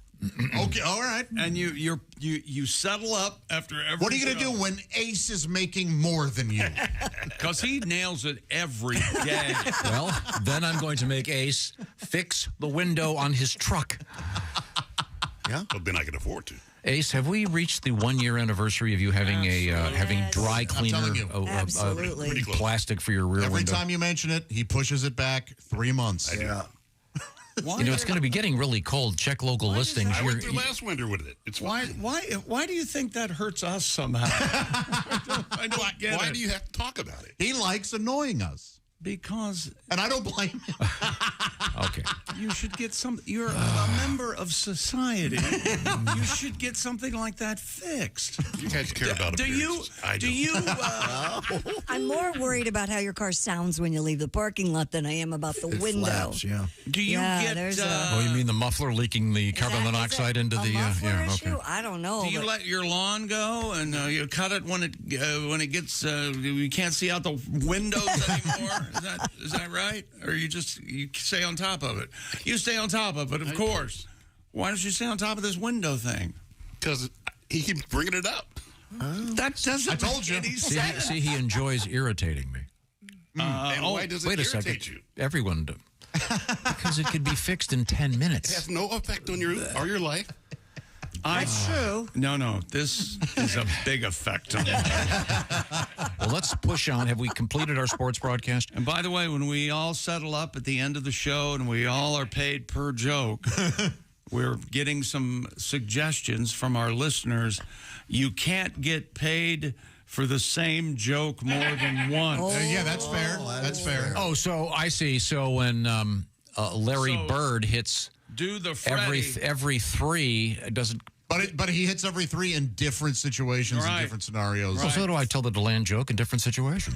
Okay, all right. And you settle up after every What are you going to do when Ace is making more than you? Because he nails it every day. Well, then I'm going to make Ace fix the window on his truck. Yeah? Well, then I can afford to. Ace, have we reached the 1-year anniversary of you having having dry cleaner, Absolutely. Plastic for your rear window? Every time you mention it, he pushes it back 3 months. Yeah. It's going to be getting really cold. Check local listings. I went through last winter with it. It's why do you think that hurts us somehow? I don't get why it. do you have to talk about it? He likes annoying us. Because... And I don't blame him. Okay. You should get some... You're a member of society. You should get something like that fixed. You guys care about appearances. I'm more worried about how your car sounds when you leave the parking lot than I am about the window. Flaps, yeah. Do you get... Oh, you mean the muffler leaking the carbon monoxide into the... muffler issue? I don't know. Do you let your lawn go and you cut it when it gets... you can't see out the windows anymore? Is that right? Or you stay on top of it? You stay on top of it, of course. Why don't you stay on top of this window thing? Because he keeps bringing it up. That doesn't I told you. make any sense. See, he enjoys irritating me. And why does it Wait a irritate second. you? Everyone does. Because it could be fixed in 10 It minutes. has no effect on your life. That's true. No. This is a big effect on me. Well, let's push on. Have we completed our sports broadcast? And by the way, when we all settle up at the end of the show and we all are paid per joke, we're getting some suggestions from our listeners. You can't get paid for the same joke more than once. Yeah, that's fair. That's fair. Oh, so I see. So when Larry Bird hits do the Freddy. every three, it doesn't... But he hits every three in different situations, in different scenarios. Well, so do I tell the DeLand joke in different situations.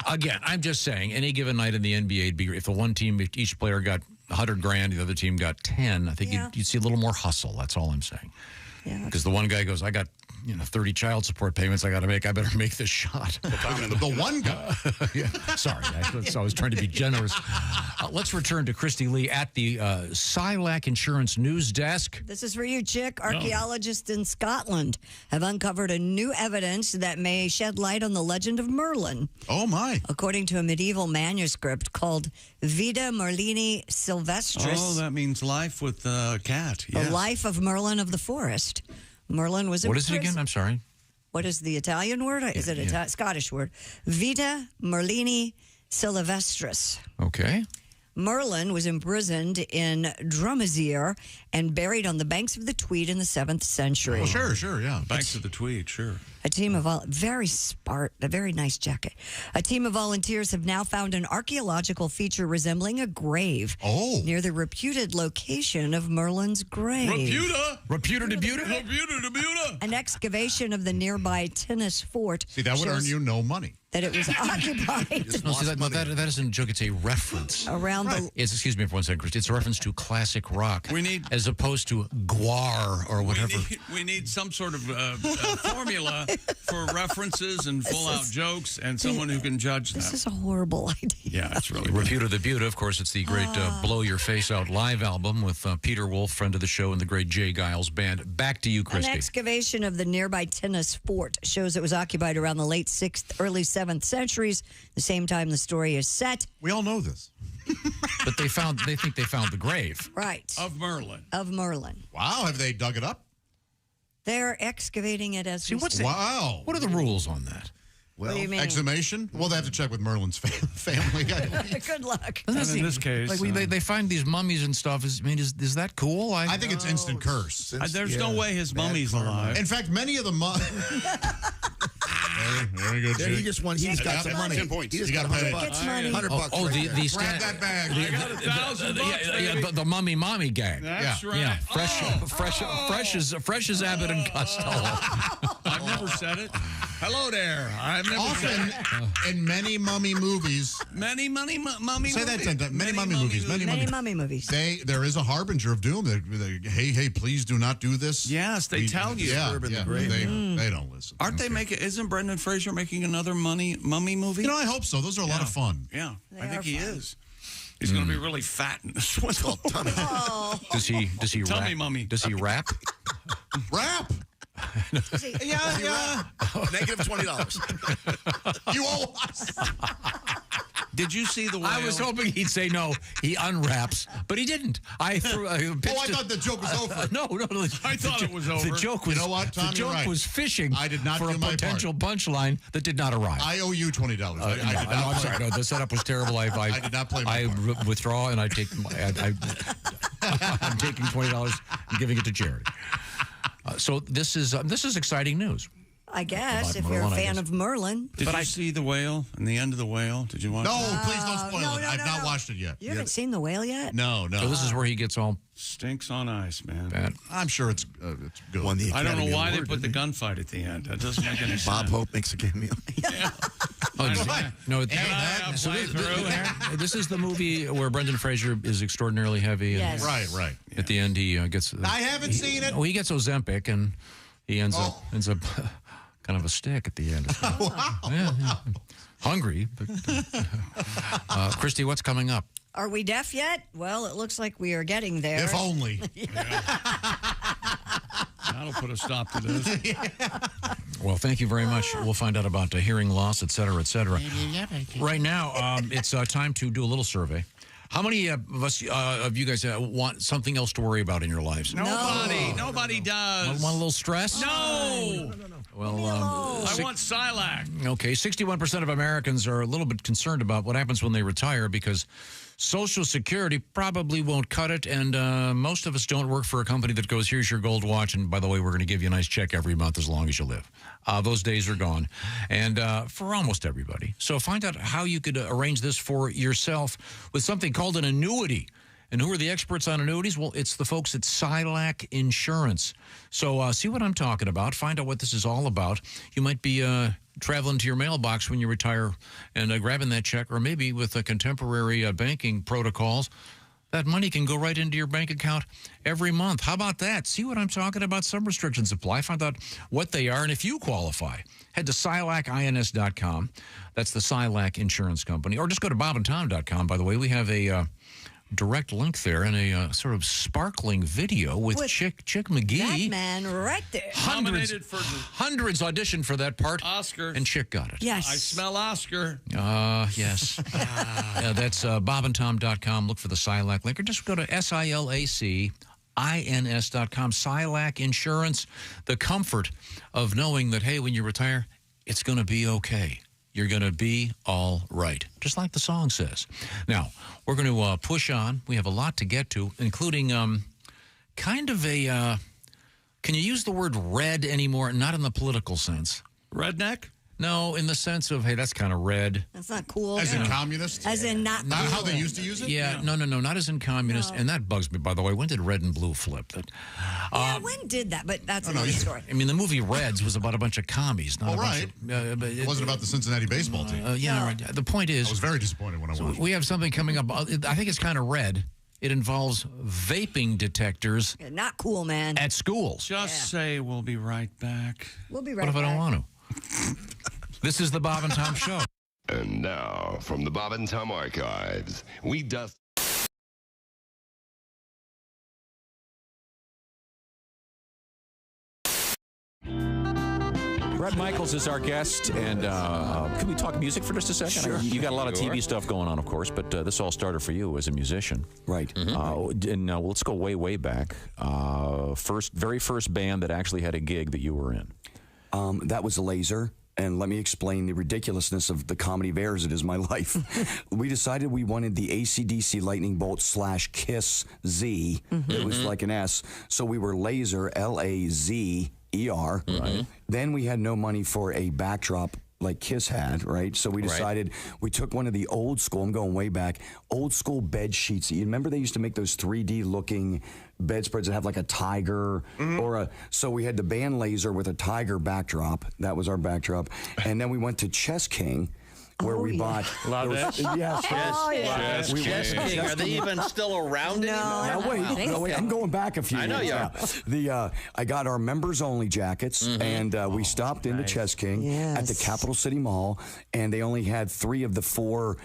Again, I'm just saying, any given night in the NBA, if the one team, if each player got $100,000, the other team got 10, I think you'd see a little more hustle. That's all I'm saying. Because the one guy goes, I got 30 child support payments I got to make. I better make this shot. The one guy. Sorry, I was trying to be generous. Let's return to Christy Lee at the Silac Insurance News Desk. This is for you, Chick. Archaeologists in Scotland have uncovered a new evidence that may shed light on the legend of Merlin. Oh, my. According to a medieval manuscript called Vita Merlini Silvestris. Oh, that means life with a cat. The life of Merlin of the forest. Merlin was What is it again? I'm sorry. What is the Italian word? Is it a Scottish word? Vita Merlini Silvestris. Okay. Merlin was imprisoned in Drumasier and buried on the banks of the Tweed in the 7th century. Well, sure, yeah. Banks of the Tweed, sure. A team of a very nice jacket. A team of volunteers have now found an archaeological feature resembling a grave near the reputed location of Merlin's grave. Reputa. An excavation of the nearby tennis fort. See, that would earn you no money. That it was occupied. No, see, that isn't a joke. It's a reference. Around the... Excuse me for one second, Christy. It's a reference to classic rock. As opposed to guar or whatever. We need some sort of formula for references and full-out jokes and someone who can judge that. This is a horrible idea. Yeah, it's really Reputa the Buta, of course, it's the great Blow Your Face Out live album with Peter Wolf, friend of the show, and the great Jay Giles Band. Back to you, Christy. An excavation of the nearby tennis fort shows it was occupied around the late 6th, early 7th centuries, the same time the story is set. We all know this. But they think they found the grave. Right. Of Merlin. Wow, have they dug it up? They're excavating it as we speak. Wow. What are the rules on that? Well, What do you mean? Exhumation? Well, they have to check with Merlin's family. Good luck. And in this case... they find these mummies and stuff. Is that cool? I think it's instant curse. There's no way his mummy's alive. In fact, many of the there you go, There, he just won. He's got some money. 10 points. He just got $100 bucks. $100 bucks. Oh, right there. grab that bag. I got $1,000, the mummy mommy gang. That's right. Yeah, fresh as Abbott and Costello. I've never said it. Hello there. I've never said it. In many mummy movies. Many mummy movies. Say that 10 times. Many mummy movies. Many mummy movies. There is a harbinger of doom. Hey, please do not do this. Yes, they tell you. Yeah, they don't listen. Aren't they making? Isn't Brendan Fraser making another mummy movie? I hope so. Those are a lot of fun. Yeah, I think he is. He's going to be really fat in this one. Does he Tummy rap? mummy. Does he rap? Rap. Yeah. Negative $20. You owe us. Did you see the whale? I was hoping he'd say no. He unwraps, but he didn't. I thought the joke was over. No. I thought it was over. The joke was. You know what, Tom, the joke was fishing. I did not for do a my potential punchline that did not arrive. I owe you $20. I'm sorry. No, the setup was terrible. I did not play my part. Withdraw, and I take. I'm taking $20 and giving it to charity. So this is exciting news. I guess, if Merlin, you're a I fan guess. of Merlin. Did you see The Whale and the end of The Whale? Did you watch No, it? please don't spoil it. I've not watched it yet. You haven't seen The Whale yet? No. So this is where he gets all Stinks on ice, man. bad. I'm sure it's good. Won the I don't know Academy why they Award, put the didn't gunfight at the end. That doesn't make any sense. Bob Hope makes a cameo. No, Play this is the movie where Brendan Fraser is extraordinarily heavy. Yes. Right. At the end, he gets. I haven't seen it. Well, he gets Ozempic, and he ends up kind of a stick at the end. Wow. Yeah. Hungry, but Christy, what's coming up? Are we deaf yet? Well, it looks like we are getting there. If only. That'll put a stop to this. Well, thank you very much. We'll find out about hearing loss, et cetera, et cetera. Right now, it's time to do a little survey. How many of you guys want something else to worry about in your lives? Nobody does. Want a little stress? No. Well, I want Silac. Okay, 61% of Americans are a little bit concerned about what happens when they retire because Social Security probably won't cut it, and most of us don't work for a company that goes, here's your gold watch, and by the way, we're going to give you a nice check every month as long as you live. Those days are gone, and for almost everybody. So find out how you could arrange this for yourself with something called an annuity. And who are the experts on annuities? Well, it's the folks at Silac Insurance. So see what I'm talking about. Find out what this is all about. You might be traveling to your mailbox when you retire and grabbing that check, or maybe with contemporary banking protocols, that money can go right into your bank account every month. How about that? See what I'm talking about? Some restrictions apply. Find out what they are and if you qualify. Head to SilacINS.com. That's the Silac Insurance Company. Or just go to BobandTom.com. By the way, we have a direct link there and a sort of sparkling video with Chick McGee. That man right there. Hundreds auditioned for that part. Oscar. And Chick got it. Yes. I smell Oscar. Yes. That's BobandTom.com. Look for the Silac link, or just go to SILACINS.com. Silac Insurance. The comfort of knowing that, hey, when you retire, it's going to be okay. You're going to be all right, just like the song says. Now, we're going to push on. We have a lot to get to, including kind of a, can you use the word red anymore? Not in the political sense. Redneck? No, in the sense of, hey, that's kind of red. That's not cool. As in communist? As in not Not cool. how they used to use it? Yeah, no, not as in communist. No. And that bugs me, by the way. When did red and blue flip? Yeah, when did that? But that's another story. I mean, the movie Reds was about a bunch of commies. Not a bunch of, but it wasn't about the Cincinnati baseball team. Right. The point is, I was very disappointed when I watched it. we have something coming up. I think it's kind of red. It involves vaping detectors. Yeah, not cool, man. At schools. Just say we'll be right back. We'll be right back. What if I don't want to? This is the Bob and Tom Show. And now, from the Bob and Tom Archives, we dust. Brett Michaels is our guest, and can we talk music for just a second? Sure. You got a lot of Sure. TV stuff going on, of course, but this all started for you as a musician. Right. And let's go way, way back. Very first band that actually had a gig that you were in. That was Laser. And let me explain the ridiculousness of the comedy of errors that is my life. We decided we wanted the AC/DC Lightning Bolt / Kiss Z. It was like an S. So we were Laser, LAZER. Right. Then we had no money for a backdrop like Kiss had, right? So we decided we took one of the old school, I'm going way back, old school bed sheets. You remember they used to make those 3D looking bedspreads that have like a tiger or so we had the band Laser with a tiger backdrop. That was our backdrop. And then we went to Chess King, where we bought. Love it. Yes. Chess King. Are they even still around anymore? Now wait. I'm going back a few years. I know you are. I got our members only jackets, and we stopped into Chess King at the Capital City Mall, and they only had 3 of the 4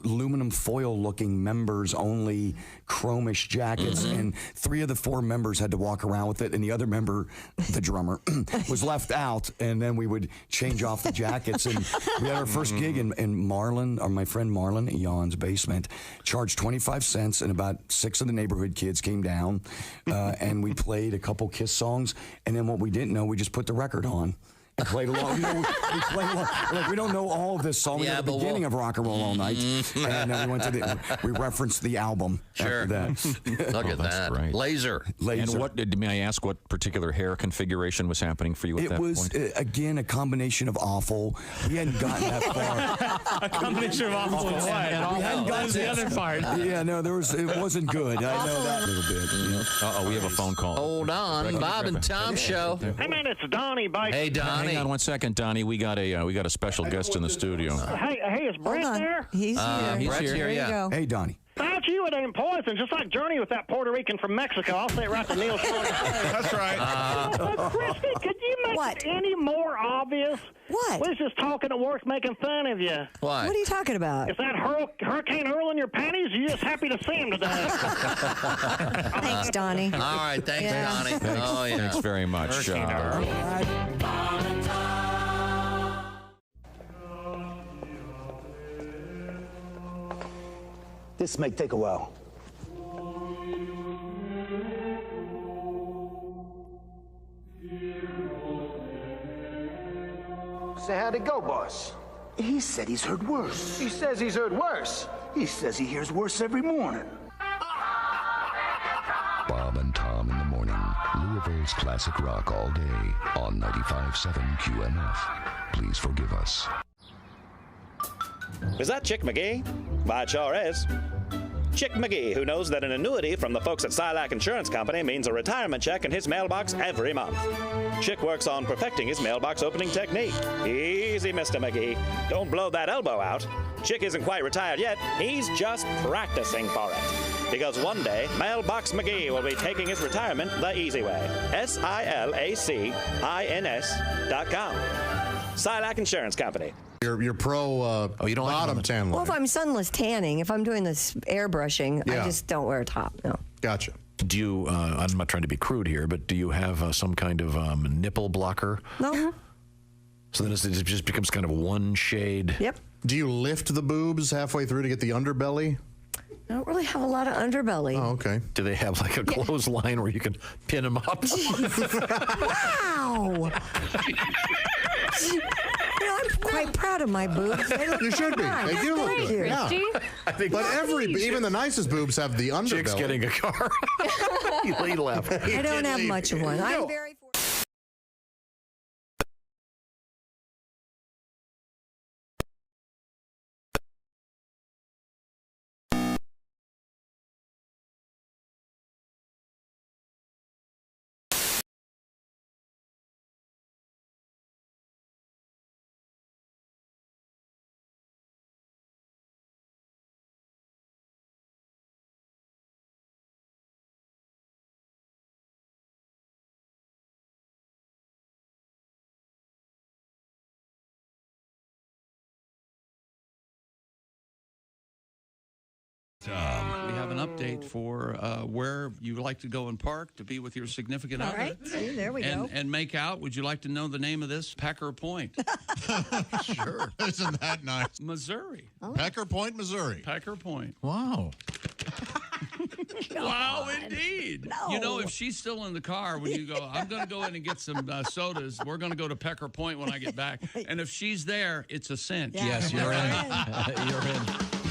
aluminum foil looking members only chromish jackets, and 3 of the 4 members had to walk around with it, and the other member, the drummer, was left out. And then we would change off the jackets, and we had our first gig in Marlin, or my friend Marlin Eon's basement, charged 25 cents, and about 6 of the neighborhood kids came down, and we played a couple Kiss songs, and then what we didn't know, we just put the record on. We played along. We played along. Like, we don't know all of this song. We know the beginning of Rock and Roll All Night, and then we referenced the album. Sure. After that. Look at that. Great. Laser. And may I ask what particular hair configuration was happening for you at that point? It was, again, a combination of awful. We hadn't gotten that far. A combination of awful and what? We hadn't gotten the other part. Yeah, no, it wasn't good. I know that a little bit. Uh-oh, we have a phone call. Hold on. Bob and Tom Show. Hey, man, it's Donnie Baker. Hey, Donnie. Hang on 1 second, Donnie. We got a special guest in the studio. Hey, is Brett there? He's here. Brett's here, There you go. Hey, Donnie. That's you, it ain't poison. Just like Journey with that Puerto Rican from Mexico. I'll say it right to Neil Short. That's right. But Christy, could you make it any more obvious? What? We was just talking at work making fun of you. What? What are you talking about? Is that Hurricane Earl in your panties? You're just happy to see him today. Thanks, Donnie. All right, thanks, Donnie. Oh, yeah. Thanks very much. This may take a while. So how'd it go, boss? He said he's heard worse. He says he's heard worse. He says he hears worse every morning. Bob and Tom in the morning. Louisville's classic rock all day on 95.7 QMF. Please forgive us. Is that Chick McGee? Why, it sure is. Chick McGee, who knows that an annuity from the folks at Silac Insurance Company means a retirement check in his mailbox every month. Chick works on perfecting his mailbox opening technique. Easy, Mr. McGee. Don't blow that elbow out. Chick isn't quite retired yet. He's just practicing for it. Because one day, Mailbox McGee will be taking his retirement the easy way. SILACINS.com. Silac Insurance Company. You're pro bottom tan Well, line. if I'm sunless tanning, if I'm doing this airbrushing, I Yeah. just don't wear a top. No. Gotcha. Do you, I'm not trying to be crude here, but do you have some kind of nipple blocker? No. So then it just becomes kind of one shade. Yep. Do you lift the boobs halfway through to get the underbelly? I don't really have a lot of underbelly. Oh, okay. Do they have like a clothesline where you can pin them up? Wow. I'm quite proud of my boobs. You should be. They do look Thank good. you. Yeah. But even the nicest boobs have the underbelly. Chick's getting a car. He left. I don't have much of one. I'm very We have an update for where you like to go and park to be with your significant other. All right. See, there we go. And make out. Would you like to know the name of this? Pecker Point. Sure. Isn't that nice? Missouri. Oh. Pecker Point, Missouri. Pecker Point. Wow. Wow, indeed. No. You know, if she's still in the car when you go, I'm going to go in and get some sodas. We're going to go to Pecker Point when I get back. And if she's there, it's a cinch. Yeah. Yes, you're in. You're in.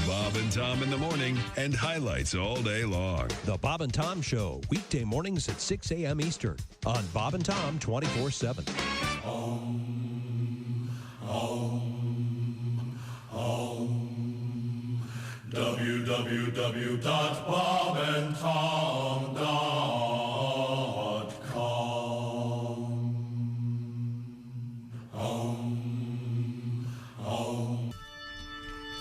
Bob and Tom in the morning and highlights all day long. The Bob and Tom Show, weekday mornings at 6 a.m. Eastern on Bob and Tom 24/7.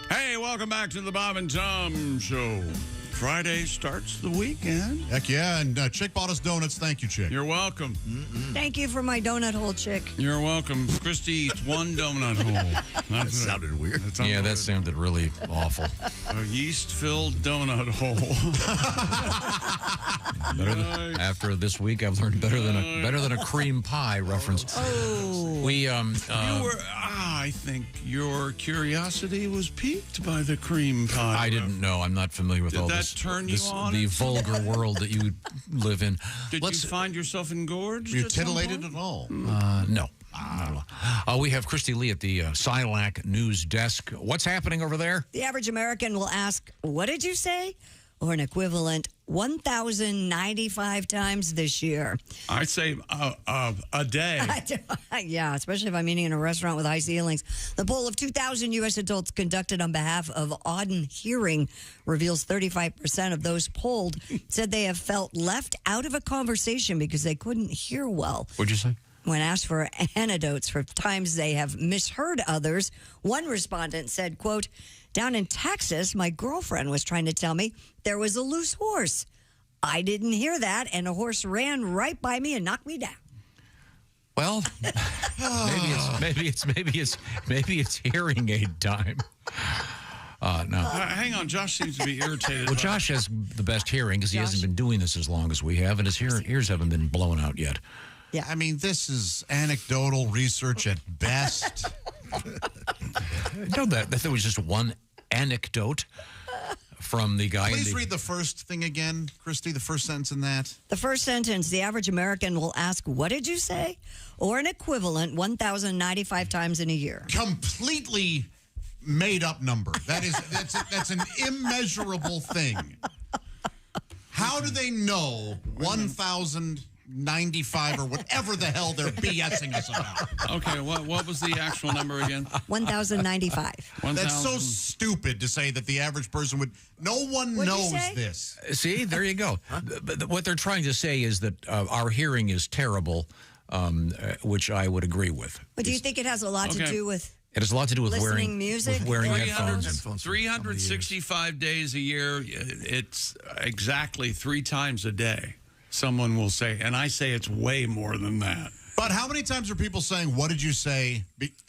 Hey, welcome back to the Bob and Tom Show. Friday starts the weekend. Heck yeah, and Chick bought us donuts. Thank you, Chick. You're welcome. Thank you for my donut hole, Chick. You're welcome. Christy eats one donut hole. That sounded weird. Yeah, that sounded really awful. A yeast-filled donut hole. After this week, I've learned better than a cream pie reference. Oh. We I think your curiosity was piqued by the cream pie. I didn't know. I'm not familiar with all Did this turn you on? The vulgar world that you live in. Did you find yourself engorged? Were you titillated at all? No. We have Christy Lee at the Silac news desk. What's happening over there? The average American will ask, "What did you say?" or an equivalent 1,095 times this year. I'd say a day. Yeah, especially if I'm eating in a restaurant with high ceilings. The poll of 2,000 U.S. adults conducted on behalf of Auden Hearing reveals 35% of those polled said they have felt left out of a conversation because they couldn't hear well. What'd you say? When asked for anecdotes for times they have misheard others, one respondent said, quote, "Down in Texas, my girlfriend was trying to tell me there was a loose horse. I didn't hear that, and a horse ran right by me and knocked me down." Well, maybe it's hearing aid time. No. Hang on, Josh seems to be irritated. Well, Josh has the best hearing because he hasn't been doing this as long as we have, and his ears haven't been blown out yet. Yeah, I mean, this is anecdotal research at best. No, that was just one anecdote from the guy. Please read the first thing again, Christy, the first sentence in that. The first sentence, the average American will ask, "What did you say?" or an equivalent 1,095 times in a year. Completely made up number. That's an immeasurable thing. How do they know 1,095 or whatever the hell they're BSing us about? Okay, what was the actual number again? 1,095. That's so stupid to say that the average person would. No one knows this. See, there you go. But what they're trying to say is that our hearing is terrible, which I would agree with. But do you think it has a lot to do with? It has a lot to do with listening music, with wearing headphones. 365 days a year. It's exactly 3 times a day. Someone will say, and I say it's way more than that. But how many times are people saying, "What did you say?"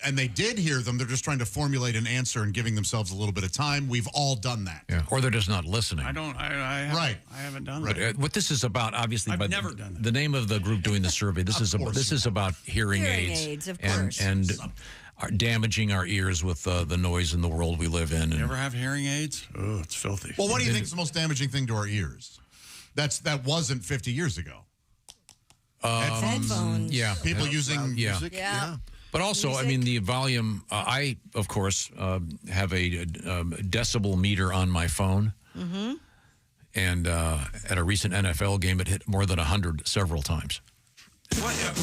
And they did hear them. They're just trying to formulate an answer and giving themselves a little bit of time. We've all done that. Yeah. Or they're just not listening. I haven't done that. What this is about, obviously, I've never done that. The name of the group doing the survey. This is about hearing aids, of course. and damaging our ears with the noise in the world we live in. You ever have hearing aids? Oh, it's filthy. Well, what do you think is the most damaging thing to our ears? That wasn't 50 years ago. Headphones. Yeah. People using music. Yeah. But also, I mean, the volume, I, of course, have a decibel meter on my phone. Mm-hmm. And at a recent NFL game, it hit more than 100 several times.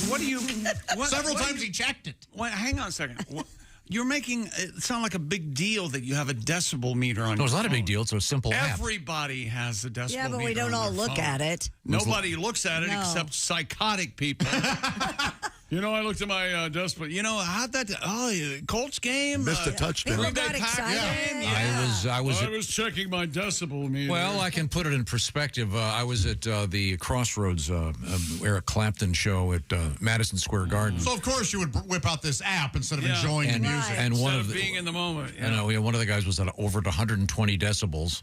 What do you... Several times he checked it. Hang on a second. You're making it sound like a big deal that you have a decibel meter on your phone. No, it's not a big deal. It's a simple app. Everybody has a decibel meter. Yeah, but we don't all look at it. Nobody looks at it except psychotic people. You know, I looked at my decibel. You know, how'd that... Colts game? Missed a touchdown. People got excited. I was checking my decibel meter. Well, I can put it in perspective. I was at the Crossroads Eric Clapton show at Madison Square Garden. So, of course, you would whip out this app instead of enjoying the music. And one of being in the moment. I know, one of the guys was at over 120 decibels.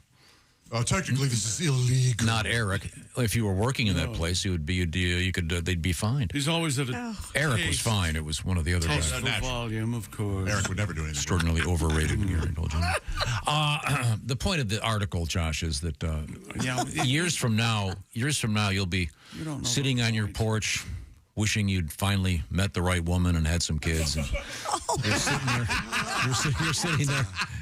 Technically, this is illegal. Not Eric. If you were working in that place, they'd be fined. He's always at Eric was fine. It was one of the other guys. Volume, of course. Eric would never do anything. Extraordinarily overrated. Gary told you. The point of the article, Josh, is that years from now, you'll be sitting on your porch, wishing you'd finally met the right woman and had some kids. And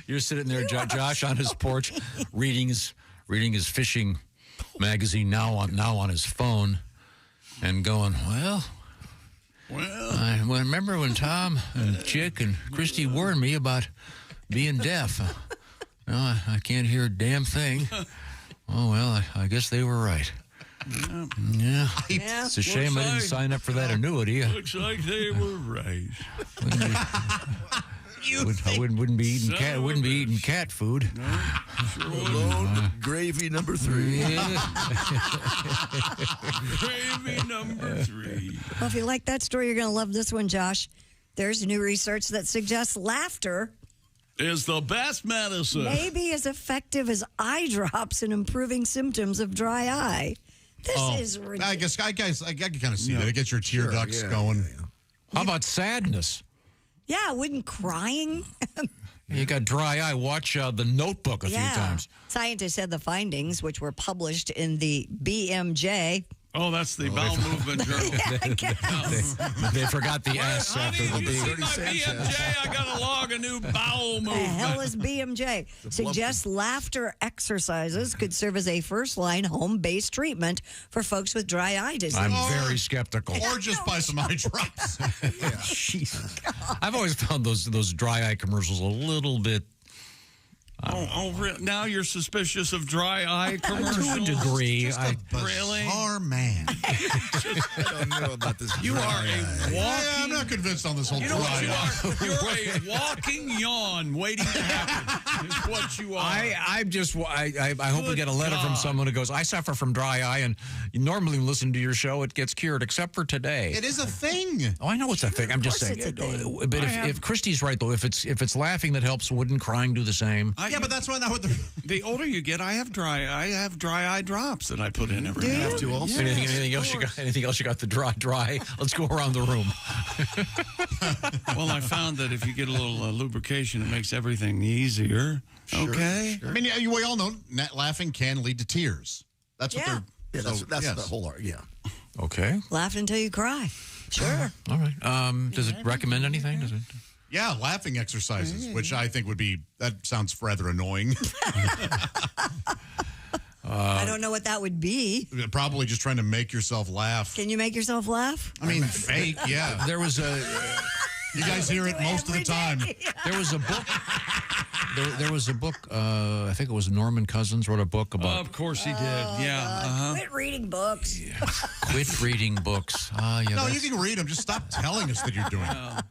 you're sitting there, Josh, on his porch, reading his fishing magazine now on his phone, and going, well, I remember when Tom and Chick and Christy warned me about being deaf. I can't hear a damn thing. Oh well, I guess they were right. Yeah. It's a shame I didn't sign up for that annuity. Looks like they were right. I wouldn't be eating cat food. No, sure gravy number 3. Gravy number 3. Well, if you like that story, you're going to love this one, Josh. There's new research that suggests laughter is the best medicine. Maybe as effective as eye drops in improving symptoms of dry eye. This is ridiculous. I can kind of see that. It gets your tear ducts going. How about sadness? Yeah, wouldn't crying You got dry eye. Watch The Notebook a few times. Scientists said the findings, which were published in the BMJ. Oh, that's the Bowel Movement Journal. I guess. They forgot the S after the B. BMJ, I got to log a new bowel movement. The hell is BMJ? Suggests laughter exercises could serve as a first-line home-based treatment for folks with dry eye disease. I'm very skeptical. Or just buy some eye drops. I've always found those dry eye commercials a little bit. Now you're suspicious of dry eye commercials? To a degree. Really? Bizarre man. I don't know about this. You are a walking... Yeah, I'm not convinced on this whole You know dry what you eye. are? You're a walking yawn waiting to happen is what you are. I hope we get a letter from someone who goes, I suffer from dry eye, and you normally listen to your show, it gets cured, except for today. It is a thing. Oh, I know it's a thing. I'm just saying. But if Christy's right, though, if it's laughing that helps, wouldn't crying do the same? Yeah, but that's why now with the older you get, I have dry eye drops that I put in every day. Do also? Anything else you got? Anything else you got? The dry. Let's go around the room. Well, I found that if you get a little lubrication, it makes everything easier. Sure, okay. Sure. I mean, we all know laughing can lead to tears. That's what they're. Yeah, that's the whole art. Yeah. Okay. Laugh until you cry. Sure. All right. Does it recommend anything? Does it? Yeah, laughing exercises, which I think that sounds rather annoying. I don't know what that would be. Probably just trying to make yourself laugh. Can you make yourself laugh? I mean, fake, yeah. There was a... You guys hear it most of the time. There was a book... There was a book, I think it was Norman Cousins wrote a book about... Of course he did, yeah. Quit reading books. Quit reading books. No, you can read them. Just stop telling us that you're doing it.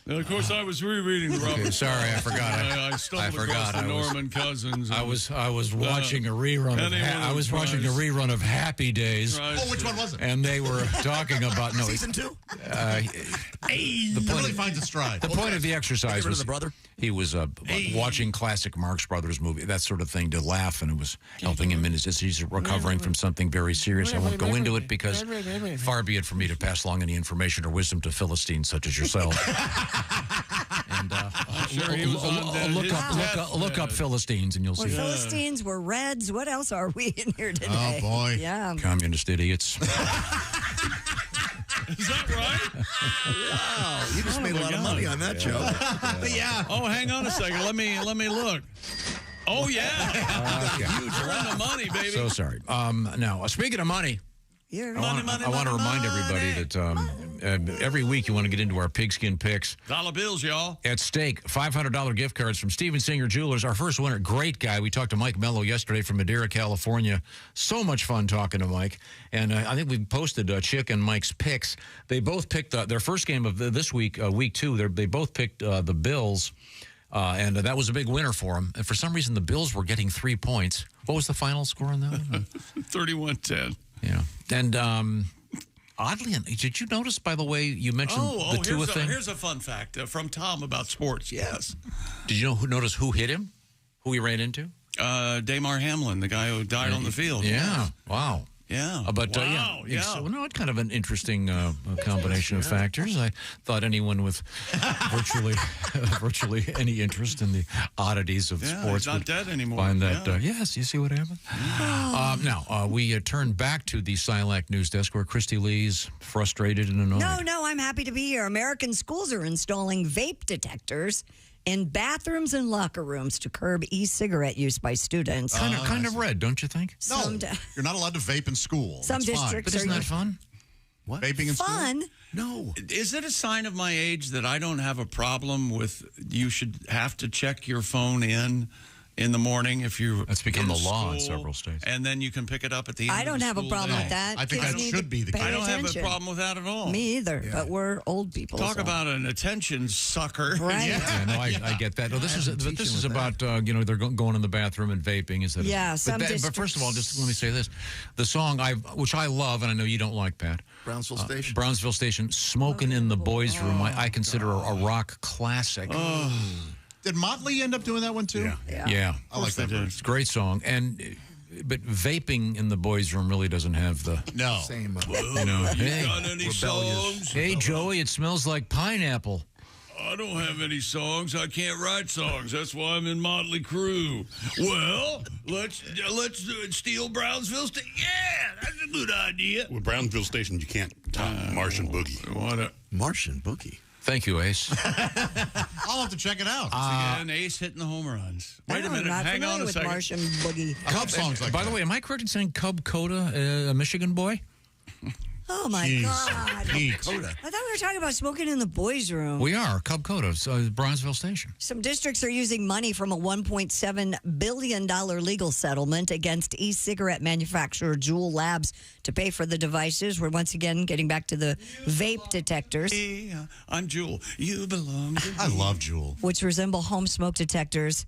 And of course, I was rereading Robert. Okay, sorry, I forgot. I stumbled across the Norman Cousins. I was watching a rerun. I was watching a rerun of Happy Days. Which one was it? And they were talking about season 2. The point really finds its stride. The point of the exercise was the brother. He was watching classic Marx Brothers movie, that sort of thing, to laugh, and it was helping him in he's recovering from something very serious. I won't go into it because far be it for me to pass along any information or wisdom to Philistines such as yourself. And look up Philistines, and you'll see. Philistines, we're Reds. What else are we in here today? Oh boy, yeah, communist idiots. Is that right? Wow, you just made a lot of money on that joke. Yeah. Oh, hang on a second. Let me look. Oh yeah, huge run of money, baby. So sorry. Now, speaking of money. I want to remind everybody that every week you want to get into our pigskin picks. Dollar bills, y'all. At stake, $500 gift cards from Steven Singer Jewelers. Our first winner, great guy. We talked to Mike Mello yesterday from Madera, California. So much fun talking to Mike. And I think we posted Chick and Mike's picks. They both picked their first game of this week, week 2. They both picked the Bills. And that was a big winner for them. And for some reason, the Bills were getting 3 points. What was the final score on that one? 31-10. Yeah. And oddly, did you notice, by the way, you mentioned the Tua thing? Here's a fun fact from Tom about sports. Yes. Did you notice who hit him? Who he ran into? Damar Hamlin, the guy who died on the field. Yeah. Wow. Yeah. But yeah. Well, no, it's kind of an interesting combination of factors. I thought anyone with virtually any interest in the oddities of sports not dead anymore. Find that. Yes, you see what happened. Now we turn back to the Silac news desk where Christy Lee's frustrated and annoyed. No, I'm happy to be here. American schools are installing vape detectors in bathrooms and locker rooms to curb e-cigarette use by students. Kind of red, don't you think? No, you're not allowed to vape in school. Some districts but isn't that fun? What? Vaping in fun? School? No. Is it a sign of my age that I don't have a problem with you should have to check your phone in the morning if you that's become the law in school, several states, and then you can pick it up at the end. I don't have a problem with that. I think that should be the case. I don't have a problem with that at all. Me either, but we're old people. Talk about an attention sucker, right? Yeah, no, I get that. No, this is about they're going in the bathroom and vaping instead. But first of all, just let me say this: the song which I love, and I know you don't like, Pat. Brownsville Station. Brownsville Station, "Smoking in the Boys' Room." I consider a rock classic. Did Motley end up doing that one too? Yeah. I like that. It's a great song. But vaping in the boys' room really doesn't have the same. Hey, got any songs? Hey, Joey, it smells like pineapple. I don't have any songs. I can't write songs. That's why I'm in Motley Crue. Well, let's steal Brownsville Station. Yeah, that's a good idea. With Brownsville Station, you can't top Martian Boogie. Martian Boogie. Thank you, Ace. I'll have to check it out. Again, Ace hitting the home runs. Wait a minute. Hang on a second. Martian Boogie. Cub songs like By the way, am I correct in saying Cub Coda, a Michigan boy? Oh, my God. I thought we were talking about smoking in the boys' room. We are. Cub Coda, Bronzeville Station. Some districts are using money from a $1.7 billion legal settlement against e-cigarette manufacturer Juul Labs to pay for the devices. We're once again getting back to the vape detectors. Hey, I'm Juul. You belong to me. I love Juul. Which resemble home smoke detectors.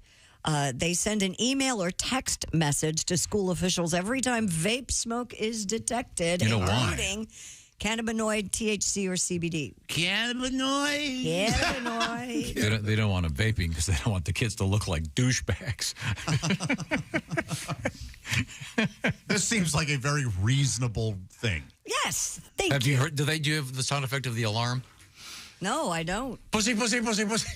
They send an email or text message to school officials every time vape smoke is detected, including cannabinoid, THC, or CBD. Cannabinoid? Cannabinoid. They don't want them vaping because they don't want the kids to look like douchebags. This seems like a very reasonable thing. Yes, thank Have you heard? Do you have the sound effect of the alarm? No, I don't. Pussy, pussy, pussy, pussy.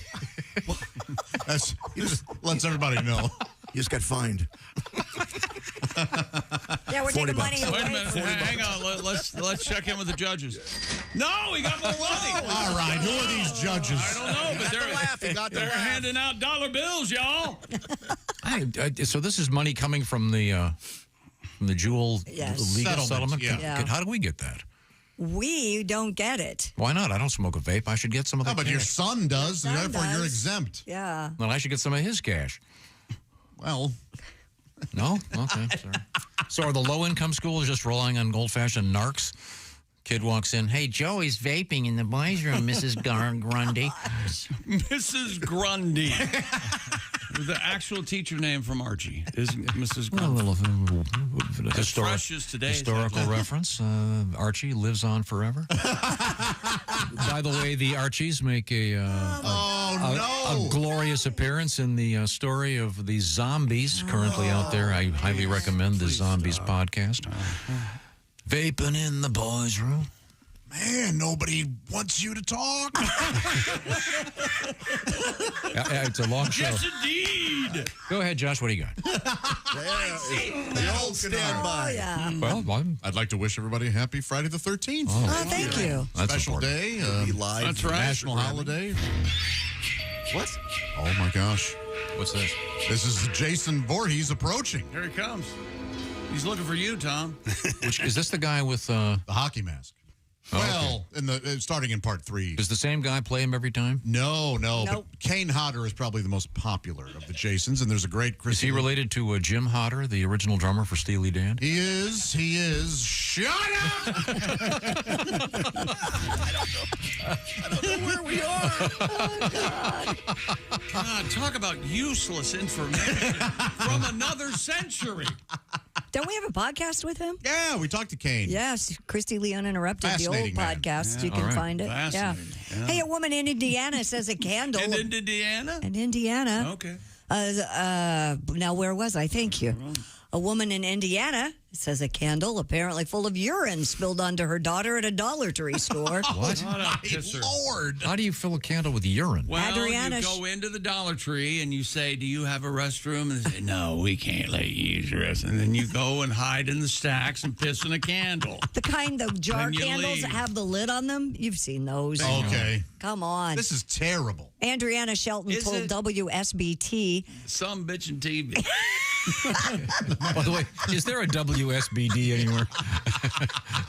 He just lets everybody know. You just got fined. Yeah, we're taking money away. Wait a minute. Hang on. Let's check in with the judges. No, we got more money. All right. Who are these judges? I don't know, but they're handing out dollar bills, y'all. So this is money coming from the Juul legal settlement? Yeah. How do we get that? We don't get it. Why not? I don't smoke a vape. I should get some of that. But your son does, and therefore you're exempt. Yeah. Well, I should get some of his cash. Well. No? Okay. Sorry. So are the low-income schools just relying on old-fashioned narcs? Kid walks in, hey, Joey's vaping in the boys' room, Mrs. Grundy. Mrs. Grundy. The actual teacher name from Archie is Mrs. Grundy. A little fresh as today. Historical reference. Archie lives on forever. By the way, the Archies make a glorious appearance in the story of the zombies currently out there. I highly recommend the Zombies podcast. Vaping in the boys' room. Man, nobody wants you to talk. It's a long show. Yes, indeed. Go ahead, Josh. What do you got? The old standby. Yeah. Well, I'd like to wish everybody a happy Friday the 13th. Oh, thank you. That's Special important. day. Be live. That's right. National holiday. What? Oh, my gosh. What's this? This is Jason Voorhees approaching. Here he comes. He's looking for you, Tom. Which is this the guy with the hockey mask? Oh, well, starting in part 3. Does the same guy play him every time? No. Nope. But Kane Hodder is probably the most popular of the Jasons, and there's a great Chris. Is he related to Jim Hodder, the original drummer for Steely Dan? He is. Shut up! I don't know where we are. Oh, God. God, talk about useless information from another century. Don't we have a podcast with him? Yeah, we talked to Kane. Yes, Christy Lee Uninterrupted, the old podcast. Yeah. You can find it. Yeah. Yeah. Hey, a woman in Indiana says a candle. In Indiana? In Indiana. Okay. Now, where was I? Thank you. A woman in Indiana says a candle apparently full of urine spilled onto her daughter at a Dollar Tree store. What? Lord. How do you fill a candle with urine? Well, Adriana, you go into the Dollar Tree and you say, do you have a restroom? And they say, no, we can't let you use the restroom. And then you go and hide in the stacks and piss in a candle. The kind of jar Then you candles leave. that have the lid on them. You've seen those. Okay. Come on. This is terrible. Adriana Shelton Is told it? WSBT. Some bitch in TV. By the way, is there a WSBD anywhere?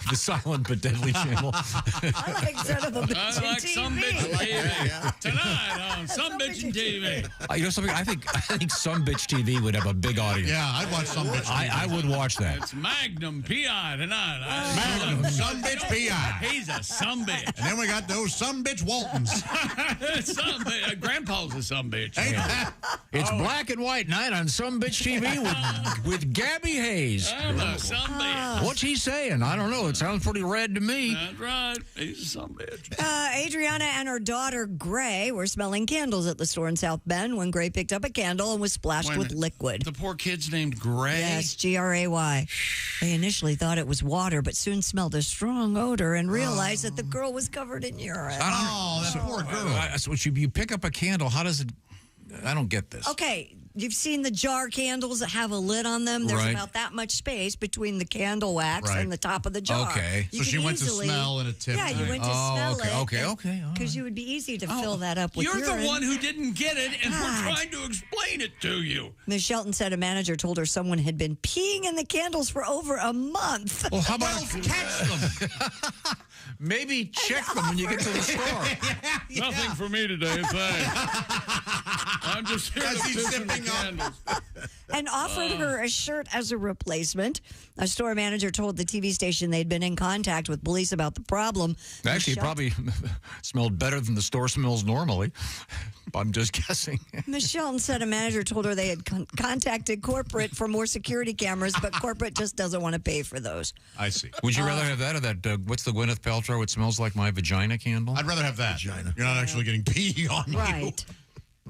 The silent but deadly channel. I like son of a bitch I like TV. some bitch in TV. Tonight on Some Bitch in TV. You know something? I think Some Bitch TV would have a big audience. Yeah, I'd watch Some Bitch. I would watch that. It's Magnum P.I. tonight. Magnum, Some Bitch P.I. He's a some bitch. And then we got those Some Bitch Waltons. Some bitch. Grandpa's a some bitch. It's black and white night on Some Bitch TV with Gabby Hayes. I'm a some bitch. What's he saying? I don't know. It Sounds pretty red to me. That's right. He's a son of a bitch. Adriana and her daughter, Gray, were smelling candles at the store in South Bend when Gray picked up a candle and was splashed Wait a with minute. liquid. The poor kid's named Gray? Yes, Gray. They initially thought it was water, but soon smelled a strong odor and realized that the girl was covered in urine. Oh, that poor girl. So you pick up a candle. How does it? I don't get this. Okay, you've seen the jar candles that have a lid on them. There's Right. about that much space between the candle wax Right. and the top of the jar. Okay. You So she can went to smell and it tipped. Yeah, you went to Oh, smell okay, it. okay. All Because you would be easy to fill that up with You're urine. the one who didn't get it, and we're God. trying to explain it to you. Ms. Shelton said a manager told her someone had been peeing in the candles for over a month. Well, how about catch them? Maybe check them when you get to the store. Nothing for me today, thanks. I'm just here to he's sipping sipping up. candles. And offered her a shirt as a replacement. A store manager told the TV station they'd been in contact with police about the problem. Actually, it probably smelled better than the store smells normally. I'm just guessing. Ms. Shelton said a manager told her they had contacted corporate for more security cameras, but corporate just doesn't want to pay for those. I see. Would you rather have that or that, what's the Gwyneth Paltrow, it smells like my vagina candle? I'd rather have that. You're not actually getting pee on you. Right.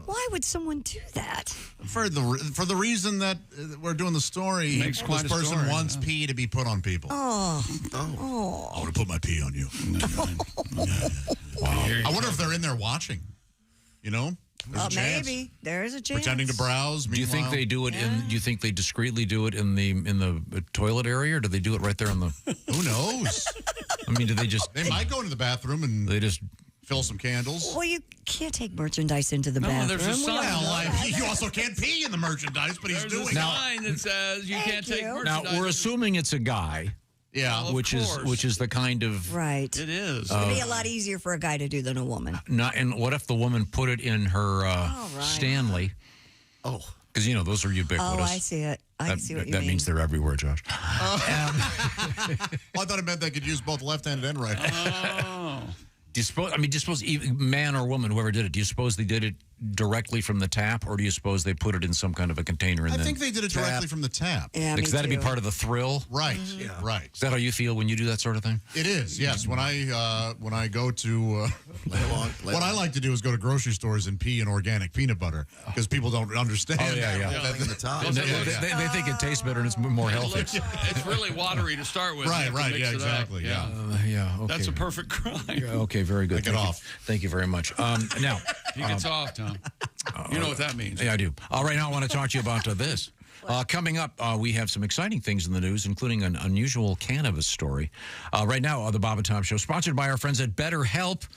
Why would someone do that? For the reason that we're doing the story, Makes quite this a person story, wants pee to be put on people. Oh. I want to put my pee on you. Wow. I wonder if they're in there watching. You know? There's a chance. Maybe. There is a chance. Pretending to browse. Do you think meanwhile- they do it in? Do you think they discreetly do it in the toilet area, or do they do it right there in the? Who knows? I mean, do they just? They might go into the bathroom and they just fill some candles. Well, you can't take merchandise into the bathroom. there's a sign. Well, you also can't pee in the merchandise, but he's There's doing a it. sign that says you can't take merchandise. Now we're assuming it's a guy. Yeah, Well, which is the kind of Right. It is. It'd be a lot easier for a guy to do than a woman. not. And what if the woman put it in her Stanley? Oh, because those are ubiquitous. Oh, I see it. I see what you that mean. means they're everywhere, Josh. Well, I thought it meant they could use both left-handed and right-handed. Oh. Do you suppose, man or woman, whoever did it, do you suppose they did it directly from the tap, or do you suppose they put it in some kind of a container? And I then think they did it directly from the tap. Yeah, because that'd be part of the thrill, right? Yeah, right. Is that how you feel when you do that sort of thing? It is, yes. When I go to what I like to do is go to grocery stores and pee in organic peanut butter because people don't understand. Oh yeah. They think it tastes better and it's more healthy. It's really watery to start with. Right, You have to mix yeah, it up. exactly. Yeah. Okay. That's a perfect crime. Okay, very good. Take it off. Thank you very much. Now, He gets off, Tom. You know what that means. Yeah, I do. Right now, I want to talk to you about this. Coming up, we have some exciting things in the news, including an unusual cannabis story. Right now, the Bob and Tom Show, sponsored by our friends at BetterHelp.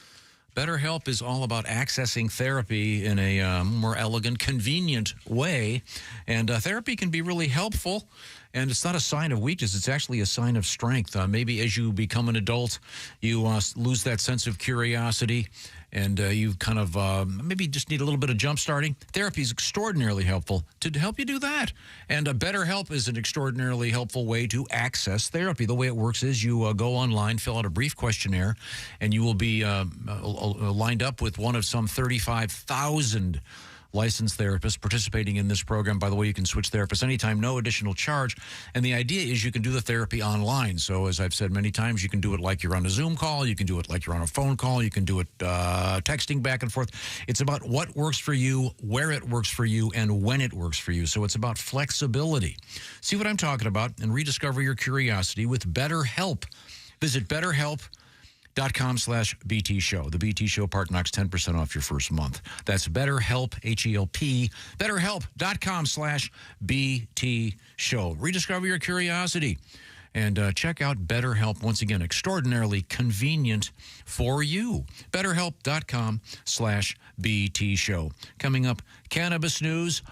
BetterHelp is all about accessing therapy in a more elegant, convenient way. And therapy can be really helpful. And it's not a sign of weakness. It's actually a sign of strength. Maybe as you become an adult, you lose that sense of curiosity. And you kind of maybe just need a little bit of jump-starting. Therapy is extraordinarily helpful to help you do that. And BetterHelp is an extraordinarily helpful way to access therapy. The way it works is you go online, fill out a brief questionnaire, and you will be lined up with one of some 35,000 licensed therapists participating in this program. By the way, you can switch therapists anytime, no additional charge. And the idea is you can do the therapy online. So as I've said many times, you can do it like you're on a Zoom call. You can do it like you're on a phone call. You can do it texting back and forth. It's about what works for you, where it works for you, and when it works for you. So it's about flexibility. See what I'm talking about and rediscover your curiosity with BetterHelp. Visit BetterHelp.com/BT Show. The BT Show part knocks 10% off your first month. That's BetterHelp, H-E-L-P, BetterHelp.com/BT Show. Rediscover your curiosity and check out BetterHelp. Once again, extraordinarily convenient for you. BetterHelp.com/BT Show. Coming up, cannabis news,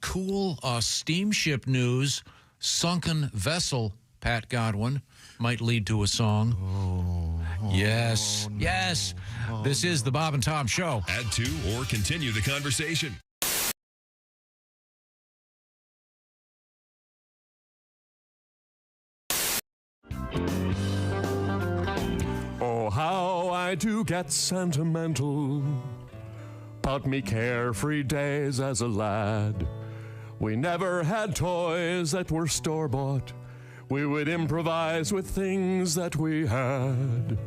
cool steamship news, sunken vessel, Pat Godwin, might lead to a song. Yes. This is the Bob and Tom Show. Add to or continue the conversation. Oh, how I do get sentimental about me carefree days as a lad. We never had toys that were store-bought. We would improvise with things that we had.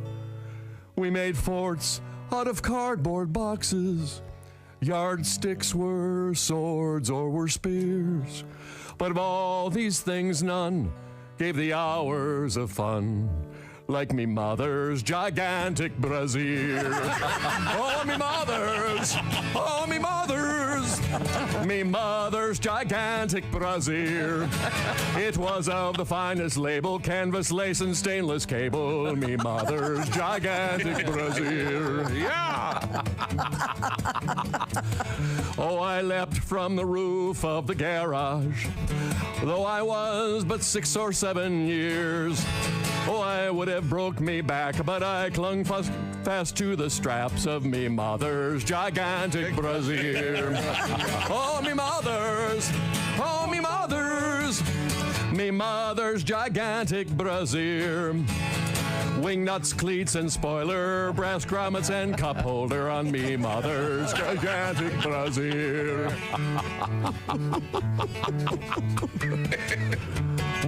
We made forts out of cardboard boxes. Yardsticks were swords or were spears. But of all these things, none gave the hours of fun like me mother's gigantic brassiere. Oh, me mother's, oh, me mother's, me mother's gigantic brassiere. It was of the finest label, canvas, lace, and stainless cable. Me mother's gigantic brassiere. Yeah! Oh, I leapt from the roof of the garage, though I was but 6 or 7 years. Oh, I would have broke me back, but I clung fast to the straps of me mother's gigantic brassiere. Oh, me mother's, oh, me mother's, me mother's gigantic brassiere. Wing nuts, cleats, and spoiler, brass grommets, and cup holder on me mother's gigantic brassiere.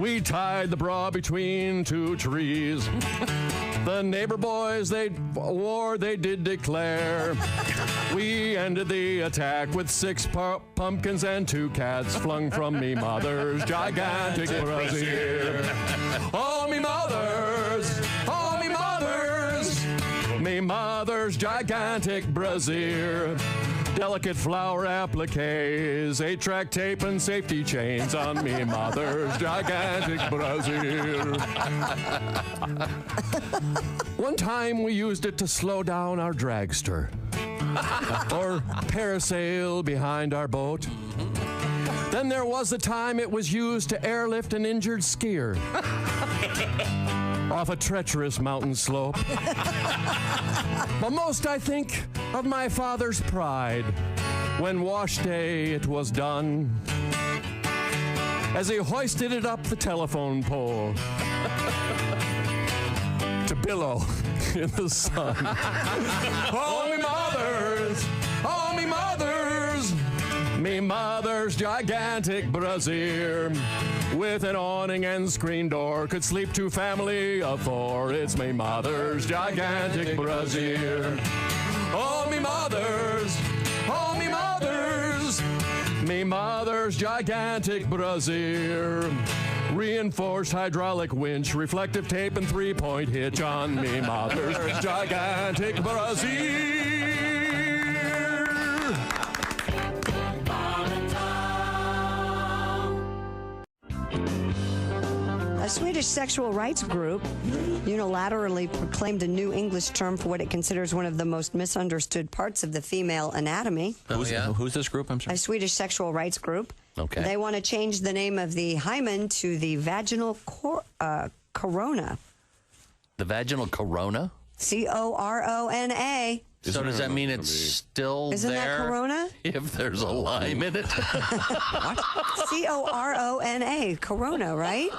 We tied the bra between 2 trees. The neighbor boys, they did declare. We ended the attack with 6 pumpkins and 2 cats flung from me mother's gigantic brassiere. Oh, me mother's, oh, me mother's, me mother's gigantic brassiere. Delicate flower appliques, 8-track tape and safety chains on me mother's gigantic brassiere. One time we used it to slow down our dragster or parasail behind our boat. Then there was the time it was used to airlift an injured skier off a treacherous mountain slope. But most I think of my father's pride when wash day it was done, as he hoisted it up the telephone pole to billow in the sun. Oh, me mother's, oh, me mother's, me mother's gigantic brassiere. With an awning and screen door, could sleep 2 family of 4. It's me mother's gigantic brassiere. Oh, me mother's, oh, me mother's, me mother's gigantic brassiere. Reinforced hydraulic winch, reflective tape, and 3-point hitch on me mother's gigantic brassiere. A Swedish sexual rights group unilaterally proclaimed a new English term for what it considers one of the most misunderstood parts of the female anatomy. Who's this group? I'm sorry. A Swedish sexual rights group. Okay. They want to change the name of the hymen to the vaginal corona. The vaginal corona? corona. So does that mean it's still Isn't there? that corona? If there's a lime in it? What? corona. Corona, right?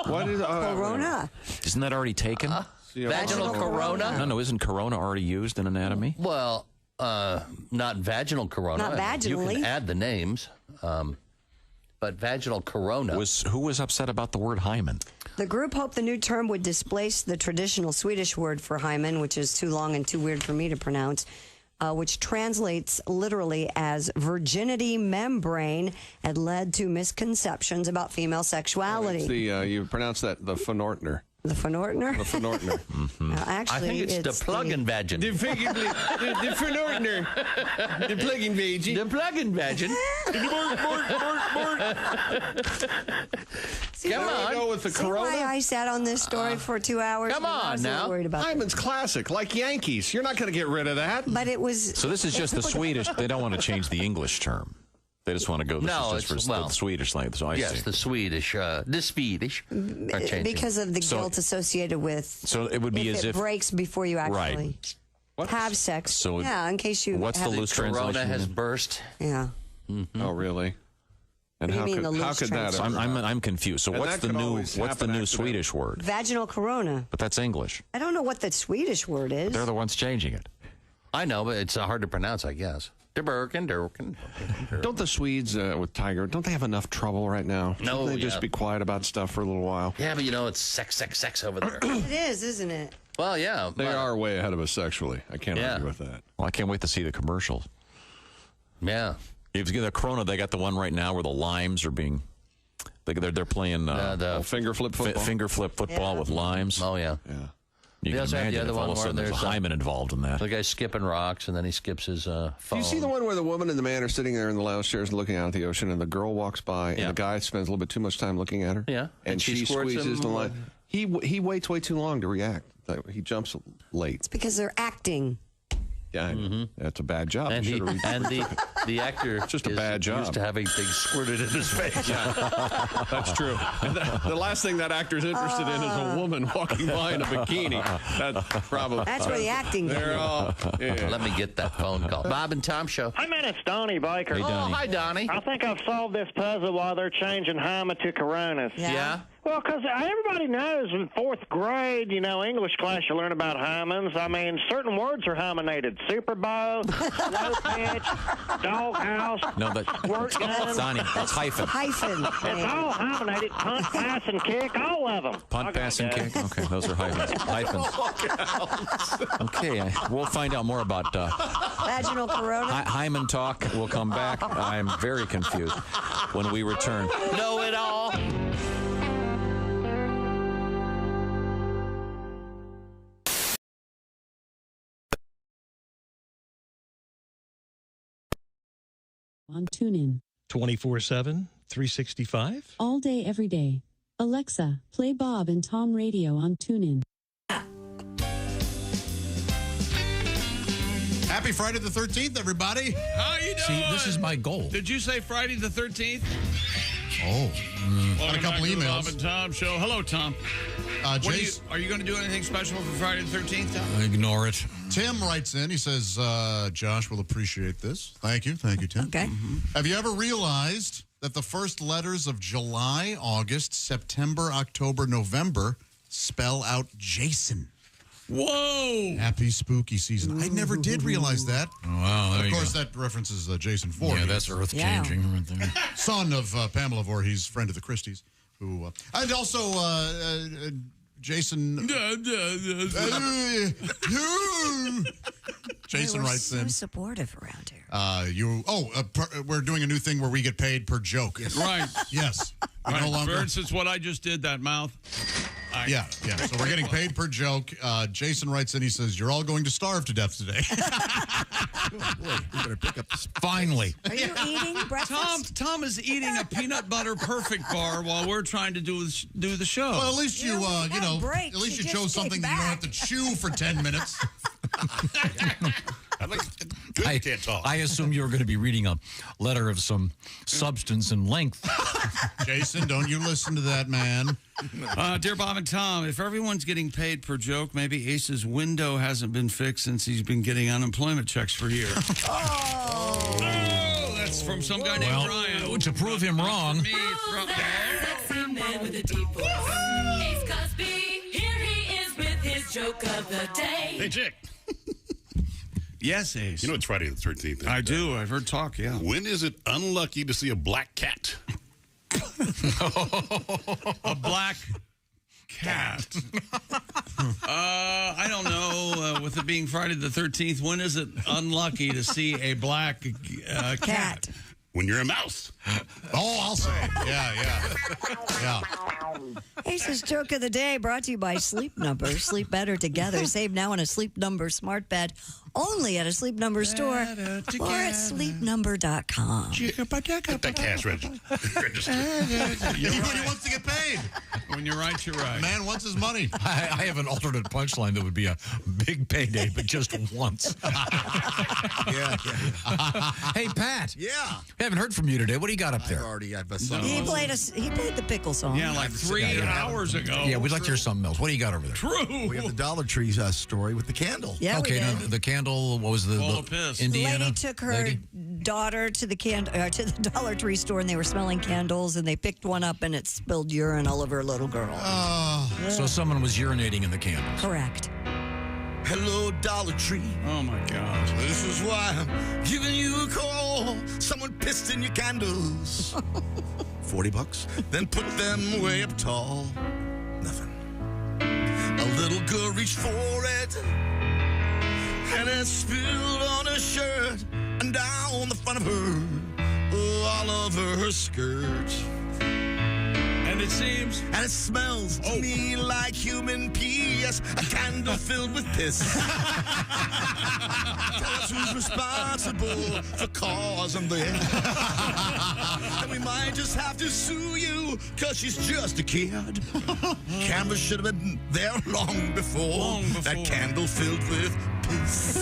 What is corona? Isn't that already taken? Vaginal corona? No, isn't corona already used in anatomy? Well, not vaginal corona. Not vaginally. You can add the names, but vaginal corona. Who was upset about the word hymen? The group hoped the new term would displace the traditional Swedish word for hymen, which is too long and too weird for me to pronounce, which translates literally as virginity membrane and led to misconceptions about female sexuality. It's the you pronounce that the Fenortner. The Fenortner? The Fenortner. Actually, I think it's the plug-in vagin. The Fenortner. The plug-in vagin. The plug-in vagin. See, Come on. Go with the see corona. why I sat on this story for 2 hours? Come and I on was a little now. worried about Hyman's classic, like Yankees. You're not going to get rid of that. But it was. So this is just the Swedish. They don't want to change the English term. They just want to go. This is just for the Swedish language. So I see. The Swedish are changing because of the guilt associated with. So it would be as it if breaks before you actually have sex. So yeah, in case you. What's the loose translation? Corona has burst. Yeah. Mm-hmm. Oh, really? And What do you mean, the how loose could that? So I'm confused. So And what's that the could new always what's the happen new accidentally. Swedish word? Vaginal corona. But that's English. I don't know what the Swedish word is. They're the ones changing it. I know, but it's hard to pronounce, I guess. Don't the Swedes with Tiger, don't they have enough trouble right now? No, Shouldn't they just be quiet about stuff for a little while? Yeah, but it's sex over there. It is, isn't it? Well, yeah. They are way ahead of us sexually. I can't argue with that. Well, I can't wait to see the commercials. Yeah. If you get the Corona, they got the one right now where the limes are being... They're playing the finger flip football. Finger flip football with limes. Oh, yeah. Yeah. They You can also have the imagine other if all one of a where sudden there's a there's hymen involved in that. The guy's skipping rocks, and then he skips his phone. Do you see the one where the woman and the man are sitting there in the lounge chairs looking out at the ocean, and the girl walks by, and the guy spends a little bit too much time looking at her? Yeah. And she squirts squeezes him. the line. He waits way too long to react. He jumps late. It's because they're acting. Yeah, that's a bad job. And, the actor it's just a bad job. Used to having things squirted in his face. Yeah, that's true. And the last thing that actor's interested in is a woman walking by in a bikini. That's probably. That's where the acting They're all. Yeah. Let me get that phone call. Bob and Tom show. Hey, man, it's Donnie Baker. Hey, Donnie. Hi, Donnie. I think I've solved this puzzle while they're changing Hyma to Coronas. Yeah? Well, because everybody knows in fourth grade, English class, you learn about hymens. I mean, certain words are hymenated. Super Bowl, low pitch, doghouse, No, squirt gun. Donnie, that's hyphen. Hyphen. It's all hymenated. Punt, pass, and kick, all of them. Punt, pass, and kick. Okay, those are hyphens. Okay, we'll find out more about Vaginal corona. hymen talk. We'll come back. I'm very confused when we return. Know it all. On TuneIn. 24/7, 365. All day, every day. Alexa, play Bob and Tom Radio on TuneIn. Happy Friday the 13th, everybody. How you doing? See, this is my goal. Did you say Friday the 13th? Oh. Got a Welcome couple back to the emails. Bob and Tom show. Hello, Tom. Are you going to do anything special for Friday the 13th, Tom? Ignore it. Tim writes in. He says, Josh will appreciate this. Thank you, Tim. Okay. Have you ever realized that the first letters of July, August, September, October, November spell out Jason? Whoa! Happy spooky season. I never did realize that. Oh, wow, there of you course, go. that references Jason Voorhees. Yeah, that's earth-changing right there. Son of Pamela Voorhees, friend of the Christies. Who and also Jason. Jason writes in. So supportive around here. We're doing a new thing where we get paid per joke. Yes. Right. Yes. Right. No longer. For instance, what I just did, that mouth. Yeah. So we're getting paid per joke. Jason writes in. He says, "You're all going to starve to death today." Boy, we better pick up this. Finally. Are you eating breakfast? Tom is eating a peanut butter perfect bar while we're trying to do the show. Well, at least you break. at least You you just chose kick something that you don't have to chew for 10 minutes. I assume you were going to be reading a letter of some substance and length. Jason, don't you listen to that man. Dear Bob and Tom, if everyone's getting paid per joke, maybe Ace's window hasn't been fixed since he's been getting unemployment checks for years. Oh, that's from some guy named Brian. To prove him wrong. Sexy man with a deep voice. Ace Cosby, here he is with his joke of the day. Hey, Chick. Yes, Ace. You know it's Friday the 13th. I do. I've heard talk, yeah. When is it unlucky to see a black cat? A black cat. I don't know. With it being Friday the 13th, when is it unlucky to see a black cat? When you're a mouse. Oh, I'll say. Yeah. Ace's joke of the day brought to you by Sleep Number. Sleep better together. Save now on a Sleep Number smart bed. Only at a Sleep Number store or at sleepnumber.com. Get that cash register. He wants to get paid. When you're right, you're right. Man wants his money. I have an alternate punchline that would be a big payday, but just once. Yeah. Hey, Pat. Yeah. I haven't heard from you today. What do you got up there? I've a song. He played the pickle song. Yeah, like 3 hours ago. Yeah, we'd like to hear something else. What do you got over there? True. We have the Dollar Tree story with the candle. Yeah, okay, we did. now, the candle, what was the Indiana? Lady took her daughter to the to the Dollar Tree store, and they were smelling candles, and they picked one up, and it spilled urine all over a little girl. So someone was urinating in the candles. Correct. Hello, Dollar Tree. Oh, my gosh. This is why I'm giving you a call. Someone pissed in your candles. $40. Then put them way up tall. Nothing. A little girl reached for it, and it spilled on her shirt and down the front of her, all over her skirt. And it seems. And it smells to me like human pee. Yes, a candle filled with piss. Tell us who's responsible for causing this. And we might just have to sue you, because she's just a kid. Cameras should have been there long before. That candle filled with piss.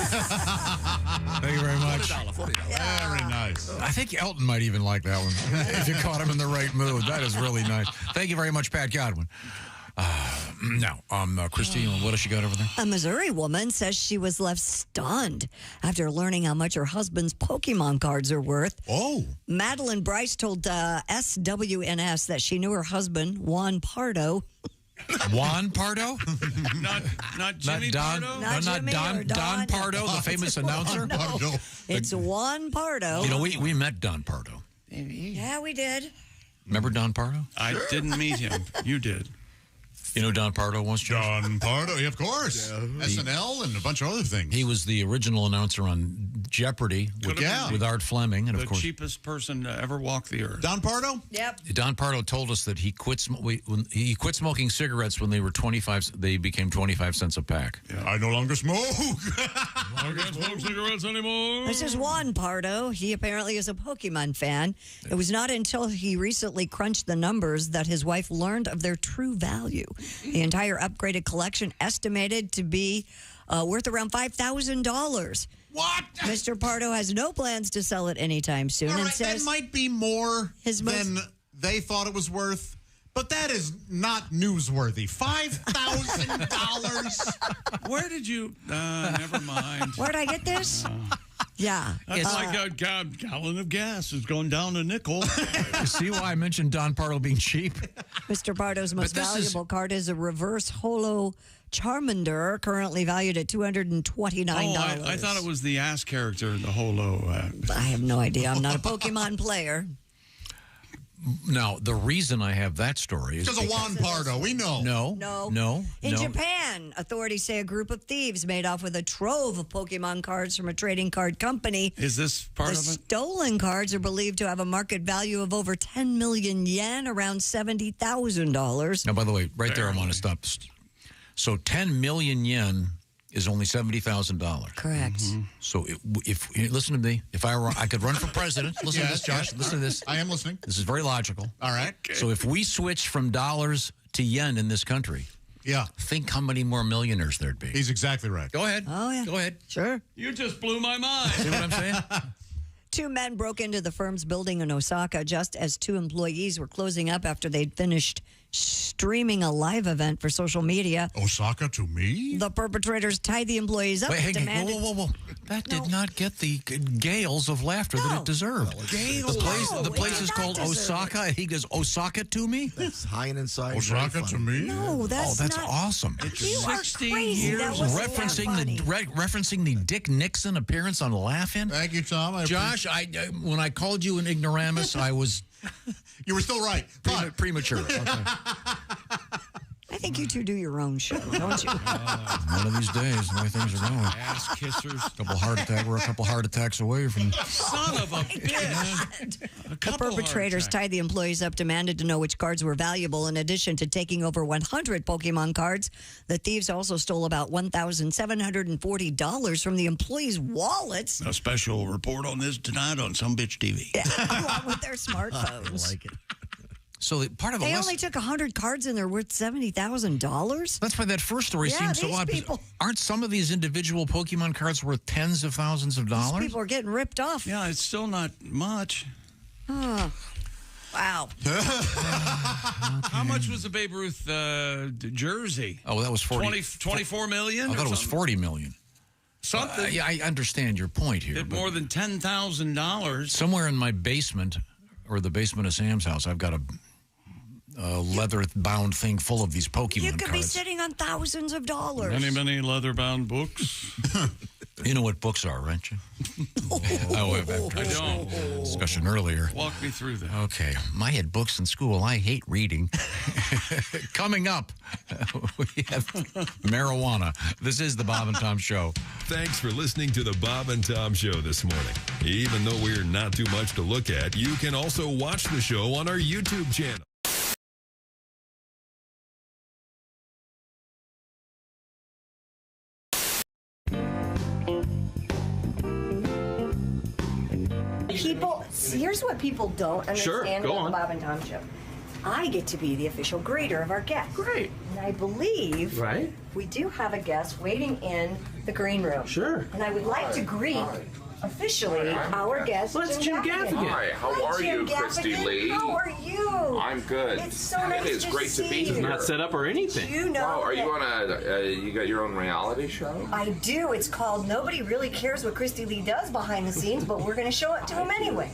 Thank you very much. $40. Very nice. I think Elton might even like that one. If you caught him in the right mood. That is really nice. Thank you very much, Pat Godwin. Now, Christine, what has she got over there? A Missouri woman says she was left stunned after learning how much her husband's Pokemon cards are worth. Oh. Madeline Bryce told SWNS that she knew her husband, Juan Pardo. Juan Pardo? Not Jimmy Don, Pardo? Not Jimmy or Don Pardo, the famous announcer? No, it's Juan Pardo. You know, we met Don Pardo. Yeah, we did. Remember Don Pardo? I didn't meet him. You did. You know Don Pardo was, Josh? Don Pardo, yeah, of course. SNL and a bunch of other things. He was the original announcer on Jeopardy with Art Fleming. And The of course, cheapest person to ever walk the earth. Don Pardo? Yep. Don Pardo told us that he quit smoking cigarettes when they were 25. They became 25 cents a pack. Yeah. I no longer smoke. I can't smoke cigarettes anymore. This is Juan Pardo. He apparently is a Pokemon fan. It was not until he recently crunched the numbers that his wife learned of their true value. The entire upgraded collection estimated to be worth around $5,000. What? Mr. Pardo has no plans to sell it anytime soon. All and right, says that might be more than they thought it was worth, but that is not newsworthy. $5,000. Where did you? Never mind. Where'd I get this? Yeah. It's like a gallon of gas is going down a nickel. You see why I mentioned Don Pardo being cheap? Mr. Pardo's most valuable card is a reverse holo Charmander, currently valued at $229. I thought it was the ass character in the holo. I have no idea. I'm not a Pokemon player. Now, the reason I have that story is because of Juan Pardo. We know. No. In Japan, authorities say a group of thieves made off with a trove of Pokemon cards from a trading card company. Is this part of it? The stolen cards are believed to have a market value of over 10 million yen, around $70,000. Now, by the way, right there, I want to stop. So 10 million yen is only $70,000. Correct. Mm-hmm. So if listen to me, if I could run for president, listen to this, Josh. Listen to this. I am listening. This is very logical. All right. Okay. So if we switch from dollars to yen in this country, think how many more millionaires there'd be. He's exactly right. Go ahead. Oh yeah. Go ahead. Sure. You just blew my mind. See what I'm saying? Two men broke into the firm's building in Osaka just as two employees were closing up after they'd finished streaming a live event for social media. Osaka to me? The perpetrators tied the employees up. Wait, hang on. demanded... Whoa. That did not get the gales of laughter that it deserved. The place is called Osaka. He goes, Osaka to me? That's high and inside. Osaka to me? No, that's that's not... awesome. You are crazy. years that wasn't referencing the Dick Nixon appearance on Laugh-In. Thank you, Tom. Josh, when I called you an ignoramus, I was... You were still right. Premature. Okay. I think you two do your own show, don't you? One of these days, the way things are going. Ass kissers. We're a couple heart attacks away from... Son of a bitch. The perpetrators tied the employees up, demanded to know which cards were valuable. In addition to taking over 100 Pokemon cards, the thieves also stole about $1,740 from the employees' wallets. A special report on this tonight on Some Bitch TV. Yeah, along with their smartphones. I like it. So part of the They only took 100 cards and they're worth $70,000. That's why that first story seems so odd. Aren't some of these individual Pokemon cards worth tens of thousands of dollars? These people are getting ripped off. Yeah, it's still not much. Oh. Wow. How much was the Babe Ruth jersey? Oh, that was 24 million? I thought it was 40 million. Something. Yeah, I understand your point here. It more than $10,000. Somewhere in my basement, or the basement of Sam's house, I've got leather-bound thing full of these Pokemon You could be cards. sitting on thousands of dollars. Many leather-bound books. You know what books are, right? I don't. Discussion earlier. Walk me through that. Okay. I had books in school. I hate reading. Coming up, we have marijuana. This is the Bob and Tom Show. Thanks for listening to the Bob and Tom Show this morning. Even though we're not too much to look at, you can also watch the show on our YouTube channel. Here's what people don't understand go about on. the Bob and Tom Show. I get to be the official greeter of our guests. Great. And I believe Right. we do have a guest waiting in the green room. Sure. And I would like to greet officially our guest, Well, it's Jim Gaffigan. Hi, how are Jim you, Christy Gaffigan. Lee? How are you? I'm good. It's so nice It is to great see to be you. here. Not set up or anything. You know Wow, are you that- on you got your own reality show? I do. It's called Nobody Really Cares What Christy Lee Does Behind the Scenes, but we're going to show it to him anyway.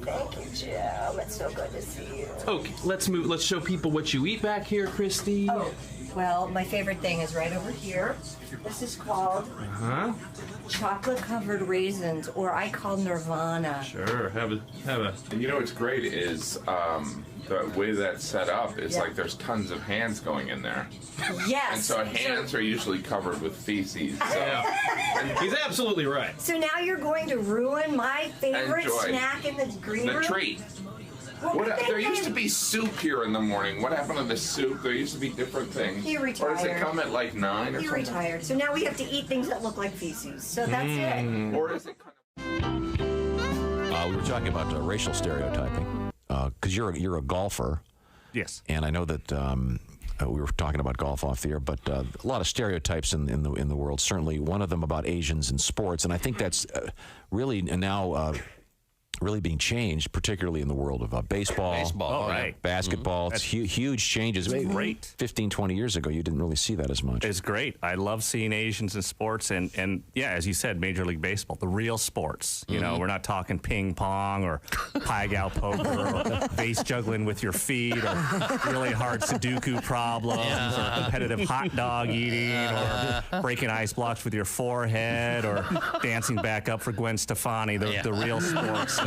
Thank you, Jim. It's so good to see you. Okay, let's move. Let's show people what you eat back here, Christy. Oh, well, my favorite thing is right over here. This is called chocolate-covered raisins, or I call Nirvana. Sure. Have a. And you know what's great is the way that's set up is like there's tons of hands going in there. Yes. And so hands are usually covered with feces. So. And he's absolutely right. So now you're going to ruin my favorite Enjoy. snack in the green room? The treat. There used to be soup here in the morning. What happened to the soup? There used to be different things. He retired. Or does it come at like 9 or He something? retired. So now we have to eat things that look like feces. So that's it. Or is it We were talking about racial stereotyping because you're a golfer. Yes. And I know that we were talking about golf off the air, but a lot of stereotypes in the world. Certainly, one of them about Asians in sports, and I think that's really now really being changed, particularly in the world of baseball, basketball. It's huge changes. It's great. 15, 20 years ago, you didn't really see that as much. It's great. I love seeing Asians in sports, and yeah, as you said, Major League Baseball, the real sports. You know, we're not talking ping pong or pai-gow poker or vase juggling with your feet or really hard Sudoku problems or competitive hot dog eating or breaking ice blocks with your forehead or dancing back up for Gwen Stefani, the real sports.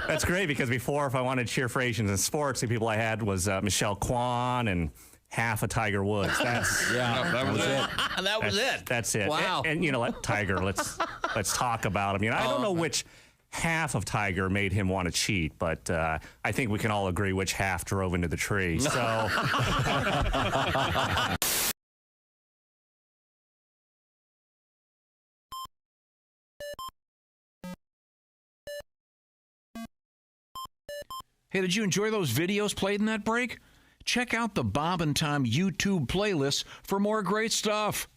That's great because before, if I wanted to cheer for Asians in sports, the people I had was Michelle Kwan and half of Tiger Woods. that was it. That was it. That's it. Wow. And you know, Tiger. Let's talk about him. You know, I don't know which half of Tiger made him want to cheat, but I think we can all agree which half drove into the tree. So. Hey, did you enjoy those videos played in that break? Check out the Bob and Tom YouTube playlist for more great stuff.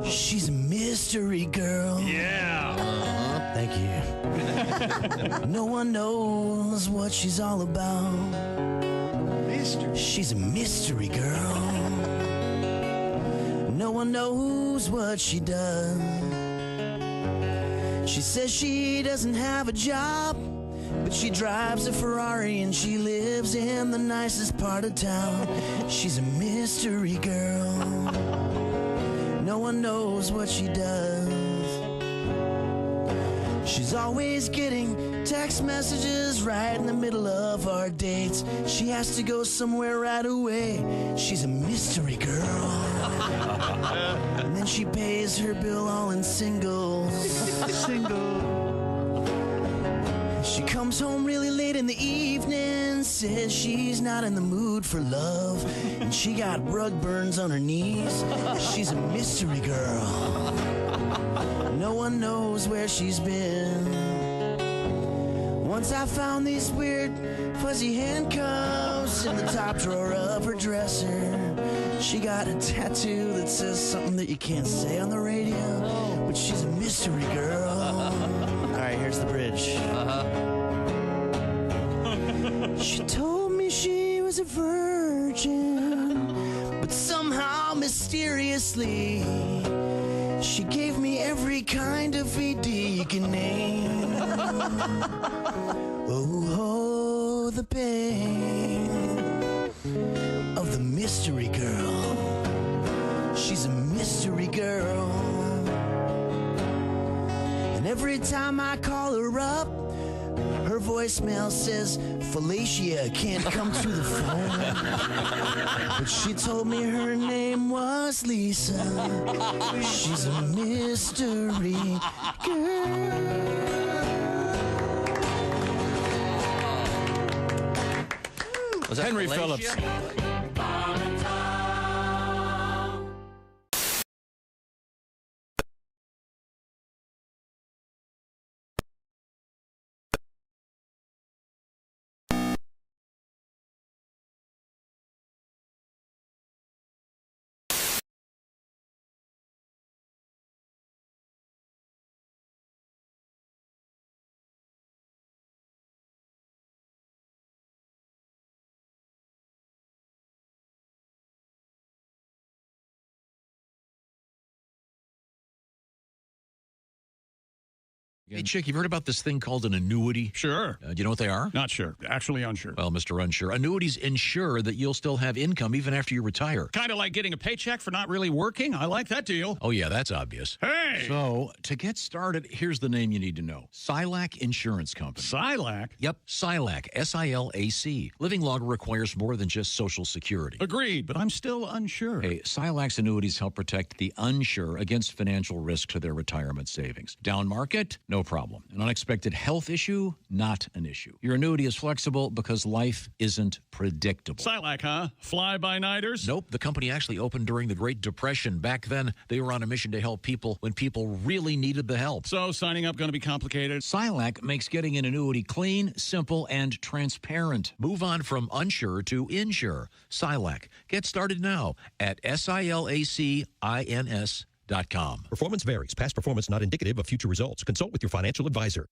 She's a mystery girl. Yeah. Thank you. No one knows what she's all about. She's a mystery girl. No one knows what she does. She says she doesn't have a job, but she drives a Ferrari and she lives in the nicest part of town. She's a mystery girl. No one knows what she does. She's always getting text messages right in the middle of our dates. She has to go somewhere right away. She's a mystery girl. And then she pays her bill all in singles. She comes home really late in the evening, says she's not in the mood for love, and she got rug burns on her knees. She's a mystery girl. No one knows where she's been. Once I found these weird fuzzy handcuffs in the top drawer of her dresser. She got a tattoo that says something that you can't say on the radio, but she's a mystery girl. All right, here's the bridge. She told me she mysteriously. She gave me every kind of VD you can name. Oh, the pain of the mystery girl. She's a mystery girl. And every time I call her up, her voicemail says Felicia can't come to the phone. But she told me her name was Lisa. She's a mystery girl. Was that Henry Phillips? Hey, Chick, you've heard about this thing called an annuity? Sure. Do you know what they are? Not sure. Actually unsure. Well, Mr. Unsure, annuities ensure that you'll still have income even after you retire. Kind of like getting a paycheck for not really working. I like that deal. Oh, yeah, that's obvious. Hey! So, to get started, here's the name you need to know. Silac Insurance Company. Silac? Yep, Silac, S-I-L-A-C. Living longer requires more than just Social Security. Agreed, but I'm still unsure. Hey, Silac's annuities help protect the unsure against financial risk to their retirement savings. Down market? No problem. An unexpected health issue? Not an issue. Your annuity is flexible because life isn't predictable. Silac, huh? Fly-by-nighters? Nope. The company actually opened during the Great Depression. Back then, they were on a mission to help people when people really needed the help. So signing up going to be complicated? Silac makes getting an annuity clean, simple, and transparent. Move on from unsure to insure. Silac. Get started now at SILACINS.com. Performance varies. Past performance not indicative of future results. Consult with your financial advisor.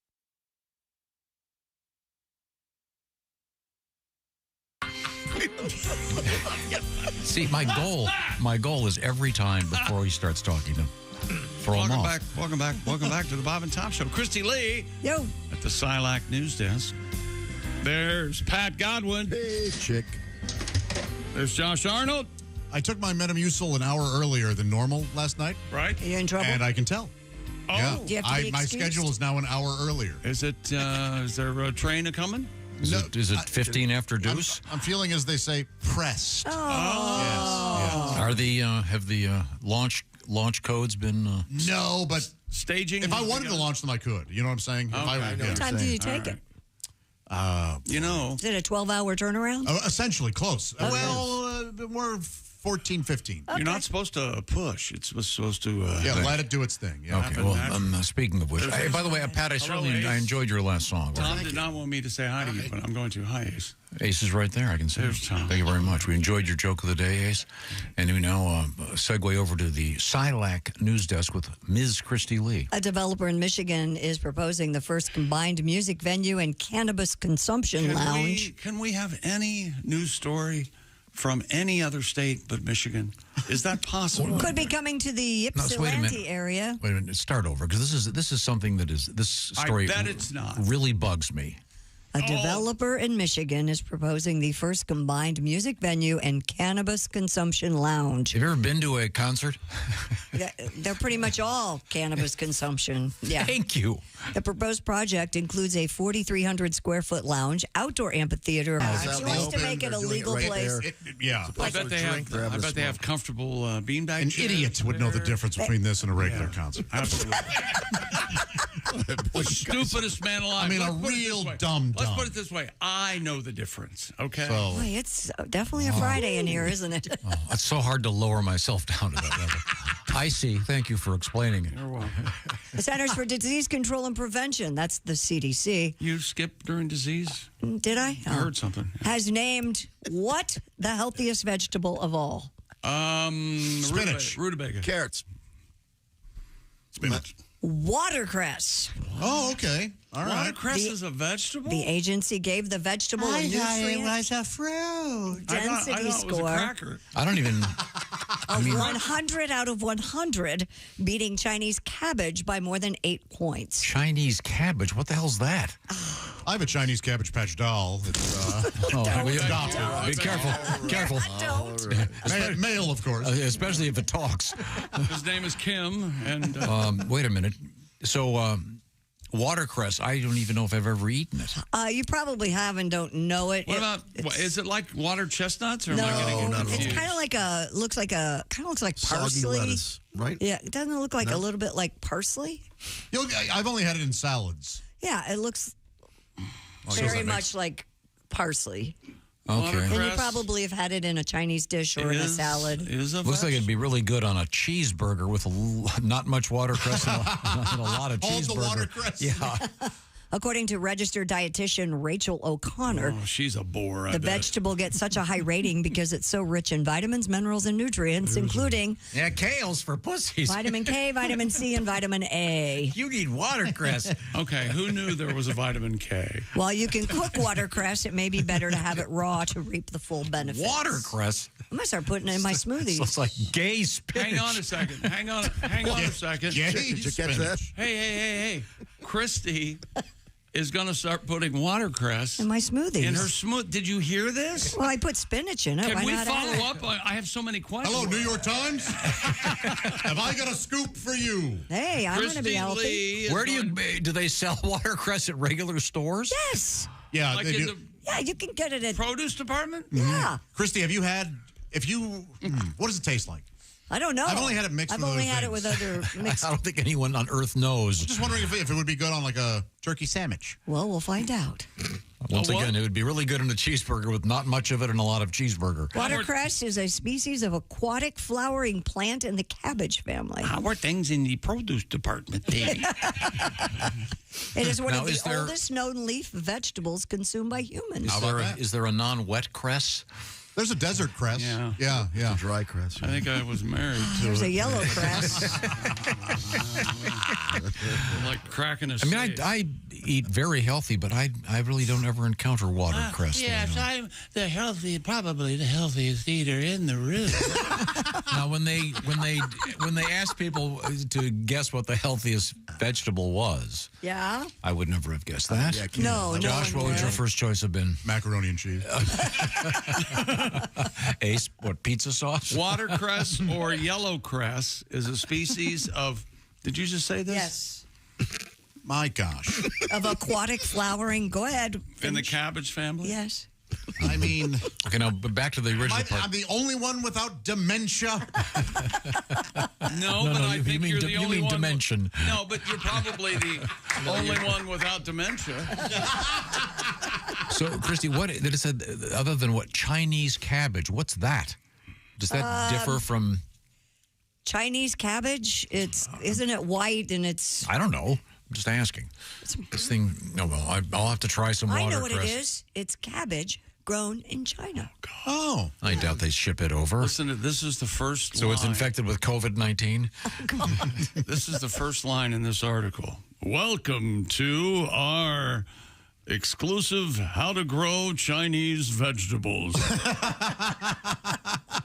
See, my goal is every time before he starts talking to throw him off. Welcome back to the Bob and Tom Show. Christy Lee. Yo. At the Silac News Desk. There's Pat Godwin. Hey, Chick. There's Josh Arnold. I took my Metamucil an hour earlier than normal last night. Right. Are you in trouble? And I can tell. Oh. Yeah. Do you have to be my excused? schedule is now an hour earlier. Is it? Is there a train coming? Is it 15 after deuce? I'm feeling, as they say, pressed. Oh. Yes. Are the have the launch launch codes been? No, but staging. If I wanted to launch them, I could. You know what I'm saying? Okay. What time do you take it? You know. Is it a 12-hour turnaround? Essentially, close. More 14, 15. Okay. You're not supposed to push. It's supposed to. Let it do its thing. Yeah. Okay. Well, speaking of which, hey, by the way, Pat, I enjoyed your last song. Tom did not want me to say hi to you, but I'm going to. Hi, Ace. Ace is right there. I can see. There's Tom. Thank you very much. We enjoyed your joke of the day, Ace. And we now segue over to the Silac News Desk with Ms. Christy Lee. A developer in Michigan is proposing the first combined music venue and cannabis consumption lounge. Can we have any news story from any other state but Michigan? Is that possible? Could be coming to the Ypsilanti area. Wait a minute. Start over, because this is something that is this story. I bet it's not. Really bugs me. A developer in Michigan is proposing the first combined music venue and cannabis consumption lounge. Have you ever been to a concert? They're pretty much all cannabis consumption. Yeah. Thank you. The proposed project includes a 4,300 square foot lounge, outdoor amphitheater. She wants to make it a legal place. I bet they have comfortable beanbag An chairs idiot would know the difference between this and a regular Yeah. concert. Absolutely. The stupidest man alive. I mean, Let's a put it real this way. dumb. Let's put it this way. I know the difference, okay? Boy, it's definitely a Friday in here, isn't it? It's so hard to lower myself down to that level. I see. Thank you for explaining it. You're welcome. The Centers for Disease Control and Prevention, that's the CDC. You skipped during disease? Did I? I heard something. Has named what the healthiest vegetable of all? Spinach. Rutabaga. Carrots. Spinach. Watercress. Oh, okay. All right. Watercress is a vegetable? The agency gave the vegetable a nutrient a fruit. density I thought it was a score. cracker. I don't even. 100 out of 100, beating Chinese cabbage by more than 8 points. Chinese cabbage? What the hell's that? I have a Chinese Cabbage Patch doll. It's Be careful. Careful. Male, of course. Especially if it talks. His name is Kim. And wait a minute. So, watercress, I don't even know if I've ever eaten it. You probably have and don't know it. What about? Is it like water chestnuts? Or No, am I getting it's confused? kind of like looks like Soggy parsley. lettuce, right? Yeah, it doesn't it look like a little bit like parsley? I've only had it in salads. Yeah, it looks very much like parsley. Okay. And you probably have had it in a Chinese dish or in a salad. Looks like it'd be really good on a cheeseburger with not much watercress and a lot of cheeseburger. All the watercress. Yeah. According to registered dietitian Rachel O'Connor, she's a bore. the vegetable gets such a high rating because it's so rich in vitamins, minerals, and nutrients, including kale's for pussies. vitamin K, vitamin C, and vitamin A. You need watercress. Okay, who knew there was a vitamin K? While you can cook watercress, it may be better to have it raw to reap the full benefits. Watercress? I'm going to start putting it in my smoothies. Looks like gay spinach. Hang on a second. Hang on a second. Did you catch that? Hey. Christy is going to start putting watercress in my smoothies. In her smoothie. Did you hear this? Well, I put spinach in it. Can Why we not follow add up? I have so many questions. Hello, New York Times. Have I got a scoop for you? Hey, I'm going to be healthy. Where do they sell watercress at regular stores? Yes. Yeah, Like they in do. Yeah, you can get it at produce department? Yeah. Christy, have you had? What does it taste like? I don't know. I've only had it mixed I've with only other had it with other mixed. I don't think anyone on earth knows. I'm just wondering if it would be good on like a turkey sandwich. Well, we'll find out. Once again, it would be really good in a cheeseburger with not much of it and a lot of cheeseburger. Watercress is a species of aquatic flowering plant in the cabbage family. How are things in the produce department, Davey? It is one Now, of the is there- oldest known leaf vegetables consumed by humans. Is there a non-wet cress? There's a desert cress. Yeah. A dry cress. I think I was married to There's it. a yellow cress. Like cracking a I mean, I eat very healthy, but I really don't ever encounter watercress. Yes, I'm probably the healthiest eater in the room. Now, when they ask people to guess what the healthiest vegetable was, Yeah. I would never have guessed that. No, Josh, no what would your first choice have been? Macaroni and cheese. Ace, what, pizza sauce? Watercress or yellow cress is a species of. Did you just say this? Yes. My gosh. Of aquatic flowering. Go ahead. In the cabbage family? Yes. I mean, Okay, now but back to the original part. I'm the only one without dementia. No, but I think you're the only one. dimension. No, but you're probably the only one without dementia. So, Christy, what did it said other than what Chinese cabbage? What's that? Does that differ from? Chinese cabbage. Isn't it white and it's? I don't know. I'm just asking. This thing. No, well, I'll have to try some watercress. I know what it is. It's cabbage grown in China. Oh, I doubt they ship it over. Listen, this is the first. So it's line. infected with COVID-19. This is the first line in this article. Welcome to our exclusive How to Grow Chinese Vegetables.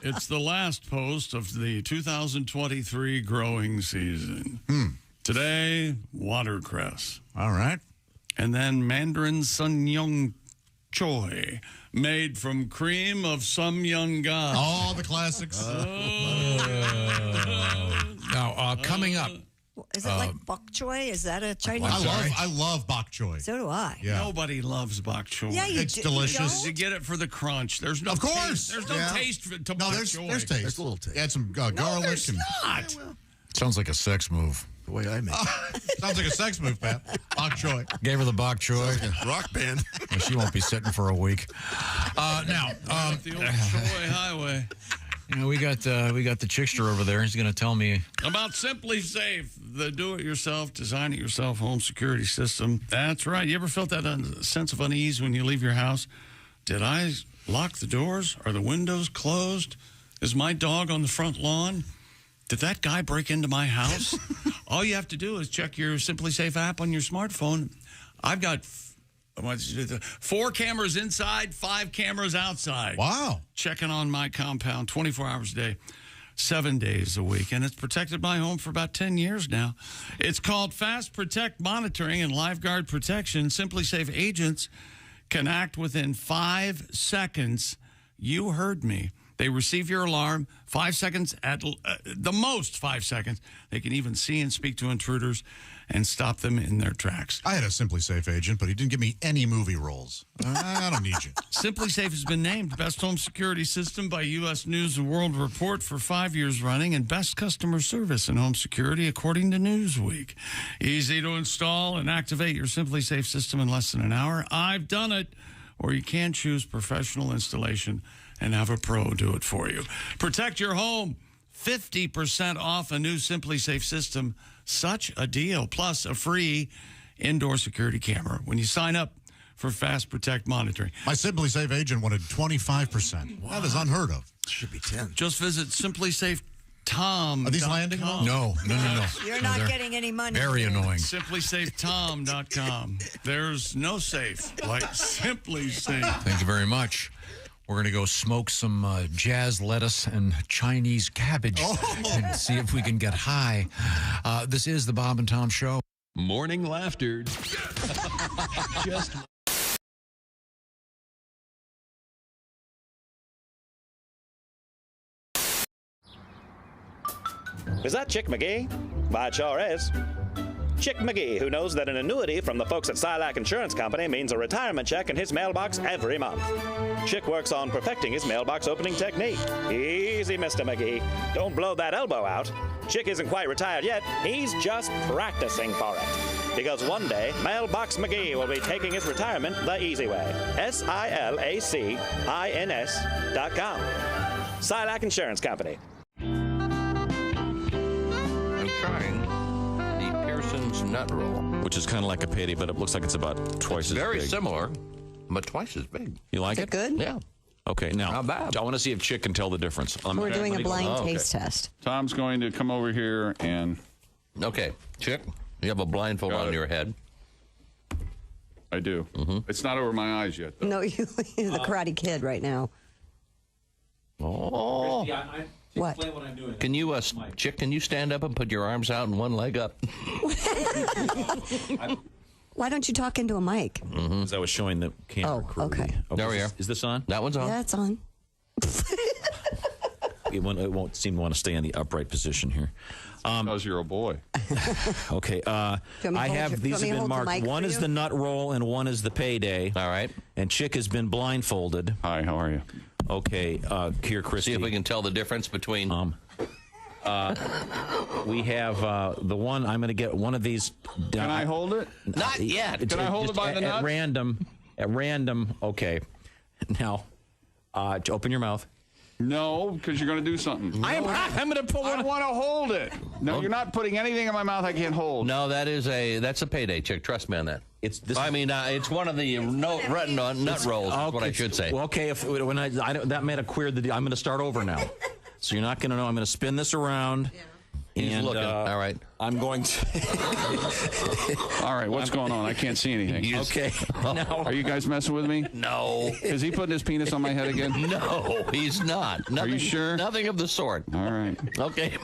It's the last post of the 2023 growing season. Today, watercress. all right. And then Mandarin Sun Young Choi, made from cream of some young god. All the classics. Now, coming up. Is it like bok choy? Is that a Chinese? I love bok choy. So do I. Yeah. Nobody loves bok choy. Yeah, It's delicious. You get it for the crunch. There's no Of course. taste. There's no taste to No, bok there's choy. taste. There's a little taste. Add some garlic. There's and not. Sounds like a sex move. The way I make it. Sounds like a sex move, Pat. Bok choy. Gave her the bok choy. Rock band. Well, she won't be sitting for a week. Now, The old Troy Highway. you know, we got the chickster over there. He's going to tell me About SimpliSafe, the do-it-yourself, design-it-yourself home security system. That's right. You ever felt that sense of unease when you leave your house? Did I lock the doors? Are the windows closed? Is my dog on the front lawn? Did that guy break into my house? All you have to do is check your SimpliSafe app on your smartphone. I've got 4 cameras inside, 5 cameras outside. Wow. Checking on my compound 24 hours a day. 7 days a week, and it's protected my home for about 10 years now. It's called Fast Protect Monitoring and LifeGuard Protection. SimpliSafe agents can act within 5 seconds. You heard me. They receive your alarm 5 seconds, at the most 5 seconds. They can even see and speak to intruders and stop them in their tracks. I had a SimpliSafe agent, but he didn't give me any movie roles. I don't need you. SimpliSafe has been named Best Home Security System by U.S. News & World Report for 5 years running and Best Customer Service in Home Security according to Newsweek. Easy to install and activate your SimpliSafe system in less than an hour. I've done it. Or you can choose professional installation and have a pro do it for you. Protect your home. 50% off a new SimpliSafe system. Such a deal. Plus a free indoor security camera when you sign up for Fast Protect Monitoring. My SimpliSafe agent wanted 25%. Wow. That is unheard of. Should be 10. Just visit SimpliSafeTom.com. Are these landing? No. You're not getting any money. Very annoying. SimpliSafeTom.com. There's no safe like SimpliSafe. Thank you very much. We're going to go smoke some jazz lettuce and Chinese cabbage and see if we can get high. This is the Bob and Tom Show. Morning laughter. Just Is that Chick McGee? Why, it sure is. Chick McGee, who knows that an annuity from the folks at Silac Insurance Company means a retirement check in his mailbox every month. Chick works on perfecting his mailbox opening technique. Easy, Mr. McGee. Don't blow that elbow out. Chick isn't quite retired yet. He's just practicing for it. Because one day, Mailbox McGee will be taking his retirement the easy way. SILACINS.com. Silac Insurance Company. I'm trying the Pearson's nut roll, which is kind of like a payday, but it looks like it's about twice as big. Very similar, but twice as big. You like it? Good? Yeah. Okay, now not bad. I want to see if Chick can tell the difference. We're doing a blind taste test. Tom's going to come over here and... Okay, Chick, you have a blindfold on your head. I do. It's not over my eyes yet, though. No, you're the Karate Kid right now. Oh. What? What I'm doing. Can you, Chick, can you stand up and put your arms out and one leg up? Why don't you talk into a mic? Because I was showing the camera crew. Okay. There we are. Is this on? That one's on. Yeah, it's on. It won't seem to want to stay in the upright position here. Because you're a boy. Okay. I have these have been marked. One is the nut roll and one is the payday. All right. And Chick has been blindfolded. Hi, how are you? Okay. Here, Christy. See if we can tell the difference between. We have the one. I'm going to get one of these. Can I hold it? Not yet. Can I hold it by the nuts? At random. At random. Okay. Now, open your mouth. No, because you're going to do something. I'm going to pull one. I want to hold it. No, you're not putting anything in my mouth I can't hold. No, that's a payday, Chick. Trust me on that. It's one of the nut rolls. Is what I should say. Well, okay. When that might have queered the. I'm going to start over now. So you're not going to know. I'm going to spin this around. He's looking. All right. I'm going to. All right. What's going on? I can't see anything. Okay. Now, are you guys messing with me? No. Is he putting his penis on my head again? No, he's not. Nothing, are you sure? Nothing of the sort. All right. Okay.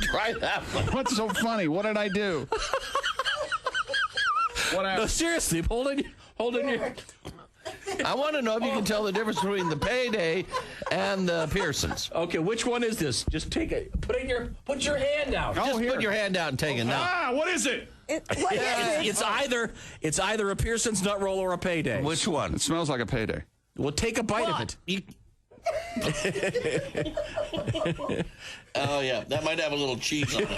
Try that one. What's so funny? What did I do? What happened? No, seriously, holding your. I want to know if you can tell the difference between the payday and the Pearsons. Okay, which one is this? Just take it. Put your hand out. Just put your hand out and take it now. What is it? It's either a Pearson's nut roll or a payday. Which one? It smells like a payday. Well, take a bite of it. Oh yeah, that might have a little cheese on it.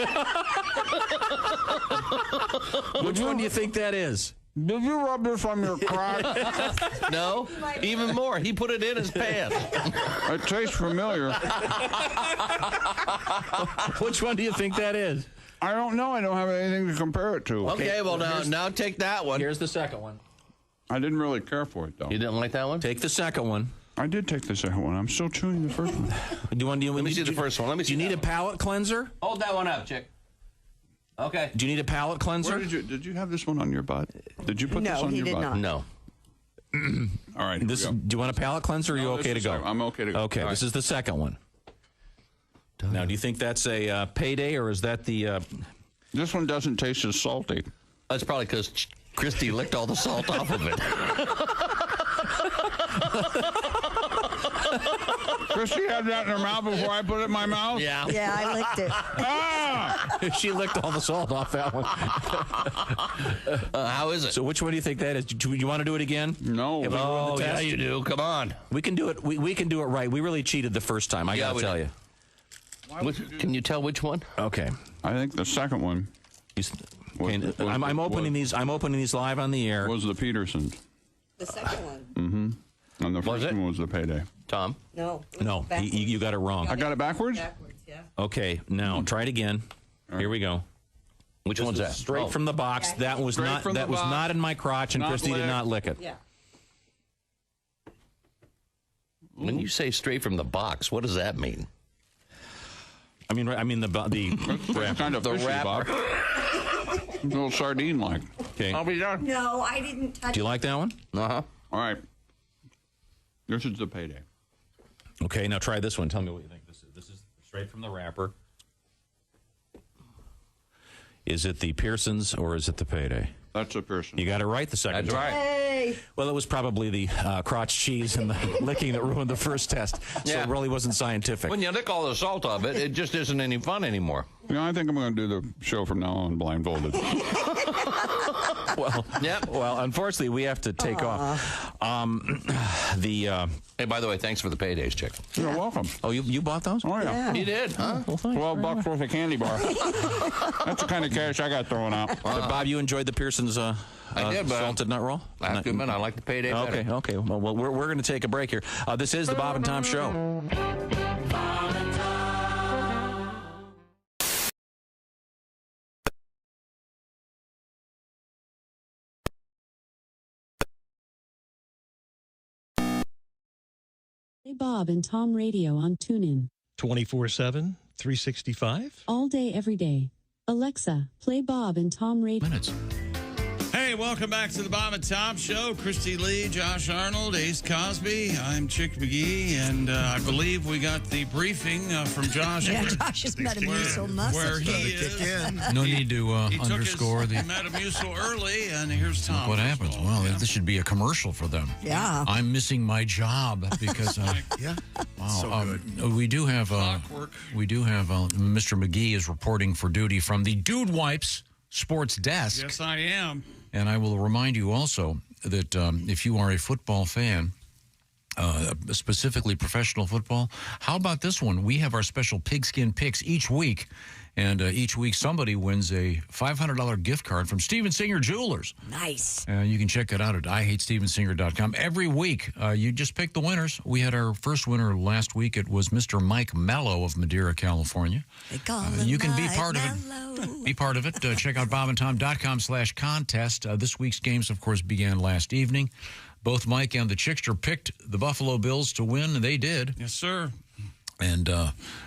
Which one do you think that is? Did you rub this on your crack? No, even more. He put it in his pants. It tastes familiar. Which one do you think that is? I don't know. I don't have anything to compare it to. Okay, well now take that one. Here's the second one. I didn't really care for it though. You didn't like that one? Take the second one. I did take the second one. I'm still chewing the first one. Let me see the first one. Let me see. Do you need a palate cleanser? Hold that one up, Chick. Okay. Do you need a palate cleanser? Did you have this one on your butt? Did you put this on your butt? No. All right. Do you want a palate cleanser or are you okay to go? I'm okay to go. Okay, this is the second one. Now, do you think that's a payday, or is that the... This one doesn't taste as salty. That's probably because Christy licked all the salt off of it. Christy had that in her mouth before I put it in my mouth? Yeah. Yeah, I licked it. Ah! She licked all the salt off that one. How is it? So which one do you think that is? Do you want to do it again? No. Oh, yeah, you do. Come on. We can do it. We can do it right. We really cheated the first time. I got to tell you. Can you tell which one? Okay. I think the second one. I'm opening these. I'm opening these live on the air. Was the Petersons. The second one. Mm-hmm. And the first one was the payday. Tom? No. No, you got it wrong. I got it backwards? Backwards, yeah. Okay, now try it again. Here we go. Which one's that? Straight from the box. That was not. That was not in my crotch, and Christy did not lick it. Yeah. When you say straight from the box, what does that mean? I mean the kind of the fishy, wrapper. Bob. A little sardine-like. Okay. I'll be done. No, I didn't touch Do you like that one? Uh-huh. All right. This is the payday. Okay, now try this one. Tell me what you think this is. This is straight from the wrapper. Is it the Pearsons or is it the payday? That's a Pearson. You got it right the second That's time. right. Hey. Well, it was probably the crotch cheese and the licking that ruined the first test. So Yeah. it really wasn't scientific. When you lick all the salt off it, it just isn't any fun anymore. Yeah, I think I'm going to do the show from now on blindfolded. Well, Yep. well, unfortunately, we have to take off. Hey, by the way, thanks for the paydays, chick. You're welcome. Oh, you bought those? Oh, yeah. You did, huh? Well, thanks. $12 worth of candy bar. That's the kind of cash I got thrown out. But Bob, you enjoyed the Pearson's I did, but salted nut roll? I have to admit, I like the payday better. Okay. Well, we're going to take a break here. This is the Bob and Tom Show. Bob and Tom. Play Bob and Tom Radio on TuneIn. 24/7, 365. All day, every day. Alexa, play Bob and Tom Radio. Minutes. Hey, welcome back to the Bob and Tom Show. Christy Lee, Josh Arnold, Ace Cosby. I'm Chick McGee, and I believe we got the briefing from Josh. Yeah, Josh is Metamucil muscle. Where he is. No need to He underscore took his the. Metamucil early, and here's Tom. What happens? Well, this should be a commercial for them. Yeah. I'm missing my job because. Yeah. Wow. So good. We do have. Clockwork. We do have. Mr. McGee is reporting for duty from the Dude Wipes Sports Desk. Yes, I am. And I will remind you also that if you are a football fan, specifically professional football, how about this one? We have our special pigskin picks each week. And each week somebody wins a $500 gift card from Steven Singer Jewelers. Nice. You can check it out at IHateStevenSinger.com. Every week, you just pick the winners. We had our first winner last week. It was Mr. Mike Mello of Madeira, California. They call him You can be Mike part of Mello. it. Be part of it. Check out bobandtom.com/contest. This week's games, of course, began last evening. Both Mike and the Chickster picked the Buffalo Bills to win, and they did. Yes, sir. And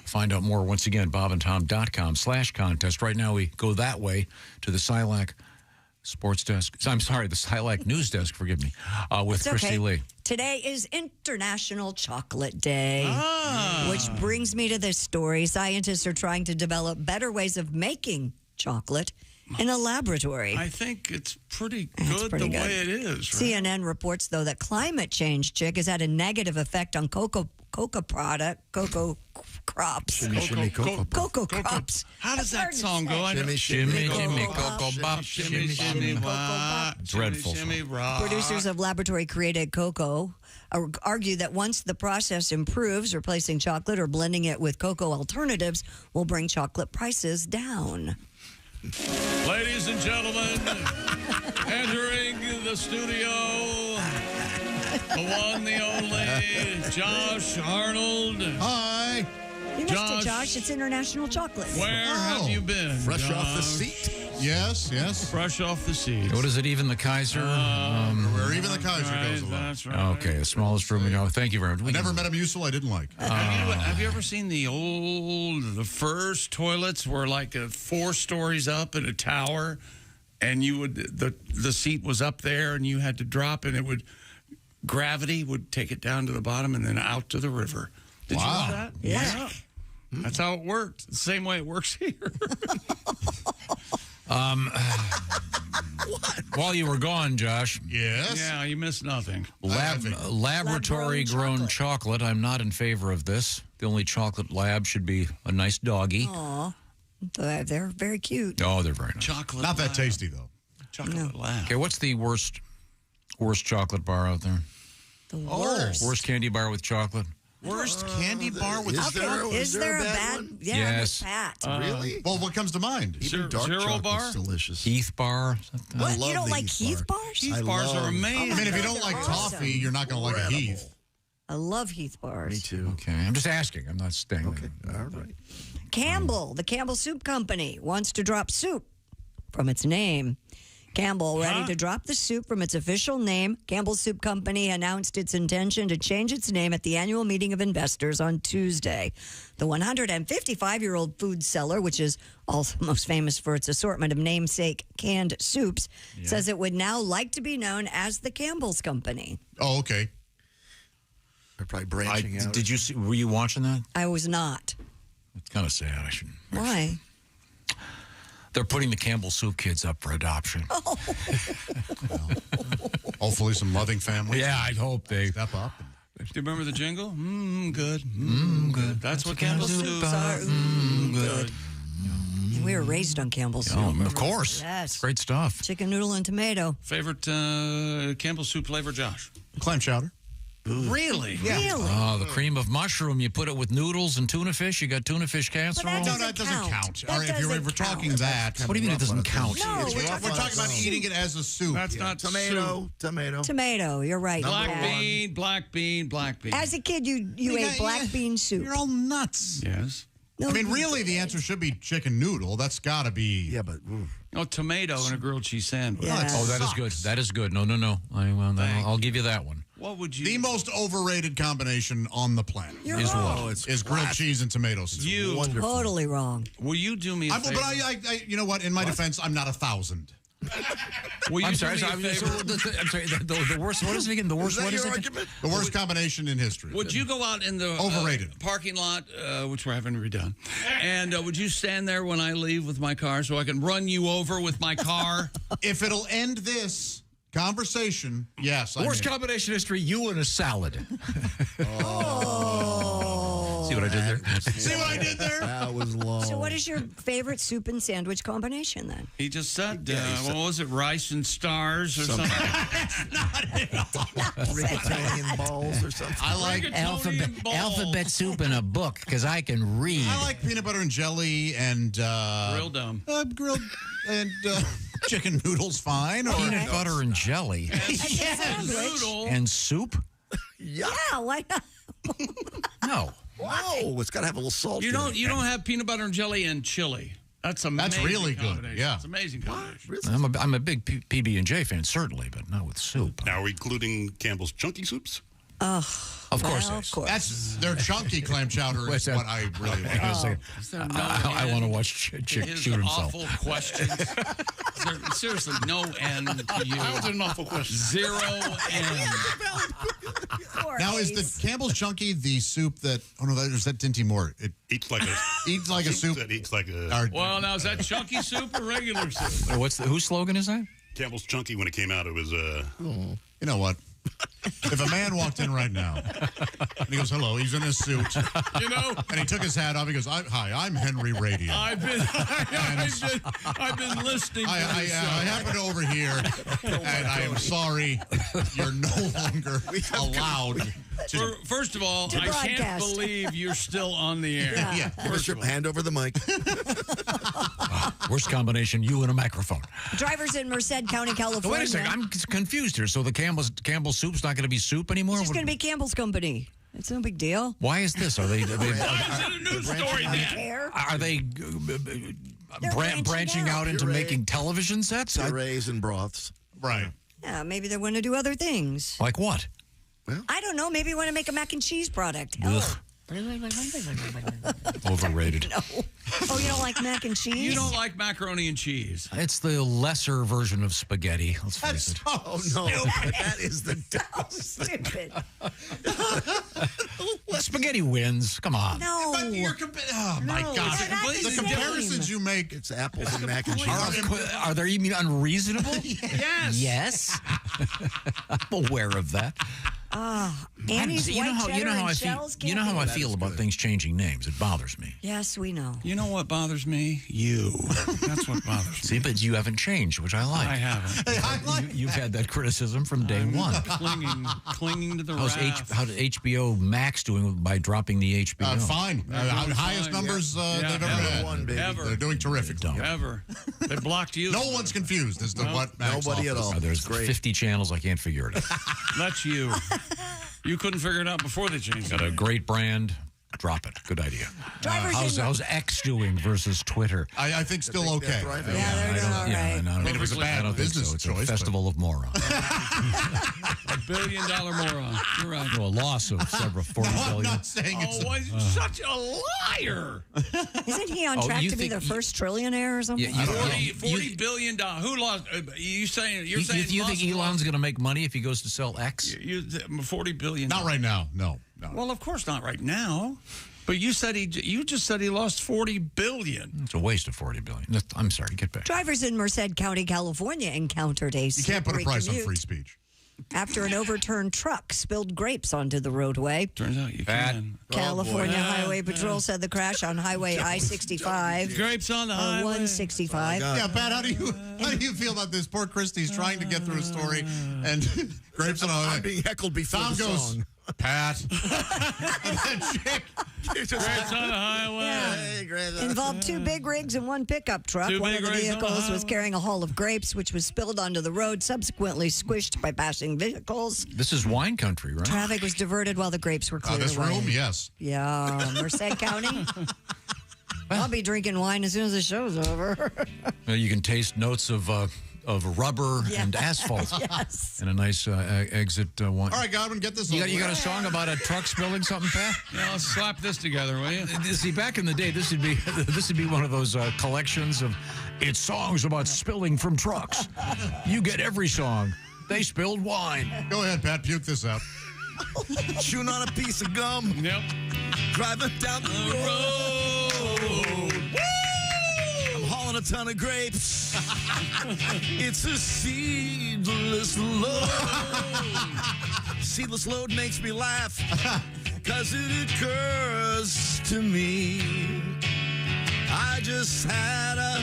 find out more, once again, bobandtom.com/contest. Right now, we go that way to the Silac Sports Desk. I'm sorry, the Silac News Desk, forgive me, with It's Christy okay. Lee. Today is International Chocolate Day, Ah. which brings me to this story. Scientists are trying to develop better ways of making chocolate in a laboratory. I think it's pretty good pretty the good. way it is. Right? CNN reports, though, that climate change, Chick, has had a negative effect on cocoa crops. Shimmy, cocoa. Cocoa crops. How does that That's song go? I know. Shimmy, Jimmy, Cocoa Cocoa Bop, Shimmy, shimmy, wah. Dreadful Shimmy, song. rock. Producers of laboratory-created cocoa argue that once the process improves, replacing chocolate or blending it with cocoa alternatives will bring chocolate prices down. Ladies and gentlemen, entering the studio, the one, the only, Josh Arnold. Hi. You missed it, Josh. It's International Chocolate Day. Where have you been? Fresh off the Josh? seat. Yes. Fresh off the seat. What is it, even the Kaiser? Where even the Kaiser goes along. That's right. Okay, the smallest room we know. Thank you very much. I never met a Musil I didn't like. Have you ever seen the first toilets were like 4 stories up in a tower, and you would the seat was up there, and you had to drop, and gravity would take it down to the bottom and then out to the river. Did you know that? Yeah. That's how it worked. The same way it works here. While you were gone, Josh. Yes. Yeah, you missed nothing. Laboratory-grown chocolate. I'm not in favor of this. The only chocolate lab should be a nice doggy. Aw. They're very cute. Oh, they're very nice. Chocolate. Not that tasty, though. Chocolate lab. Okay, what's the worst chocolate bar out there? The worst. Worst candy bar with chocolate? Worst candy bar with Is there a bad one? Yeah, Yes. Pat. Really? Well, what comes to mind? Even dark Zero chocolate's bar? delicious. Heath bar? What? love You don't the like Heath Heath bars? Heath bars are amazing. I mean, if you don't like toffee, you're not going to like a Heath. I love Heath bars. Me too. Okay, I'm just asking. I'm not staying. Okay, all right. Campbell, the Campbell Soup Company, wants to drop soup from its name. Campbell ready to drop the soup from its official name. Campbell Soup Company announced its intention to change its name at the annual meeting of investors on Tuesday. The 155-year-old food seller, which is also most famous for its assortment of namesake canned soups, says it would now like to be known as the Campbell's Company. Oh, okay. They're probably branching out. Did you see? Were you watching that? I was not. It's kind of sad. I shouldn't. Why? They're putting the Campbell Soup kids up for adoption. Hopefully some loving families. Yeah, I hope they step up. Do you remember the jingle? Good. Good. That's what Campbell Soups are. Good. We were raised on Campbell Soup. Oh, of course. Yes. Great stuff. Chicken noodle and tomato. Favorite Campbell Soup flavor, Josh? Clam chowder. Really? Yeah. Really? Oh, the cream of mushroom. You put it with noodles and tuna fish. You got tuna fish casserole. that No, that doesn't count. All right, if we're talking that. What do you mean it doesn't count? No, We're talking about eating it as a soup. That's not soup. Tomato, you're right. Black Pat. bean. As a kid, you ate black bean soup. You're all nuts. Yes. No, I mean, really, the answer should be chicken noodle. That's got to be. Yeah, but. No, tomato and a grilled cheese sandwich. Yeah. Oh, that is good. That is good. No. I'll give you that one. What would you? The most overrated combination on the planet Is wrong. what? Is grilled cheese and tomato soup. You Totally wrong. Will you do me a favor? But I, you know what? In my defense, I'm not 1,000. Will you I'm do sorry. me a I'm favor? sorry. The worst. What is it again? The worst. What is it? The worst combination in history. Would you go out in the Overrated. parking lot, which we're having redone, and would you stand there when I leave with my car so I can run you over with my car? If it'll end this conversation, yes. Worst combination in history: you and a salad. See what I did there? See what I did there? That was long. So, what is your favorite soup and sandwich combination then? He just said, what was it, rice and stars or something? That's not it. Rigatonian balls or something. I like alphabet soup in a book because I can read. I like peanut butter and jelly and Grilled dumb. grilled and chicken noodles. Fine. Or Peanut butter and jelly Noodle. and soup. Yeah, why not? No. Whoa, it's got to have a little salt. You in don't it. you don't have peanut butter and jelly and chili. That's amazing. really good, combination. yeah. It's amazing combination. I'm a big PB&J fan, certainly, but not with soup. Now, are we including Campbell's Chunky Soups? Of course. Well, of course. That's their chunky clam chowder is what I really like. I want to watch Chick His shoot himself. awful questions. Seriously, no end to you. That was an awful question. Zero end. Now, is the Campbell's Chunky the soup that? Oh no, there's that Dinty Moore. It Eats like a soup that eats like a. Well, now is that chunky soup or regular soup? Whose slogan is that? Campbell's Chunky, when it came out, it was You know what? If a man walked in right now and he goes, "Hello," he's in his suit, and he took his hat off. He goes, "Hi, I'm Henry Radio. I've been listening. I happen over here, and I am sorry. You're no longer allowed." First of all, I can't believe you're still on the air. Yeah. First, hand over the mic. Worst combination: you and a microphone. Drivers in Merced County, California. Wait a second, I'm confused here. So the Campbell soup's not going to be soup anymore? It's just going to be Campbell's Company. It's no big deal. Why is this? Are they? Why is it a news story then? Are they branching out into making television sets? Purees and broths. Right. Yeah, maybe they want to do other things. Like what? I don't know. Maybe want to make a mac and cheese product. Hell, Overrated. No. Oh, you don't like mac and cheese? You don't like macaroni and cheese. It's the lesser version of spaghetti. Let's face it. Oh, no. That is the dumbest thing. Stupid. Spaghetti wins. Come on. No. But oh, my No, God. they're not The the comparisons same. you make. It's apples and mac and cheese. Are they even unreasonable? Yes. Yes. I'm aware of that. Annie's you know white how cheddar I and feel. shells You know can't how I be- feel about things changing names. It bothers me. Yes, we know. You know what bothers me? You. That's what bothers me. See, but you haven't changed, which I like. I haven't. You've had that criticism from day one. Clinging to the How's raft. how did HBO Max doing by dropping the HBO? Fine. Highest numbers they've ever had. Ever. They're doing terrifically. Ever. They blocked you. No one's confused as to what Max Nobody at offers. all. Oh, there's 50 channels. I can't figure it out. That's you. You couldn't figure it out before they changed Got it. a great brand. Drop it. Good idea. How's X doing versus Twitter? I think still okay. Yeah, they're doing all right. I mean, it was a bad business so. It's choice, a festival of morons. $1 billion moron. You're right. No, a loss of several 40 I'm billion. not saying it's. Oh, he's such a liar. Isn't he on Oh, track you to be think the first trillionaire or something? Yeah, $40 billion. Who lost? You saying? You're saying? You think Elon's going to make money if he goes to sell X? $40 billion. Not right now. No. Well, of course not right now. But you said you just said he lost $40 billion. It's a waste of $40 billion. I'm sorry. Get back. Drivers in Merced County, California encountered a You can't put a slippery price on commute free speech. after an overturned truck spilled grapes onto the roadway. Turns out you can. California Highway Patrol said the crash on Highway I-65 Grapes on the or highway. 165. Yeah, Pat, how do you feel about this? Poor Christy's trying to get through a story, and grapes on a highway. I'm being heckled before Tom the goes, song. Pat. And then chick. Grapes on the highway. Involved two big rigs and one pickup truck. Two One big of the rigs on the vehicles was highway. carrying a haul of grapes, which was spilled onto the road, subsequently squished by passing vehicles. This is wine country, right? Traffic was diverted while the grapes were cleared This away. room, yes. Yeah, Merced County. I'll be drinking wine as soon as the show's over. You can taste notes of rubber and asphalt. Yes. And a nice exit wine. All right, Godwin, get this You over got a with. song about a truck spilling something, Pat? Yeah, let's slap this together, will you? See, back in the day, this would be one of those collections of it's songs about spilling from trucks. You get every song. They spilled wine. Go ahead, Pat. Puke this out. Chewing on a piece of gum. Yep. Driving down the road. I'm hauling a ton of grapes. It's a seedless load. Seedless load makes me laugh, 'cause it occurs to me. I just had a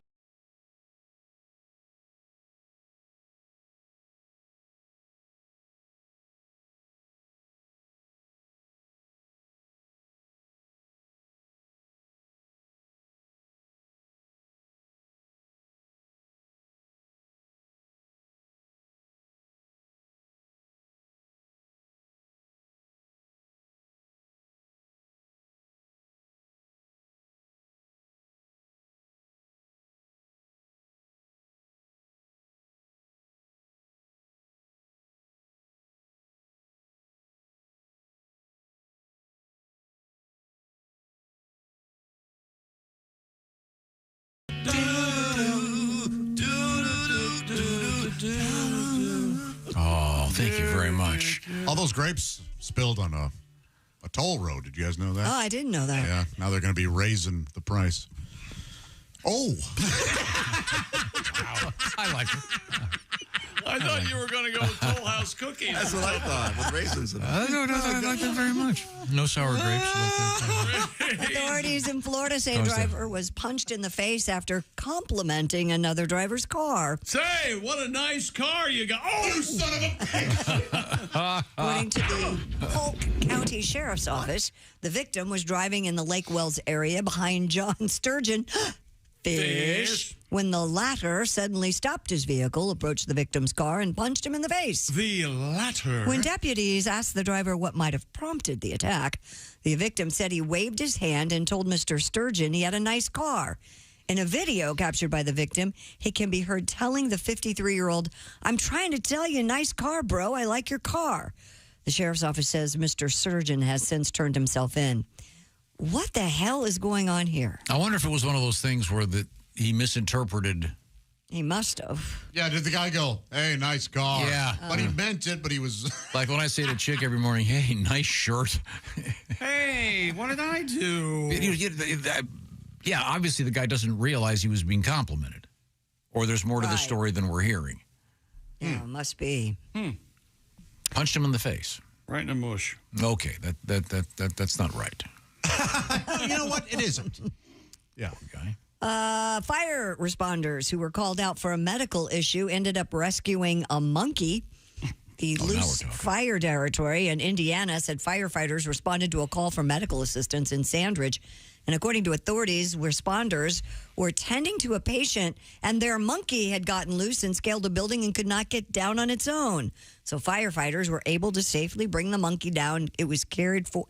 Oh, thank you very much. All those grapes spilled on a toll road. Did you guys know that? Oh, I didn't know that. Yeah, now they're going to be raising the price. Oh. I like it. I thought you were going to go with Toll House cookies. That's what I thought, with raisins in it. I like that very much. No sour grapes. Authorities in Florida say a driver was punched in the face after complimenting another driver's car. Say, what a nice car you got. Oh, you son of a bitch. According to the Polk County Sheriff's Office, the victim was driving in the Lake Wells area behind John Sturgeon. Fish. When the latter suddenly stopped his vehicle, approached the victim's car, and punched him in the face. The latter. When deputies asked the driver what might have prompted the attack, the victim said he waved his hand and told Mr. Sturgeon he had a nice car. In a video captured by the victim, he can be heard telling the 53-year-old, "I'm trying to tell you, nice car, bro. I like your car." The sheriff's office says Mr. Sturgeon has since turned himself in. what the hell is going on here? I wonder if it was one of those things where he misinterpreted. He must have. Yeah, did the guy go, hey, nice car? Yeah. But he meant it, but he was... Like when I say to chick every morning, hey, nice shirt. Hey, what did I do? Yeah, obviously the guy doesn't realize he was being complimented. Or there's more to the story than we're hearing. Yeah, must be. Punched him in the face. Right in the mush. Okay, that's not right. You know what? It isn't. Yeah. Okay. Fire responders who were called out for a medical issue ended up rescuing a monkey. The Loose Fire Territory in Indiana said firefighters responded to a call for medical assistance in Sandridge. And according to authorities, responders were tending to a patient and their monkey had gotten loose and scaled a building and could not get down on its own. So firefighters were able to safely bring the monkey down. It was cared for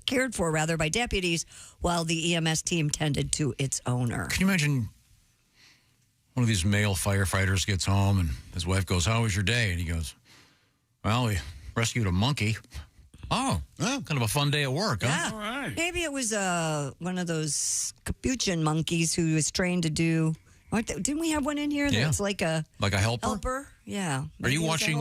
by deputies while the EMS team tended to its owner. Can you imagine one of these male firefighters gets home and his wife goes, how was your day? And he goes, well, we rescued a monkey. Oh, well, kind of a fun day at work, huh? Yeah. All right. Maybe it was one of those capuchin monkeys who was trained to do. Didn't we have one in here that's like a helper? Helper, yeah. Are you watching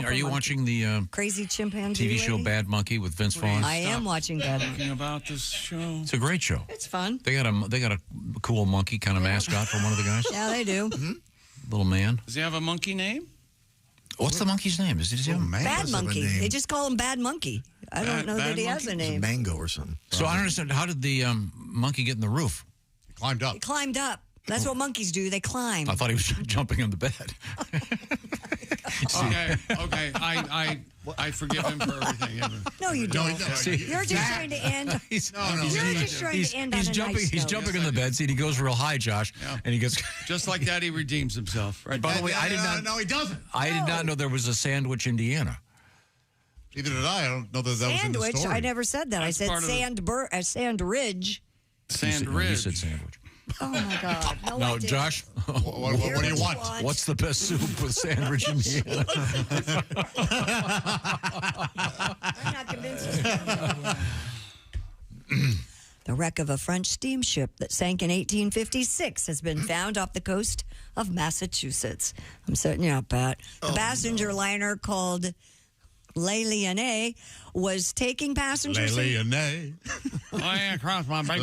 the Crazy Chimpanzee TV show lady? Bad Monkey with Vince Vaughn? I am watching Bad Monkey. Talking about this show. It's a great show. It's fun. They got a cool monkey kind of mascot for one of the guys. Yeah, they do. Little man. Does he have a monkey name? What's the monkey's name? Does he have Bad Monkey. They just call him Bad Monkey. I don't know that he has a name. Mango or something. So I don't understand. How did the monkey get in the roof? He climbed up. He climbed up. That's what monkeys do. They climb. I thought he was jumping on the bed. Okay. I forgive him for everything. No, you don't. You're just trying to end. You're just trying to end on a nice note. He's jumping on the bed. See, he goes real high, Josh, and he goes. Just like that, he redeems himself. Right. By the way, I did not. No, he doesn't. I did not know there was a Sandwich, Indiana. Neither did I. I don't know that was in the Sandwich. story. I never said that. I said Sand Ridge. Sand You Ridge. said sandwich. Oh my God! No, Josh. What do you want? What's the best soup with Sandwich, Indiana? I'm not convinced. The wreck of a French steamship that sank in 1856 has been found off the coast of Massachusetts. I'm setting you up, Pat. The passenger liner called Le Lyonnais was taking passengers. Le Lyonnais. I crossed my back.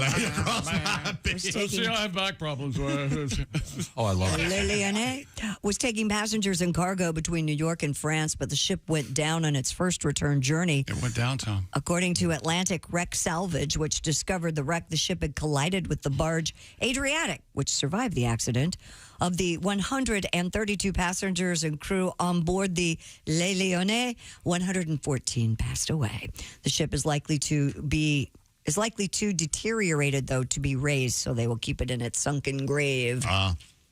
See, I have back problems. Oh, I love Le it. Lyonnais was taking passengers and cargo between New York and France, but the ship went down on its first return journey. It went downtown. According to Atlantic Wreck Salvage, which discovered the wreck, the ship had collided with the barge Adriatic, which survived the accident. Of the 132 passengers and crew on board the Le Lyonnais, 114 passed away. The ship is likely to deteriorated, though, to be raised, so they will keep it in its sunken grave.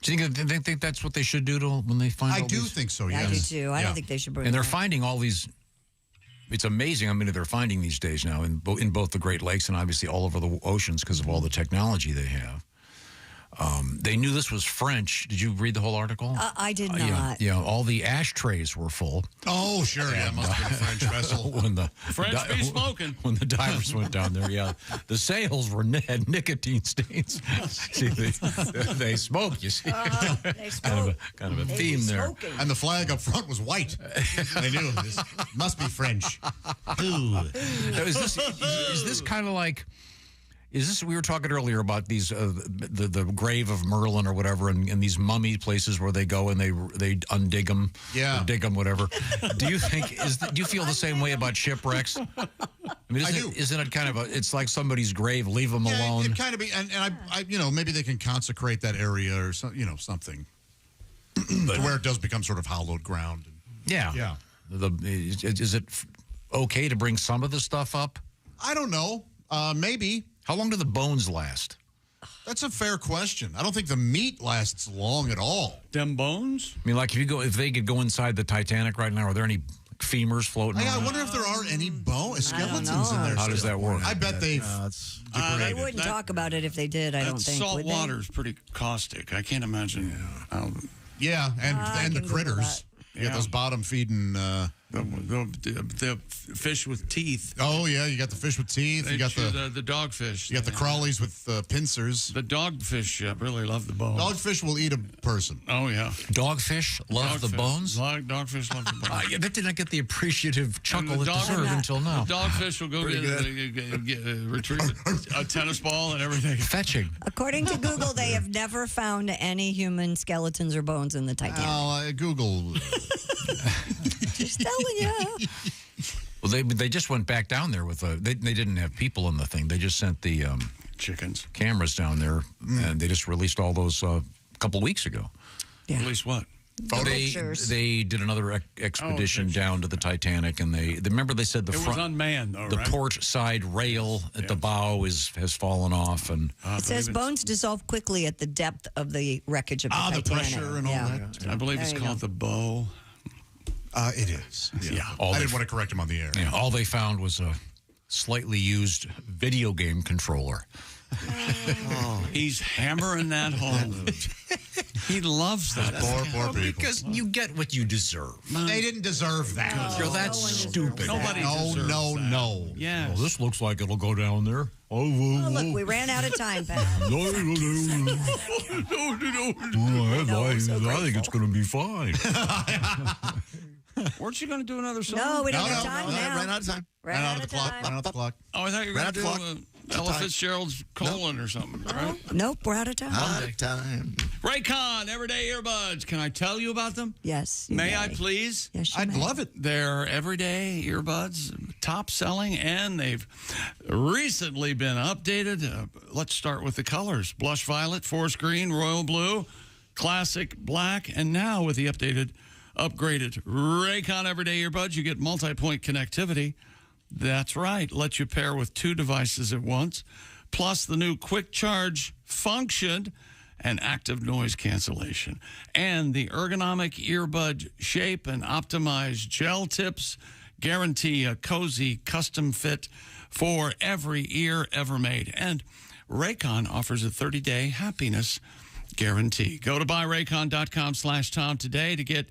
Do you think that's what they should do when they find? I all do these? think so. Yeah, Yes. I do too. I don't think they should bring. And they're that. finding all these. It's amazing how many they're finding these days now in both the Great Lakes and obviously all over the oceans because of all the technology they have. They knew this was French. Did you read the whole article? I did not. Yeah, all the ashtrays were full. Oh, sure. Yeah, it must have been a French vessel. When the French be smoking. When the divers went down there, yeah, the sails had nicotine stains. See, they smoke. You see, They smoke. kind of a They theme be there. smoking. And the flag up front was white. They knew this must be French. Ooh. Now, is this kind of like? Is this, we were talking earlier about these, the grave of Merlin or whatever, and these mummy places where they go and they undig them, Yeah. or dig them, whatever. Do you think, do you feel the same way about shipwrecks? I mean, isn't it kind of it's like somebody's grave, leave them alone? It kind of be, and I maybe they can consecrate that area or something, to where it does become sort of hallowed ground. Yeah. Yeah. Is it okay to bring some of the stuff up? I don't know. Maybe. How long do the bones last? That's a fair question. I don't think the meat lasts long at all. Them bones? I mean, like if they could go inside the Titanic right now, are there any femurs floating around? I wonder if there are any skeletons in there. How does that work? I bet they've They wouldn't talk about it if they did, I don't think. Salt would they? water is pretty caustic. I can't imagine. Yeah, and the can Google critters. that. You get those bottom feeding The fish with teeth. Oh, yeah, you got the fish with teeth. You got the dogfish. You got the crawlies with pincers. The dogfish really love the bones. Dogfish will eat a person. Oh, yeah. Dogfish love the bones? Dogfish love the bones. That did not get the appreciative chuckle it deserved until now. The dogfish will go retrieve a tennis ball and everything. Fetching. According to Google, they have never found any human skeletons or bones in the Titanic. Oh, Google. Just telling you. Well, they just went back down there with they didn't have people in the thing. They just sent the chickens cameras down there, and they just released all those a couple weeks ago. Yeah. Released what? They did another expedition down to the Titanic, and they remember they said It was unmanned, though, the right? port side rail at the bow has fallen off, and It says bones dissolve quickly at the depth of the wreckage of the Titanic. The pressure and all that. I believe There it's you called go. the bow. It is. Yeah. All I they- didn't want to correct him on the air. yeah, all they found was a slightly used video game controller. He's hammering that home. He loves that. Poor people. Because you get what you deserve. They didn't deserve that. That's stupid. Nobody deserves that. No. Yeah. Well, this looks like it'll go down there. Oh, look, we ran out of time, Pat. I think it's going to be fine. Weren't you going to do another song? No, we don't have time now. Ran out of time. Ran out of time. Ran out the clock. Oh, I thought you were Ran going out to the do clock. Ella Fitzgerald's colon or something, right? Nope, we're out of time. Out of time. Raycon Everyday Earbuds. Can I tell you about them? Yes. May I please? Yes, you I'd may. love it. They're everyday earbuds, top selling, and they've recently been updated. Let's start with the colors: blush violet, forest green, royal blue, classic black, and now with the updated, upgraded Raycon Everyday Earbuds, you get multi-point connectivity. That's right. Let you pair with 2 devices at once, plus the new quick charge function and active noise cancellation. And the ergonomic earbud shape and optimized gel tips guarantee a cozy custom fit for every ear ever made. And Raycon offers a 30-day happiness guarantee. Go to buyraycon.com/Tom today to get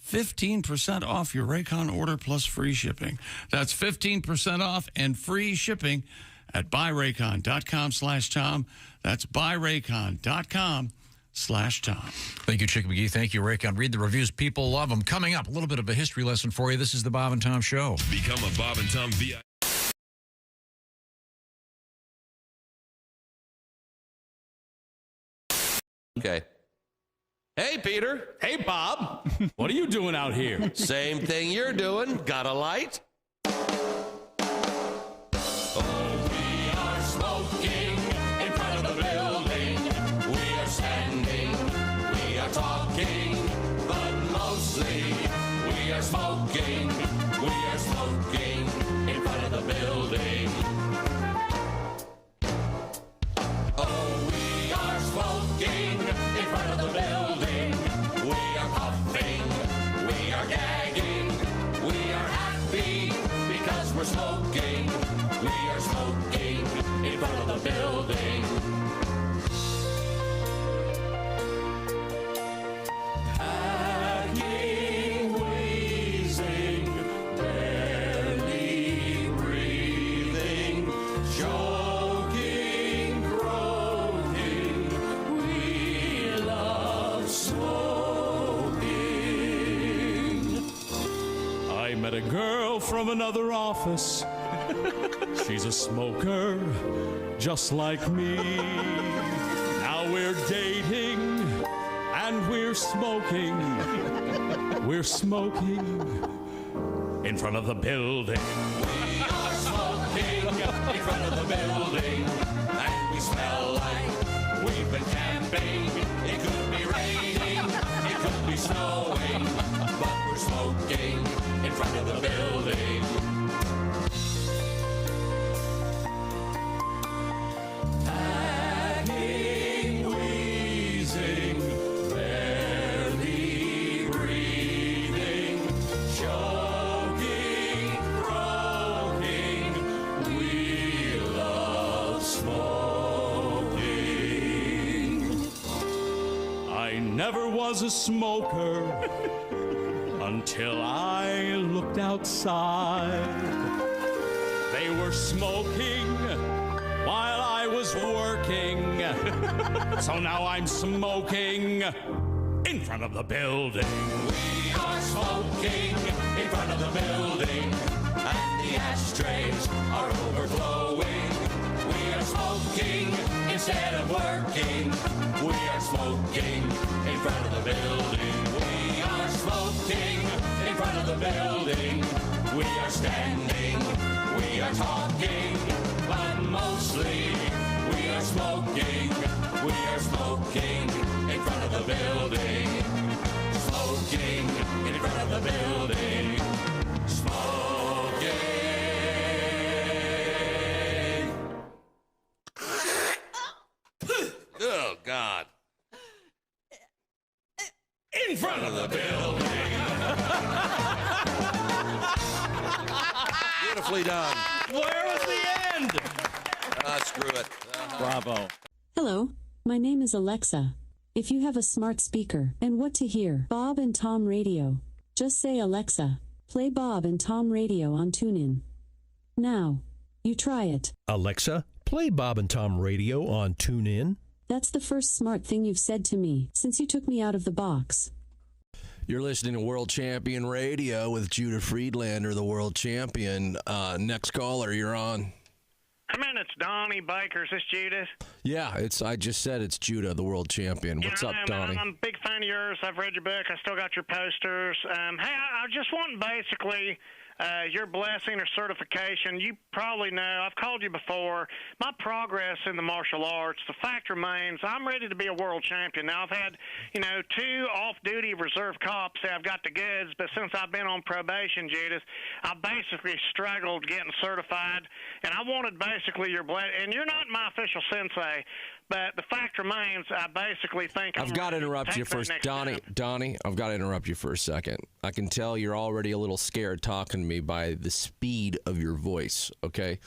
15% off your Raycon order plus free shipping. That's 15% off and free shipping at buyraycon.com/Tom. That's buyraycon.com/Tom. Thank you, Chick McGee. Thank you, Raycon. Read the reviews. People love them. Coming up, a little bit of a history lesson for you. This is the Bob and Tom Show. Become a Bob and Tom VIP. Okay. Hey, Peter. Hey, Bob. What are you doing out here? Same thing you're doing. Got a light? Smoking, we are smoking in front of the building. Oh, we are smoking in front of the building. We are puffing, we are gagging, we are happy because we're smoking. We are smoking in front of the building. Met a girl from another office. She's a smoker, just like me. Now we're dating and we're smoking. We're smoking in front of the building. We are smoking in front of the building, and we smell like we've been camping. It could be raining, it could be snowing, but we're smoking in front of the building. Hacking, wheezing, barely breathing, choking, croaking. We love smoking. I never was a smoker until I looked outside. They were smoking while I was working. So now I'm smoking in front of the building. We are smoking in front of the building, and the ashtrays are overflowing. We are smoking instead of working. We are smoking in front of the building. We are smoking in front of the building. We are standing, we are talking, but mostly we are smoking. We are smoking in front of the building. Smoking in front of the building. Smoking. Oh, God. In front of the building. Beautifully done. Where was the end? Screw it. Bravo. Hello, my name is Alexa. If you have a smart speaker and what to hear, Bob and Tom Radio, just say Alexa, play Bob and Tom Radio on TuneIn. Now, you try it. Alexa, play Bob and Tom Radio on TuneIn. That's the first smart thing you've said to me since you took me out of the box. You're listening to World Champion Radio with Judah Friedlander, the world champion. Next caller, you're on. Come in, it's Donnie Baker. Is this Judah? Yeah, I just said it's Judah, the world champion. What's up, Donnie? I'm a big fan of yours. I've read your book. I still got your posters. Hey, I just want basically your blessing or certification. You probably know, I've called you before, my progress in the martial arts, the fact remains I'm ready to be a world champion. Now, I've had, 2 off-duty reserve cops say I've got the goods, but since I've been on probation, Judas, I've basically struggled getting certified, and I wanted basically your blessing. And you're not my official sensei, but the fact remains, I basically think I've got to interrupt you first. Donnie, I've got to interrupt you for a second. I can tell you're already a little scared talking to me by the speed of your voice, okay?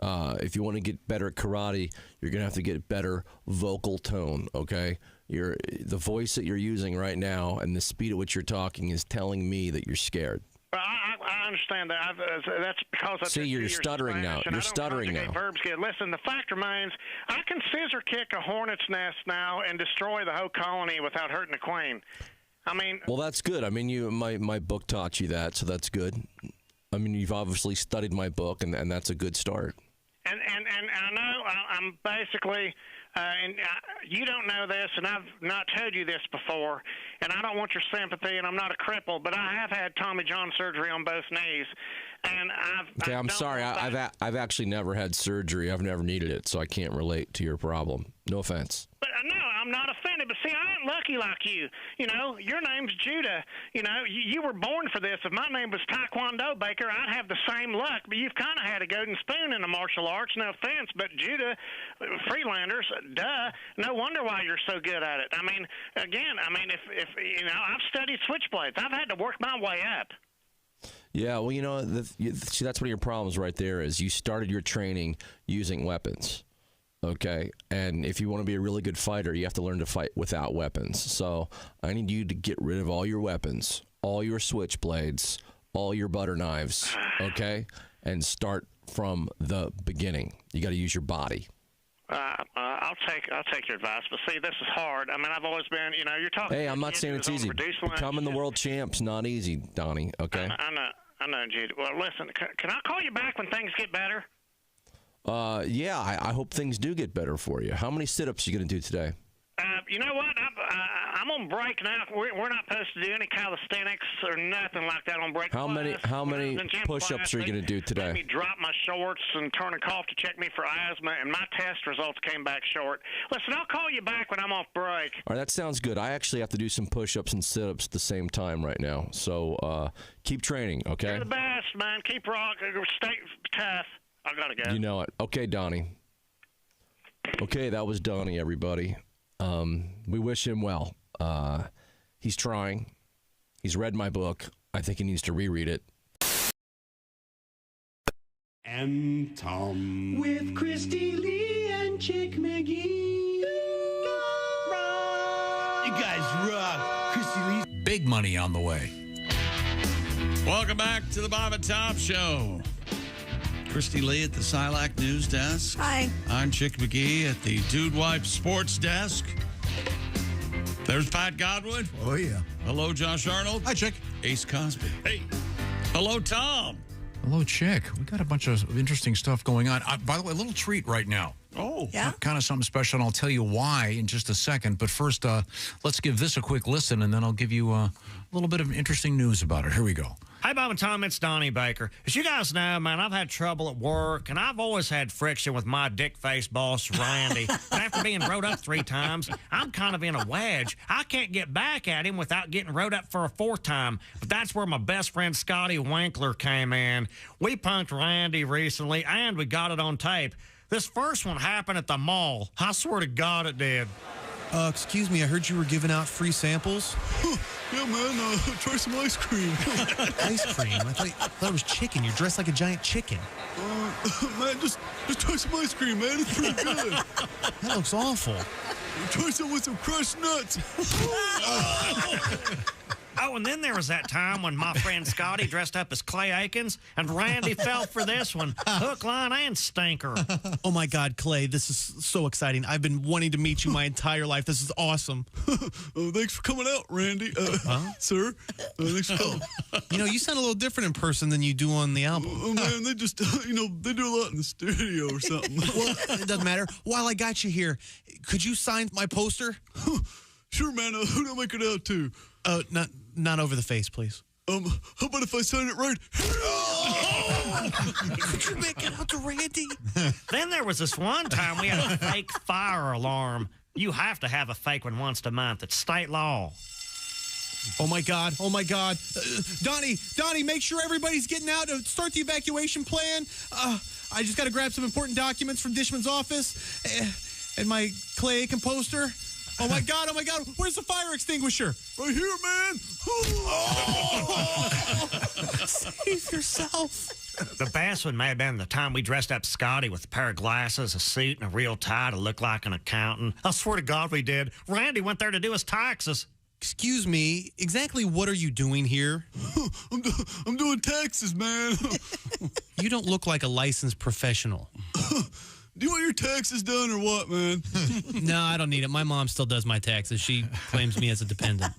If you want to get better at karate, you're going to have to get better vocal tone, okay? The voice that you're using right now and the speed at which you're talking is telling me that you're scared. Well, I understand that. That's because I see you're stuttering now. You're stuttering now. Verbs good. Listen, the fact remains, I can scissor kick a hornet's nest now and destroy the whole colony without hurting the queen. I mean, well, that's good. I mean, my book taught you that, so that's good. I mean, you've obviously studied my book, and that's a good start. And I know I'm basically. And you don't know this, and I've not told you this before, and I don't want your sympathy, and I'm not a cripple, but I have had Tommy John surgery on both knees, and Okay, I'm sorry. I've actually never had surgery. I've never needed it, so I can't relate to your problem. No offense. But no, I'm not offended. But see, I ain't lucky like you. Your name's Judah. You were born for this. If my name was Taekwondo Baker, I'd have the same luck. But you've kind of had a golden spoon in the martial arts. No offense, but Judah, Freelanders, duh. No wonder why you're so good at it. I mean, again, if I've studied switchblades. I've had to work my way up. Yeah, well, see, that's one of your problems right there is you started your training using weapons. Okay, and if you want to be a really good fighter, you have to learn to fight without weapons. So I need you to get rid of all your weapons, all your switchblades, all your butter knives, okay, and start from the beginning. You got to use your body. I'll take your advice, but see, this is hard. I mean, I've always been, you're talking. Hey, I'm not saying it's easy. Becoming the world champ's not easy, Donnie. Okay. I know, Jude. Well, listen, can I call you back when things get better? Yeah, I hope things do get better for you. How many sit-ups are you going to do today? You know what? I'm on break now. We're not supposed to do any calisthenics or nothing like that on break. How many push-ups are you going to do today? Let me drop my shorts and turn a cough to check me for asthma, and my test results came back short. Listen, I'll call you back when I'm off break. All right, that sounds good. I actually have to do some push-ups and sit-ups at the same time right now. So keep training, okay? You're the best, man. Keep rocking. Stay tough. I got to go. You know it. Okay, Donnie. Okay, that was Donnie, everybody. We wish him well. He's trying. He's read my book. I think he needs to reread it. And Tom. With Christy Lee and Chick McGee. You guys rock. Christy Lee. Big money on the way. Welcome back to the Bob and Tom Show. Christy Lee at the Silac News Desk. Hi. I'm Chick McGee at the Dude Wipe Sports Desk. There's Pat Godwin. Oh, yeah. Hello, Josh Arnold. Hi, Chick. Ace Cosby. Hey. Hello, Tom. Hello, Chick. We got a bunch of interesting stuff going on. By the way, a little treat right now. Oh. Yeah? Kind of something special, and I'll tell you why in just a second. But first, let's give this a quick listen, and then I'll give you a little bit of interesting news about it. Here we go. Hey, Bob and Tom, it's Donnie Baker. As you guys know, man, I've had trouble at work, and I've always had friction with my dick-faced boss, Randy. And after being rode up 3 times, I'm kind of in a wedge. I can't get back at him without getting rode up for a 4th time. But that's where my best friend, Scotty Winkler, came in. We punked Randy recently, and we got it on tape. This first one happened at the mall. I swear to God it did. Excuse me, I heard you were giving out free samples. Yeah, man, try some ice cream. Ice cream? I thought it was chicken. You're dressed like a giant chicken. Man, just try some ice cream, man. It's pretty good. That looks awful. Try some with some crushed nuts. Oh, and then there was that time when my friend Scotty dressed up as Clay Aikens, and Randy fell for this one. Hook, line, and stinker. Oh, my God, Clay, this is so exciting. I've been wanting to meet you my entire life. This is awesome. Thanks for coming out, Randy. Sir, thanks for coming. You know, you sound a little different in person than you do on the album. Oh, man, they just, they do a lot in the studio or something. Well, it doesn't matter. While I got you here, could you sign my poster? Sure, man. Who do I make it out to? Not over the face, please. How about if I sign it right? Could you make it out to Randy? Then there was this one time we had a fake fire alarm. You have to have a fake one once a month. It's state law. Oh, my God. Oh, my God. Donnie, make sure everybody's getting out. Start the evacuation plan. I just got to grab some important documents from Dishman's office and my Clay Aiken poster. Oh, my God. Where's the fire extinguisher? Right here, man. Save yourself. The best one may have been the time we dressed up Scotty with a pair of glasses, a suit, and a real tie to look like an accountant. I swear to God we did. Randy went there to do his taxes. Excuse me, exactly what are you doing here? I'm doing taxes, man. You don't look like a licensed professional. Do you want your taxes done or what, man? No, I don't need it. My mom still does my taxes. She claims me as a dependent.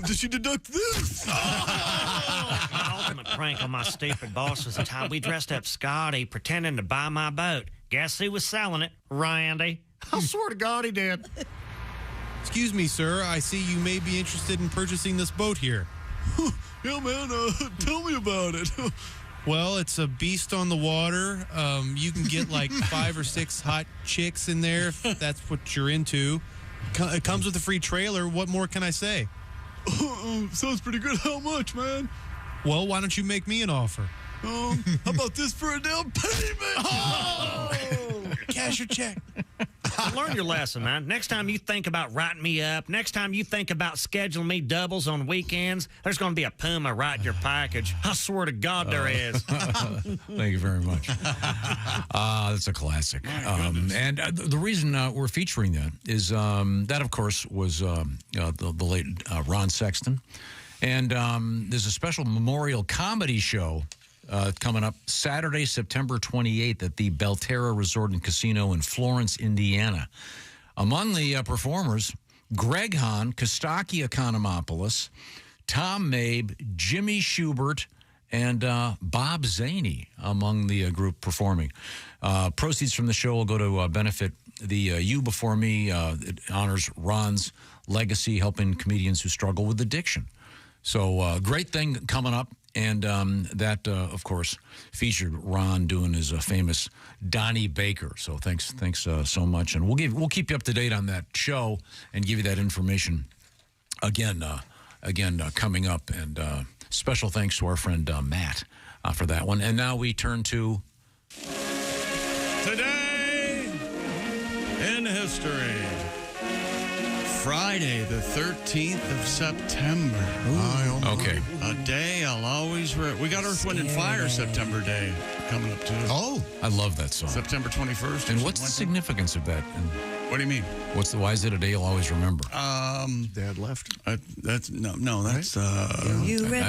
Did she deduct this? My ultimate prank on my stupid boss was the time we dressed up Scotty pretending to buy my boat. Guess who was selling it? Randy. I swear to God he did. Excuse me, sir. I see you may be interested in purchasing this boat here. Yeah, man. Tell me about it. Well, it's a beast on the water. You can get like 5 or 6 hot chicks in there if that's what you're into. It comes with a free trailer. What more can I say? Sounds pretty good. How much, man? Well, why don't you make me an offer? How about this for a down payment? Oh! Cash your check. Learn your lesson, man. Next time you think about writing me up, next time you think about scheduling me doubles on weekends, there's going to be a Puma right in your package. I swear to God there is. Thank you very much. That's a classic. And the reason we're featuring that is that, of course, was the late Ron Sexton. And there's a special memorial comedy show coming up Saturday, September 28th at the Belterra Resort and Casino in Florence, Indiana. Among the performers, Greg Hahn, Kostaki Economopoulos, Tom Mabe, Jimmy Schubert, and Bob Zaney among the group performing. Proceeds from the show will go to benefit the You Before Me. It honors Ron's legacy, helping comedians who struggle with addiction. So great thing coming up. And that, of course, featured Ron doing his famous Donnie Baker. So thanks so much, and we'll keep you up to date on that show and give you that information again coming up. And special thanks to our friend Matt for that one. And now we turn to Today in history. Friday, the 13th of September. Okay. A day I'll always... We got Earth, Wind, and Fire September Day coming up, too. Oh. I love that song. September 21st. And what's the significance of that? And what do you mean? Why is it a day you'll always remember? Dad left. That's That's You I don't know.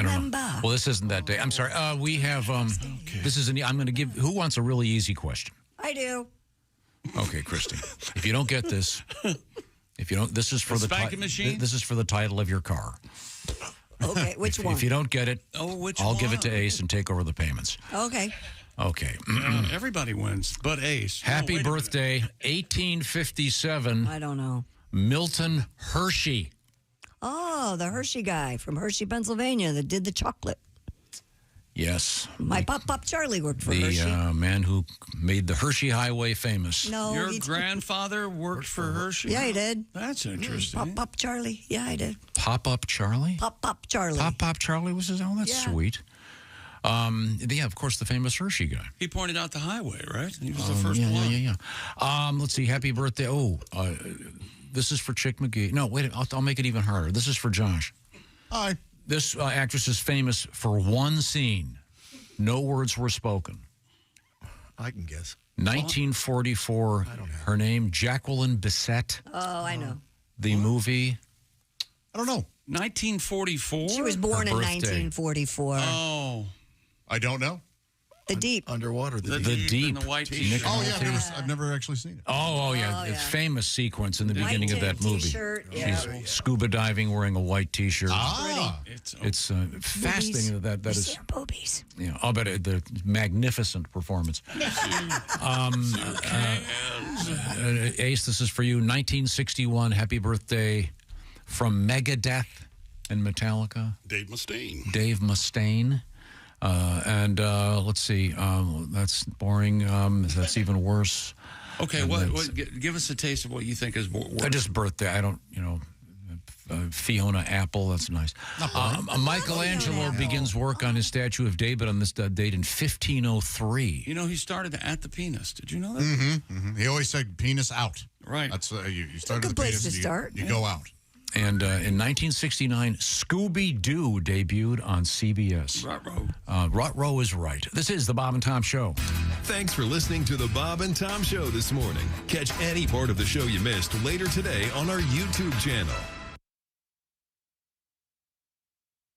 remember. Well, this isn't that day. I'm sorry. We have. This is. I'm going to give. Who wants a really easy question? I do. Okay, Christy. If you don't get this, this is for the spanking machine? This is for the title of your car. Okay, which one? If you don't get it, which I'll give it to one? Ace and take over the payments. Okay. Okay. Everybody wins, but Ace. Happy birthday, 1857. I don't know. Milton Hershey. Oh, the Hershey guy from Hershey, Pennsylvania that did the chocolate. Yes. My Pop Charlie worked for Hershey. The man who made the Hershey Highway famous. No, Your he- grandfather worked for Hershey? Yeah, he did. That's interesting. Pop Charlie. Yeah, I did. Pop-Up Charlie? Pop Charlie. Pop Charlie was his own? That's Yeah. sweet. Yeah, of course, the famous Hershey guy. He pointed out the highway, right? He was the first yeah, one. Yeah. Let's see. Happy birthday. This is for Chick McGee. No, wait. I'll make it even harder. This is for Josh. Hi. This actress is famous for one scene. No words were spoken. I can guess. 1944. Her name, Jacqueline Bisset. Oh, I know. The movie. I don't know. 1944? She was born in 1944. Oh. I don't know. The Deep. Underwater. The Deep. and the white Nick t-shirt. Nolte. I've never actually seen it. Oh, yeah. It's famous sequence in the White beginning of that movie. T-shirt, yeah. She's scuba diving wearing a white T-shirt. It's fascinating that is. See her boobies. Yeah, I'll bet the magnificent performance. Ace, this is for you. 1961, happy birthday from Megadeth and Metallica. Dave Mustaine. Dave Mustaine. Let's see. That's boring. That's even worse. Okay, give us a taste of what you think is worse. Just birthday. I don't, Fiona Apple. That's nice. Michelangelo begins work on his statue of David on this date in 1503. You know, he started at the penis. Did you know that? Mm-hmm. He always said penis out. Right. That's you start Good with the place penis. to start. You go out. And in 1969, Scooby-Doo debuted on CBS. Ruh-roh. Ruh-roh is right. This is the Bob and Tom Show. Thanks for listening to the Bob and Tom Show this morning. Catch any part of the show you missed later today on our YouTube channel.